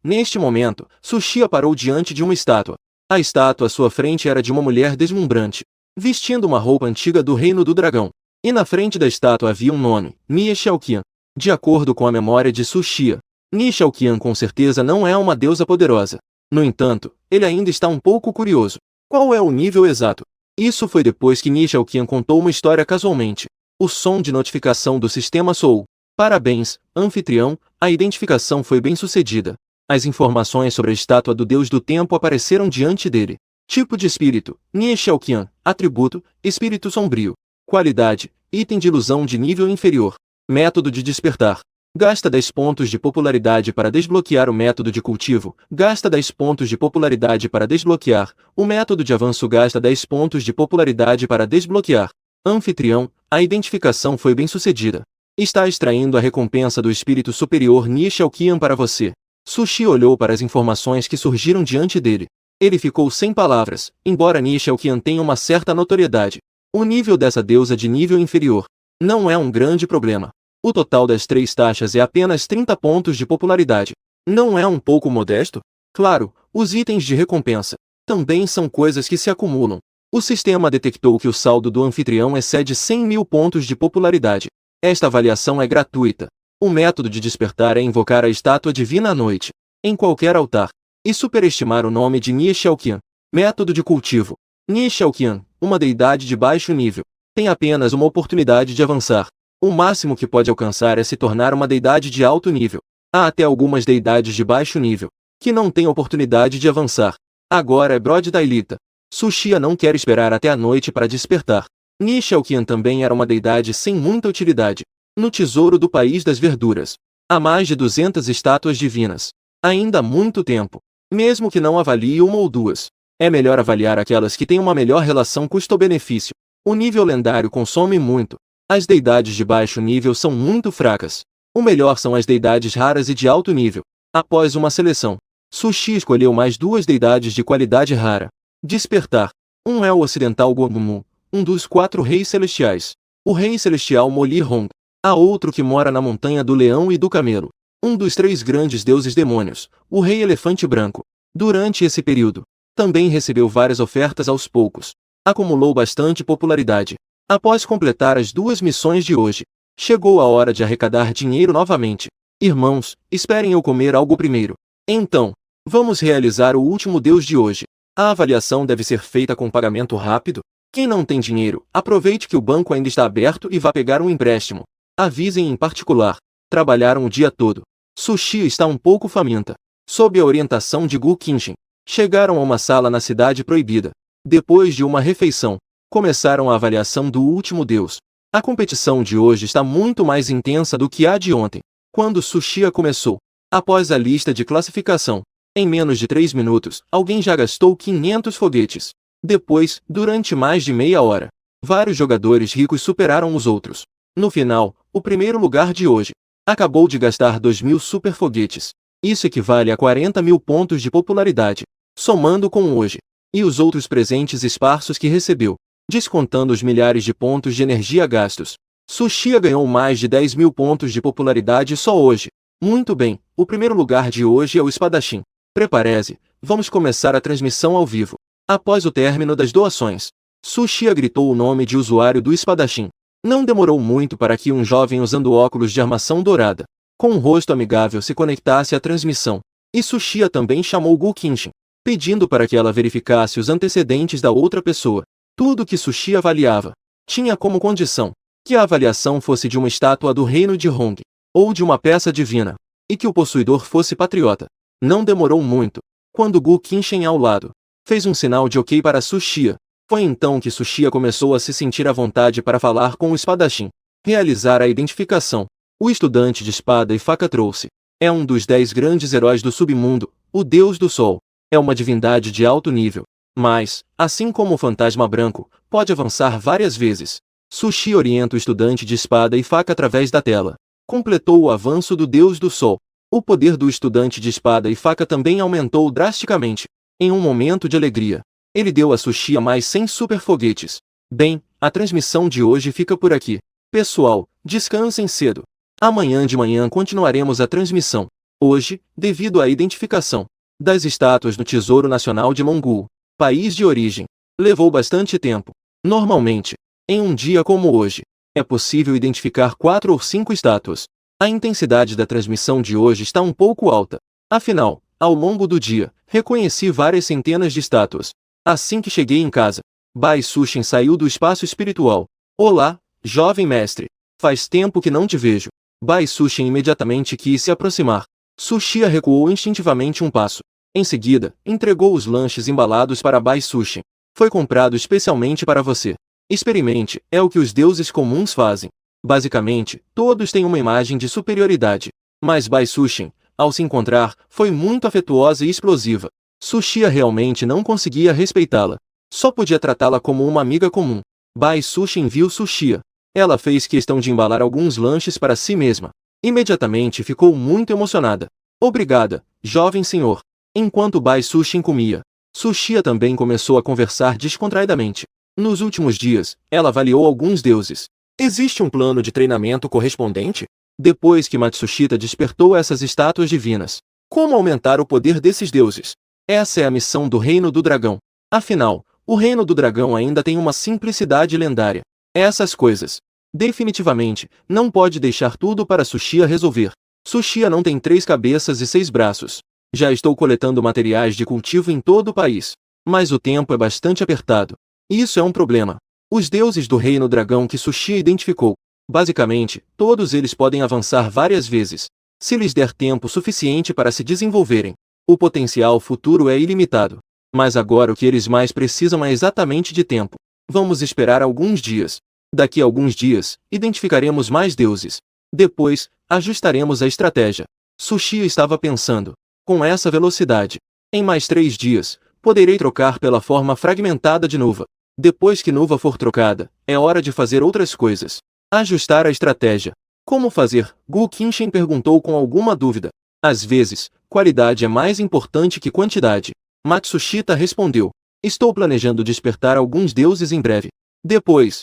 Neste momento, Tsuchiya parou diante de uma estátua. A estátua à sua frente era de uma mulher deslumbrante, vestindo uma roupa antiga do reino do dragão. E na frente da estátua havia um nome, Nie Xiaoqian. De acordo com a memória de Tsuchiya, Nie Xiaoqian com certeza não é uma deusa poderosa. No entanto, ele ainda está um pouco curioso. Qual é o nível exato? Isso foi depois que Nie Xiaoqian contou uma história casualmente. O som de notificação do sistema soou. Parabéns, anfitrião, a identificação foi bem sucedida. As informações sobre a estátua do Deus do Tempo apareceram diante dele. Tipo de espírito, Nie Xiaoqian. Atributo, espírito sombrio. Qualidade, item de ilusão de nível inferior. Método de despertar. Gasta 10 pontos de popularidade para desbloquear o método de cultivo. Gasta 10 pontos de popularidade para desbloquear. O método de avanço gasta 10 pontos de popularidade para desbloquear. Anfitrião, a identificação foi bem sucedida. Está extraindo a recompensa do espírito superior Nie Xiaoqian para você. Tsuchiya olhou para as informações que surgiram diante dele. Ele ficou sem palavras, embora Nie Xiaoqian tenha uma certa notoriedade. O nível dessa deusa de nível inferior não é um grande problema. O total das 3 taxas é apenas 30 pontos de popularidade. Não é um pouco modesto? Claro, os itens de recompensa também são coisas que se acumulam. O sistema detectou que o saldo do anfitrião excede 100 mil pontos de popularidade. Esta avaliação é gratuita. O método de despertar é invocar a estátua divina à noite, em qualquer altar, e superestimar o nome de Nie Xiaoqian. Método de cultivo. Nie Xiaoqian, uma deidade de baixo nível, tem apenas uma oportunidade de avançar. O máximo que pode alcançar é se tornar uma deidade de alto nível. Há até algumas deidades de baixo nível, que não têm oportunidade de avançar. Agora é Brode Dailita. Tsuchiya não quer esperar até a noite para despertar. Nie Xiaoqian também era uma deidade sem muita utilidade. No tesouro do País das Verduras, há mais de 200 estátuas divinas. Ainda há muito tempo. Mesmo que não avalie uma ou duas, é melhor avaliar aquelas que têm uma melhor relação custo-benefício. O nível lendário consome muito. As deidades de baixo nível são muito fracas. O melhor são as deidades raras e de alto nível. Após uma seleção, Tsuchiya escolheu mais 2 deidades de qualidade rara. Despertar. Um é o ocidental Guangmu, um dos 4 reis celestiais. O rei celestial Moli Hong. Há outro que mora na montanha do leão e do camelo. Um dos 3 grandes deuses demônios, o rei elefante branco. Durante esse período, também recebeu várias ofertas aos poucos. Acumulou bastante popularidade. Após completar as 2 missões de hoje, chegou a hora de arrecadar dinheiro novamente. Irmãos, esperem eu comer algo primeiro. Então, vamos realizar o último deus de hoje. A avaliação deve ser feita com pagamento rápido. Quem não tem dinheiro, aproveite que o banco ainda está aberto e vá pegar um empréstimo. Avisem em particular. Trabalharam o dia todo. Tsuchiya está um pouco faminta. Sob a orientação de Gu Qinshin, chegaram a uma sala na Cidade Proibida. Depois de uma refeição, começaram a avaliação do último deus. A competição de hoje está muito mais intensa do que a de ontem. Quando Tsuchiya começou, após a lista de classificação, em menos de 3 minutos, alguém já gastou 500 foguetes. Depois, durante mais de meia hora, vários jogadores ricos superaram os outros. No final, o primeiro lugar de hoje acabou de gastar 2.000 super foguetes. Isso equivale a 40 mil pontos de popularidade, somando com hoje, e os outros presentes esparsos que recebeu, descontando os milhares de pontos de energia gastos. Tsuchiya ganhou mais de 10 mil pontos de popularidade só hoje. Muito bem, o primeiro lugar de hoje é o espadachim. Prepare-se, vamos começar a transmissão ao vivo. Após o término das doações, Tsuchiya gritou o nome de usuário do espadachim. Não demorou muito para que um jovem usando óculos de armação dourada, com um rosto amigável, se conectasse à transmissão. E Tsuchiya também chamou Gu Qinshin, pedindo para que ela verificasse os antecedentes da outra pessoa. Tudo que Tsuchiya avaliava tinha como condição que a avaliação fosse de uma estátua do reino de Hong, ou de uma peça divina, e que o possuidor fosse patriota. Não demorou muito. Quando Gu Qinshen ao lado fez um sinal de ok para Su Xia, foi então que Su Xia começou a se sentir à vontade para falar com o espadachim. Realizar a identificação. O estudante de espada e faca trouxe. É um dos 10 grandes heróis do submundo, o Deus do Sol. É uma divindade de alto nível. Mas, assim como o fantasma branco, pode avançar várias vezes. Su Xia orienta o estudante de espada e faca através da tela. Completou o avanço do Deus do Sol. O poder do estudante de espada e faca também aumentou drasticamente. Em um momento de alegria, ele deu a Su Xia mais 100 super foguetes. Bem, a transmissão de hoje fica por aqui. Pessoal, descansem cedo. Amanhã de manhã continuaremos a transmissão. Hoje, devido à identificação das estátuas no Tesouro Nacional de Mongol, país de origem, levou bastante tempo. Normalmente, em um dia como hoje, é possível identificar 4 ou 5 estátuas. A intensidade da transmissão de hoje está um pouco alta. Afinal, ao longo do dia, reconheci várias centenas de estátuas. Assim que cheguei em casa, Bai Suxin saiu do espaço espiritual. Olá, jovem mestre. Faz tempo que não te vejo. Bai Suxin imediatamente quis se aproximar. Su Xia recuou instintivamente um passo. Em seguida, entregou os lanches embalados para Bai Suxin. Foi comprado especialmente para você. Experimente, é o que os deuses comuns fazem. Basicamente, todos têm uma imagem de superioridade. Mas Bai Suxin, ao se encontrar, foi muito afetuosa e explosiva. Su Xia realmente não conseguia respeitá-la. Só podia tratá-la como uma amiga comum. Bai Suxin viu Su Xia. Ela fez questão de embalar alguns lanches para si mesma. Imediatamente ficou muito emocionada. Obrigada, jovem senhor. Enquanto Bai Suxin comia, Su Xia também começou a conversar descontraidamente. Nos últimos dias, ela avaliou alguns deuses. Existe um plano de treinamento correspondente? Depois que Matsushita despertou essas estátuas divinas, como aumentar o poder desses deuses? Essa é a missão do Reino do Dragão. Afinal, o Reino do Dragão ainda tem uma simplicidade lendária. Essas coisas, definitivamente, não pode deixar tudo para Su Xia resolver. Su Xia não tem 3 cabeças e 6 braços. Já estou coletando materiais de cultivo em todo o país. Mas o tempo é bastante apertado. Isso é um problema. Os deuses do Reino Dragão que Su Xia identificou, basicamente, todos eles podem avançar várias vezes, se lhes der tempo suficiente para se desenvolverem. O potencial futuro é ilimitado. Mas agora o que eles mais precisam é exatamente de tempo. Vamos esperar alguns dias. Daqui a alguns dias, identificaremos mais deuses. Depois, ajustaremos a estratégia. Su Xia estava pensando. Com essa velocidade, em mais 3 dias, poderei trocar pela forma fragmentada de Nuva. Depois que Nuva for trocada, é hora de fazer outras coisas. Ajustar a estratégia. Como fazer? Gu Qinshen perguntou com alguma dúvida. Às vezes, qualidade é mais importante que quantidade. Matsushita respondeu. Estou planejando despertar alguns deuses em breve. Depois,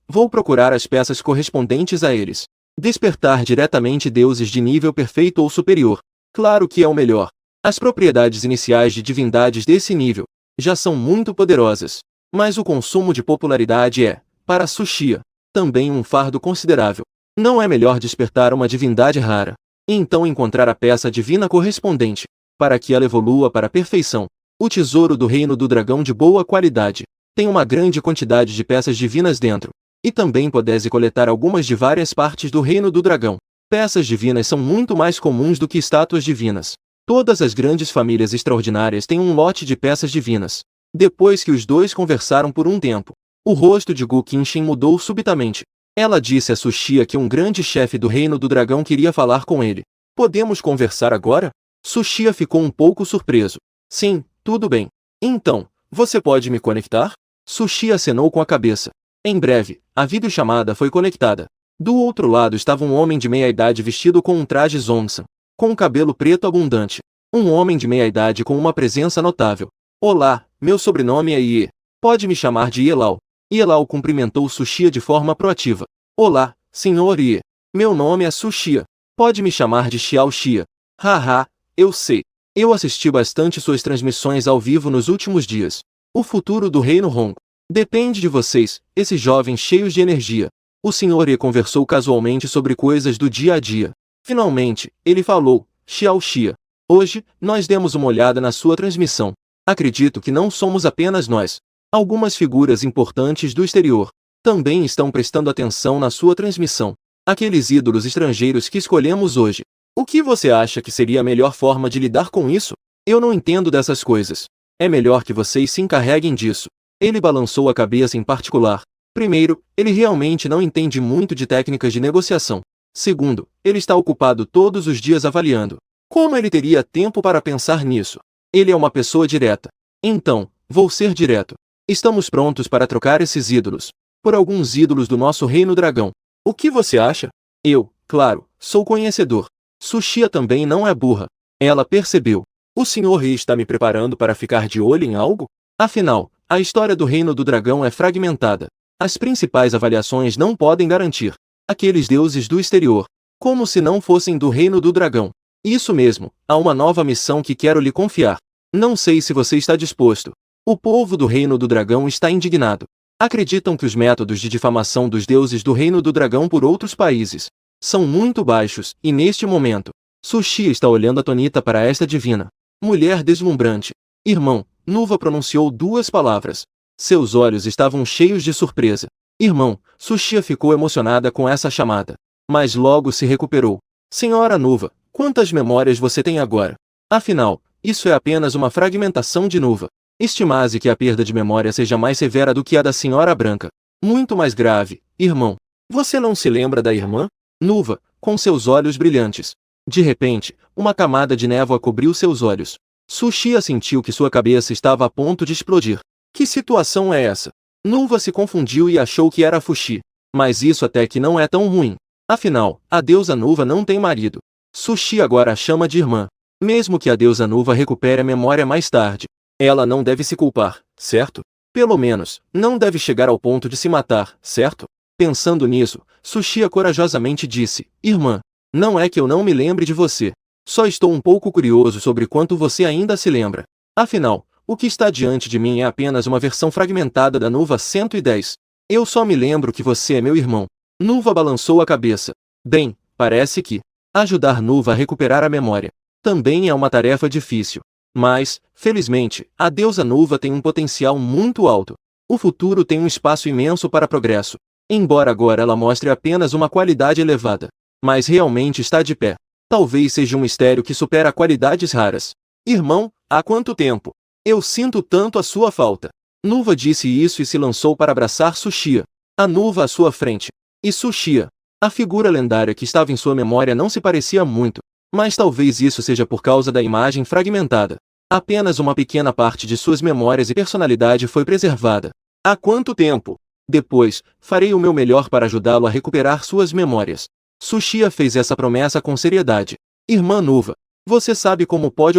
vou procurar as peças correspondentes a eles. Despertar diretamente deuses de nível perfeito ou superior. Claro que é o melhor. As propriedades iniciais de divindades desse nível já são muito poderosas. Mas o consumo de popularidade é, para Su Xia, também um fardo considerável. Não é melhor despertar uma divindade rara, e então encontrar a peça divina correspondente, para que ela evolua para a perfeição. O tesouro do Reino do Dragão de boa qualidade tem uma grande quantidade de peças divinas dentro, e também pode coletar algumas de várias partes do Reino do Dragão. Peças divinas são muito mais comuns do que estátuas divinas. Todas as grandes famílias extraordinárias têm um lote de peças divinas. Depois que os dois conversaram por um tempo, o rosto de Gu Qinshen mudou subitamente. Ela disse a Su Xia que um grande chefe do Reino do Dragão queria falar com ele. Podemos conversar agora? Su Xia ficou um pouco surpreso. Sim, tudo bem. Então, você pode me conectar? Su Xia acenou com a cabeça. Em breve, a videochamada foi conectada. Do outro lado estava um homem de meia-idade vestido com um traje Zongsan, com um cabelo preto abundante. Um homem de meia-idade com uma presença notável. Olá, meu sobrenome é Ye. Pode me chamar de Yelau. Yelau cumprimentou Su Xia de forma proativa. Olá, senhor Ye. Meu nome é Su Xia. Pode me chamar de Xiao Xia. Haha, eu sei. Eu assisti bastante suas transmissões ao vivo nos últimos dias. O futuro do Reino Hong depende de vocês, esses jovens cheios de energia. O senhor Ye conversou casualmente sobre coisas do dia a dia. Finalmente, ele falou, Xiao Xia. Hoje, nós demos uma olhada na sua transmissão. Acredito que não somos apenas nós. Algumas figuras importantes do exterior também estão prestando atenção na sua transmissão. Aqueles ídolos estrangeiros que escolhemos hoje. O que você acha que seria a melhor forma de lidar com isso? Eu não entendo dessas coisas. É melhor que vocês se encarreguem disso. Ele balançou a cabeça em particular. Primeiro, ele realmente não entende muito de técnicas de negociação. Segundo, ele está ocupado todos os dias avaliando. Como ele teria tempo para pensar nisso? Ele é uma pessoa direta. Então, vou ser direto. Estamos prontos para trocar esses ídolos por alguns ídolos do nosso reino dragão. O que você acha? Eu, claro, sou conhecedor. Sushia também não é burra. Ela percebeu. O senhor rei está me preparando para ficar de olho em algo? Afinal, a história do reino do dragão é fragmentada. As principais avaliações não podem garantir. Aqueles deuses do exterior, como se não fossem do reino do dragão. Isso mesmo, há uma nova missão que quero lhe confiar. Não sei se você está disposto. O povo do reino do dragão está indignado. Acreditam que os métodos de difamação dos deuses do reino do dragão por outros países são muito baixos, e neste momento, Sushia está olhando atonita para esta divina mulher deslumbrante. Irmão, Nuva pronunciou duas palavras. Seus olhos estavam cheios de surpresa. Irmão, Sushia ficou emocionada com essa chamada, mas logo se recuperou. Senhora Nuva, quantas memórias você tem agora? Afinal, isso é apenas uma fragmentação de Nuva. Estimase que a perda de memória seja mais severa do que a da senhora branca. Muito mais grave, irmão. Você não se lembra da irmã? Nuva, com seus olhos brilhantes. De repente, uma camada de névoa cobriu seus olhos. Sushia sentiu que sua cabeça estava a ponto de explodir. Que situação é essa? Nuva se confundiu e achou que era Fuxi. Mas isso até que não é tão ruim. Afinal, a deusa Nuva não tem marido. Sushi agora a chama de irmã. Mesmo que a deusa Nuva recupere a memória mais tarde, ela não deve se culpar, certo? Pelo menos, não deve chegar ao ponto de se matar, certo? Pensando nisso, Sushia corajosamente disse, Irmã, não é que eu não me lembre de você. Só estou um pouco curioso sobre quanto você ainda se lembra. Afinal, o que está diante de mim é apenas uma versão fragmentada da Nuva 110. Eu só me lembro que você é meu irmão. Nuva balançou a cabeça. Bem, parece que ajudar Nuva a recuperar a memória também é uma tarefa difícil. Mas, felizmente, a deusa Nuva tem um potencial muito alto. O futuro tem um espaço imenso para progresso. Embora agora ela mostre apenas uma qualidade elevada, mas realmente está de pé. Talvez seja um mistério que supera qualidades raras. Irmão, há quanto tempo? Eu sinto tanto a sua falta. Nuva disse isso e se lançou para abraçar Sushia. A Nuva à sua frente. E Sushia. A figura lendária que estava em sua memória não se parecia muito, mas talvez isso seja por causa da imagem fragmentada. Apenas uma pequena parte de suas memórias e personalidade foi preservada. Há quanto tempo? Depois, farei o meu melhor para ajudá-lo a recuperar suas memórias. Sushia fez essa promessa com seriedade. Irmã Nuva, você sabe como pode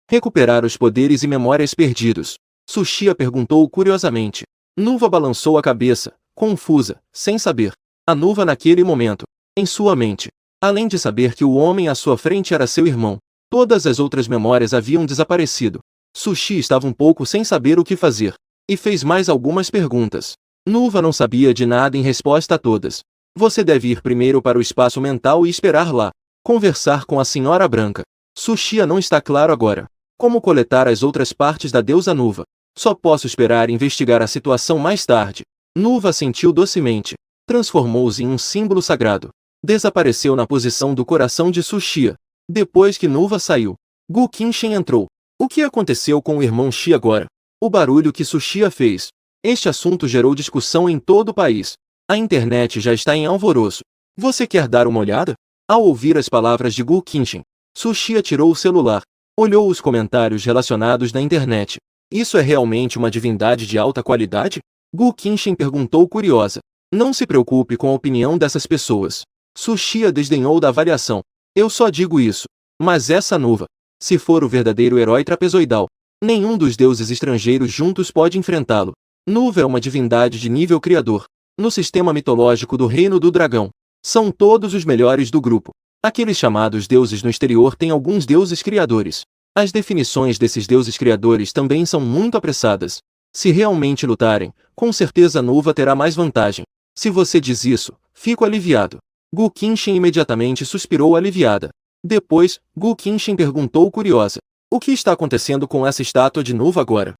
recuperar os poderes e memórias perdidos? Sushia perguntou curiosamente. Nuva balançou a cabeça, confusa, sem saber. A Nuva naquele momento, em sua mente, além de saber que o homem à sua frente era seu irmão, todas as outras memórias haviam desaparecido. Sushi estava um pouco sem saber o que fazer, e fez mais algumas perguntas. Nuva não sabia de nada em resposta a todas. Você deve ir primeiro para o espaço mental e esperar lá. Conversar com a senhora branca. Sushia não está claro agora. Como coletar as outras partes da deusa Nuva? Só posso esperar e investigar a situação mais tarde. Nuva sentiu docemente. Transformou-se em um símbolo sagrado. Desapareceu na posição do coração de Sushia. Depois que Nuva saiu, Gu Qinshen entrou. O que aconteceu com o irmão Shi agora? O barulho que Sushia fez. Este assunto gerou discussão em todo o país. A internet já está em alvoroço. Você quer dar uma olhada? Ao ouvir as palavras de Gu Qinshen, Sushia tirou o celular. Olhou os comentários relacionados na internet. Isso é realmente uma divindade de alta qualidade? Gu Qinshen perguntou curiosa. Não se preocupe com a opinião dessas pessoas. Sushia desdenhou da avaliação. Eu só digo isso. Mas essa Nuva, se for o verdadeiro herói trapezoidal, nenhum dos deuses estrangeiros juntos pode enfrentá-lo. Nuva é uma divindade de nível criador. No sistema mitológico do Reino do Dragão, são todos os melhores do grupo. Aqueles chamados deuses no exterior têm alguns deuses criadores. As definições desses deuses criadores também são muito apressadas. Se realmente lutarem, com certeza Nuva terá mais vantagem. Se você diz isso, fico aliviado. Gu Qinshen imediatamente suspirou aliviada. Depois, Gu Qinshen perguntou curiosa. O que está acontecendo com essa estátua de Nuva agora?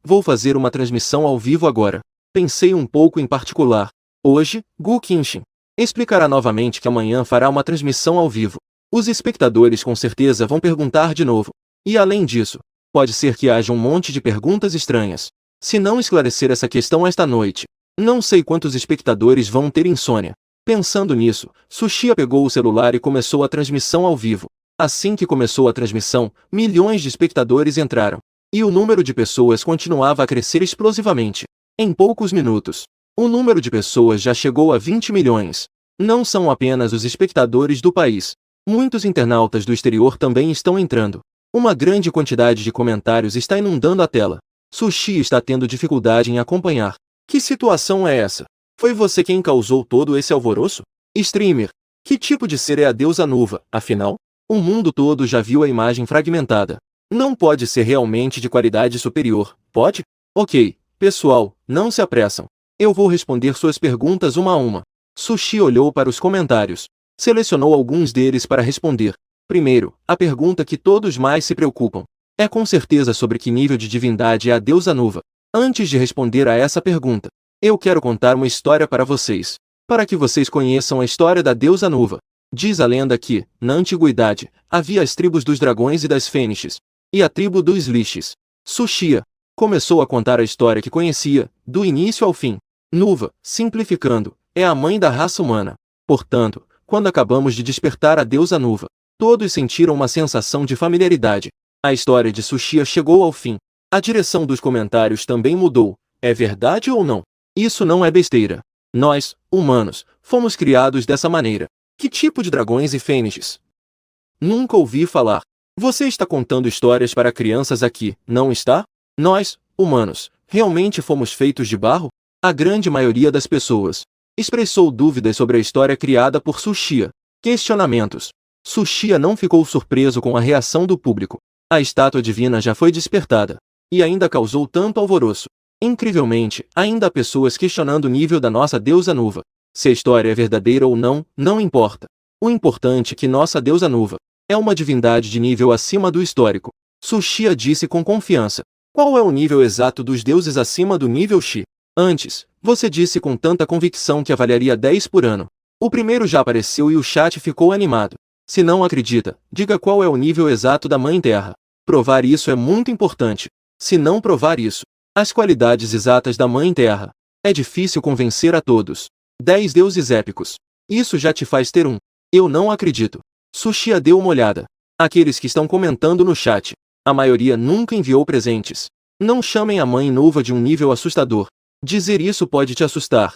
Vou fazer uma transmissão ao vivo agora. Pensei um pouco em particular. Hoje, Gu Qinshin explicará novamente que amanhã fará uma transmissão ao vivo. Os espectadores com certeza vão perguntar de novo. E além disso, pode ser que haja um monte de perguntas estranhas. Se não esclarecer essa questão esta noite, não sei quantos espectadores vão ter insônia. Pensando nisso, Tsuchiya pegou o celular e começou a transmissão ao vivo. Assim que começou a transmissão, milhões de espectadores entraram. E o número de pessoas continuava a crescer explosivamente. Em poucos minutos, o número de pessoas já chegou a 20 milhões. Não são apenas os espectadores do país. Muitos internautas do exterior também estão entrando. Uma grande quantidade de comentários está inundando a tela. Tsuchiya está tendo dificuldade em acompanhar. Que situação é essa? Foi você quem causou todo esse alvoroço? Streamer, que tipo de ser é a deusa Nuva, afinal? O mundo todo já viu a imagem fragmentada. Não pode ser realmente de qualidade superior, pode? Ok, pessoal, não se apressam. Eu vou responder suas perguntas uma a uma. Tsuchiya olhou para os comentários. Selecionou alguns deles para responder. Primeiro, a pergunta que todos mais se preocupam. É com certeza sobre que nível de divindade é a deusa Nuva. Antes de responder a essa pergunta, eu quero contar uma história para vocês, para que vocês conheçam a história da deusa Nuva. Diz a lenda que, na antiguidade, havia as tribos dos dragões e das fênixes, e a tribo dos lixes. Tsuchiya começou a contar a história que conhecia, do início ao fim. Nuva, simplificando, é a mãe da raça humana. Portanto, quando acabamos de despertar a deusa Nuva, todos sentiram uma sensação de familiaridade. A história de Tsuchiya chegou ao fim. A direção dos comentários também mudou. É verdade ou não? Isso não é besteira. Nós, humanos, fomos criados dessa maneira. Que tipo de dragões e fênixes? Nunca ouvi falar. Você está contando histórias para crianças aqui, não está? Nós, humanos, realmente fomos feitos de barro? A grande maioria das pessoas expressou dúvidas sobre a história criada por Tsuchiya. Questionamentos. Tsuchiya não ficou surpreso com a reação do público. A estátua divina já foi despertada. E ainda causou tanto alvoroço. Incrivelmente, ainda há pessoas questionando o nível da nossa deusa Nuva. Se a história é verdadeira ou não, não importa. O importante é que nossa deusa Nuva é uma divindade de nível acima do histórico. Tsuchiya disse com confiança. Qual é o nível exato dos deuses acima do nível Shi? Antes, você disse com tanta convicção que avaliaria 10 por ano. O primeiro já apareceu e o chat ficou animado. Se não acredita, diga qual é o nível exato da Mãe Terra. Provar isso é muito importante. Se não provar isso, as qualidades exatas da Mãe Terra, é difícil convencer a todos. 10 deuses épicos. Isso já te faz ter um. Eu não acredito. Tsuchiya deu uma olhada. Aqueles que estão comentando no chat, a maioria nunca enviou presentes. Não chamem a Mãe Nuva de um nível assustador. Dizer isso pode te assustar.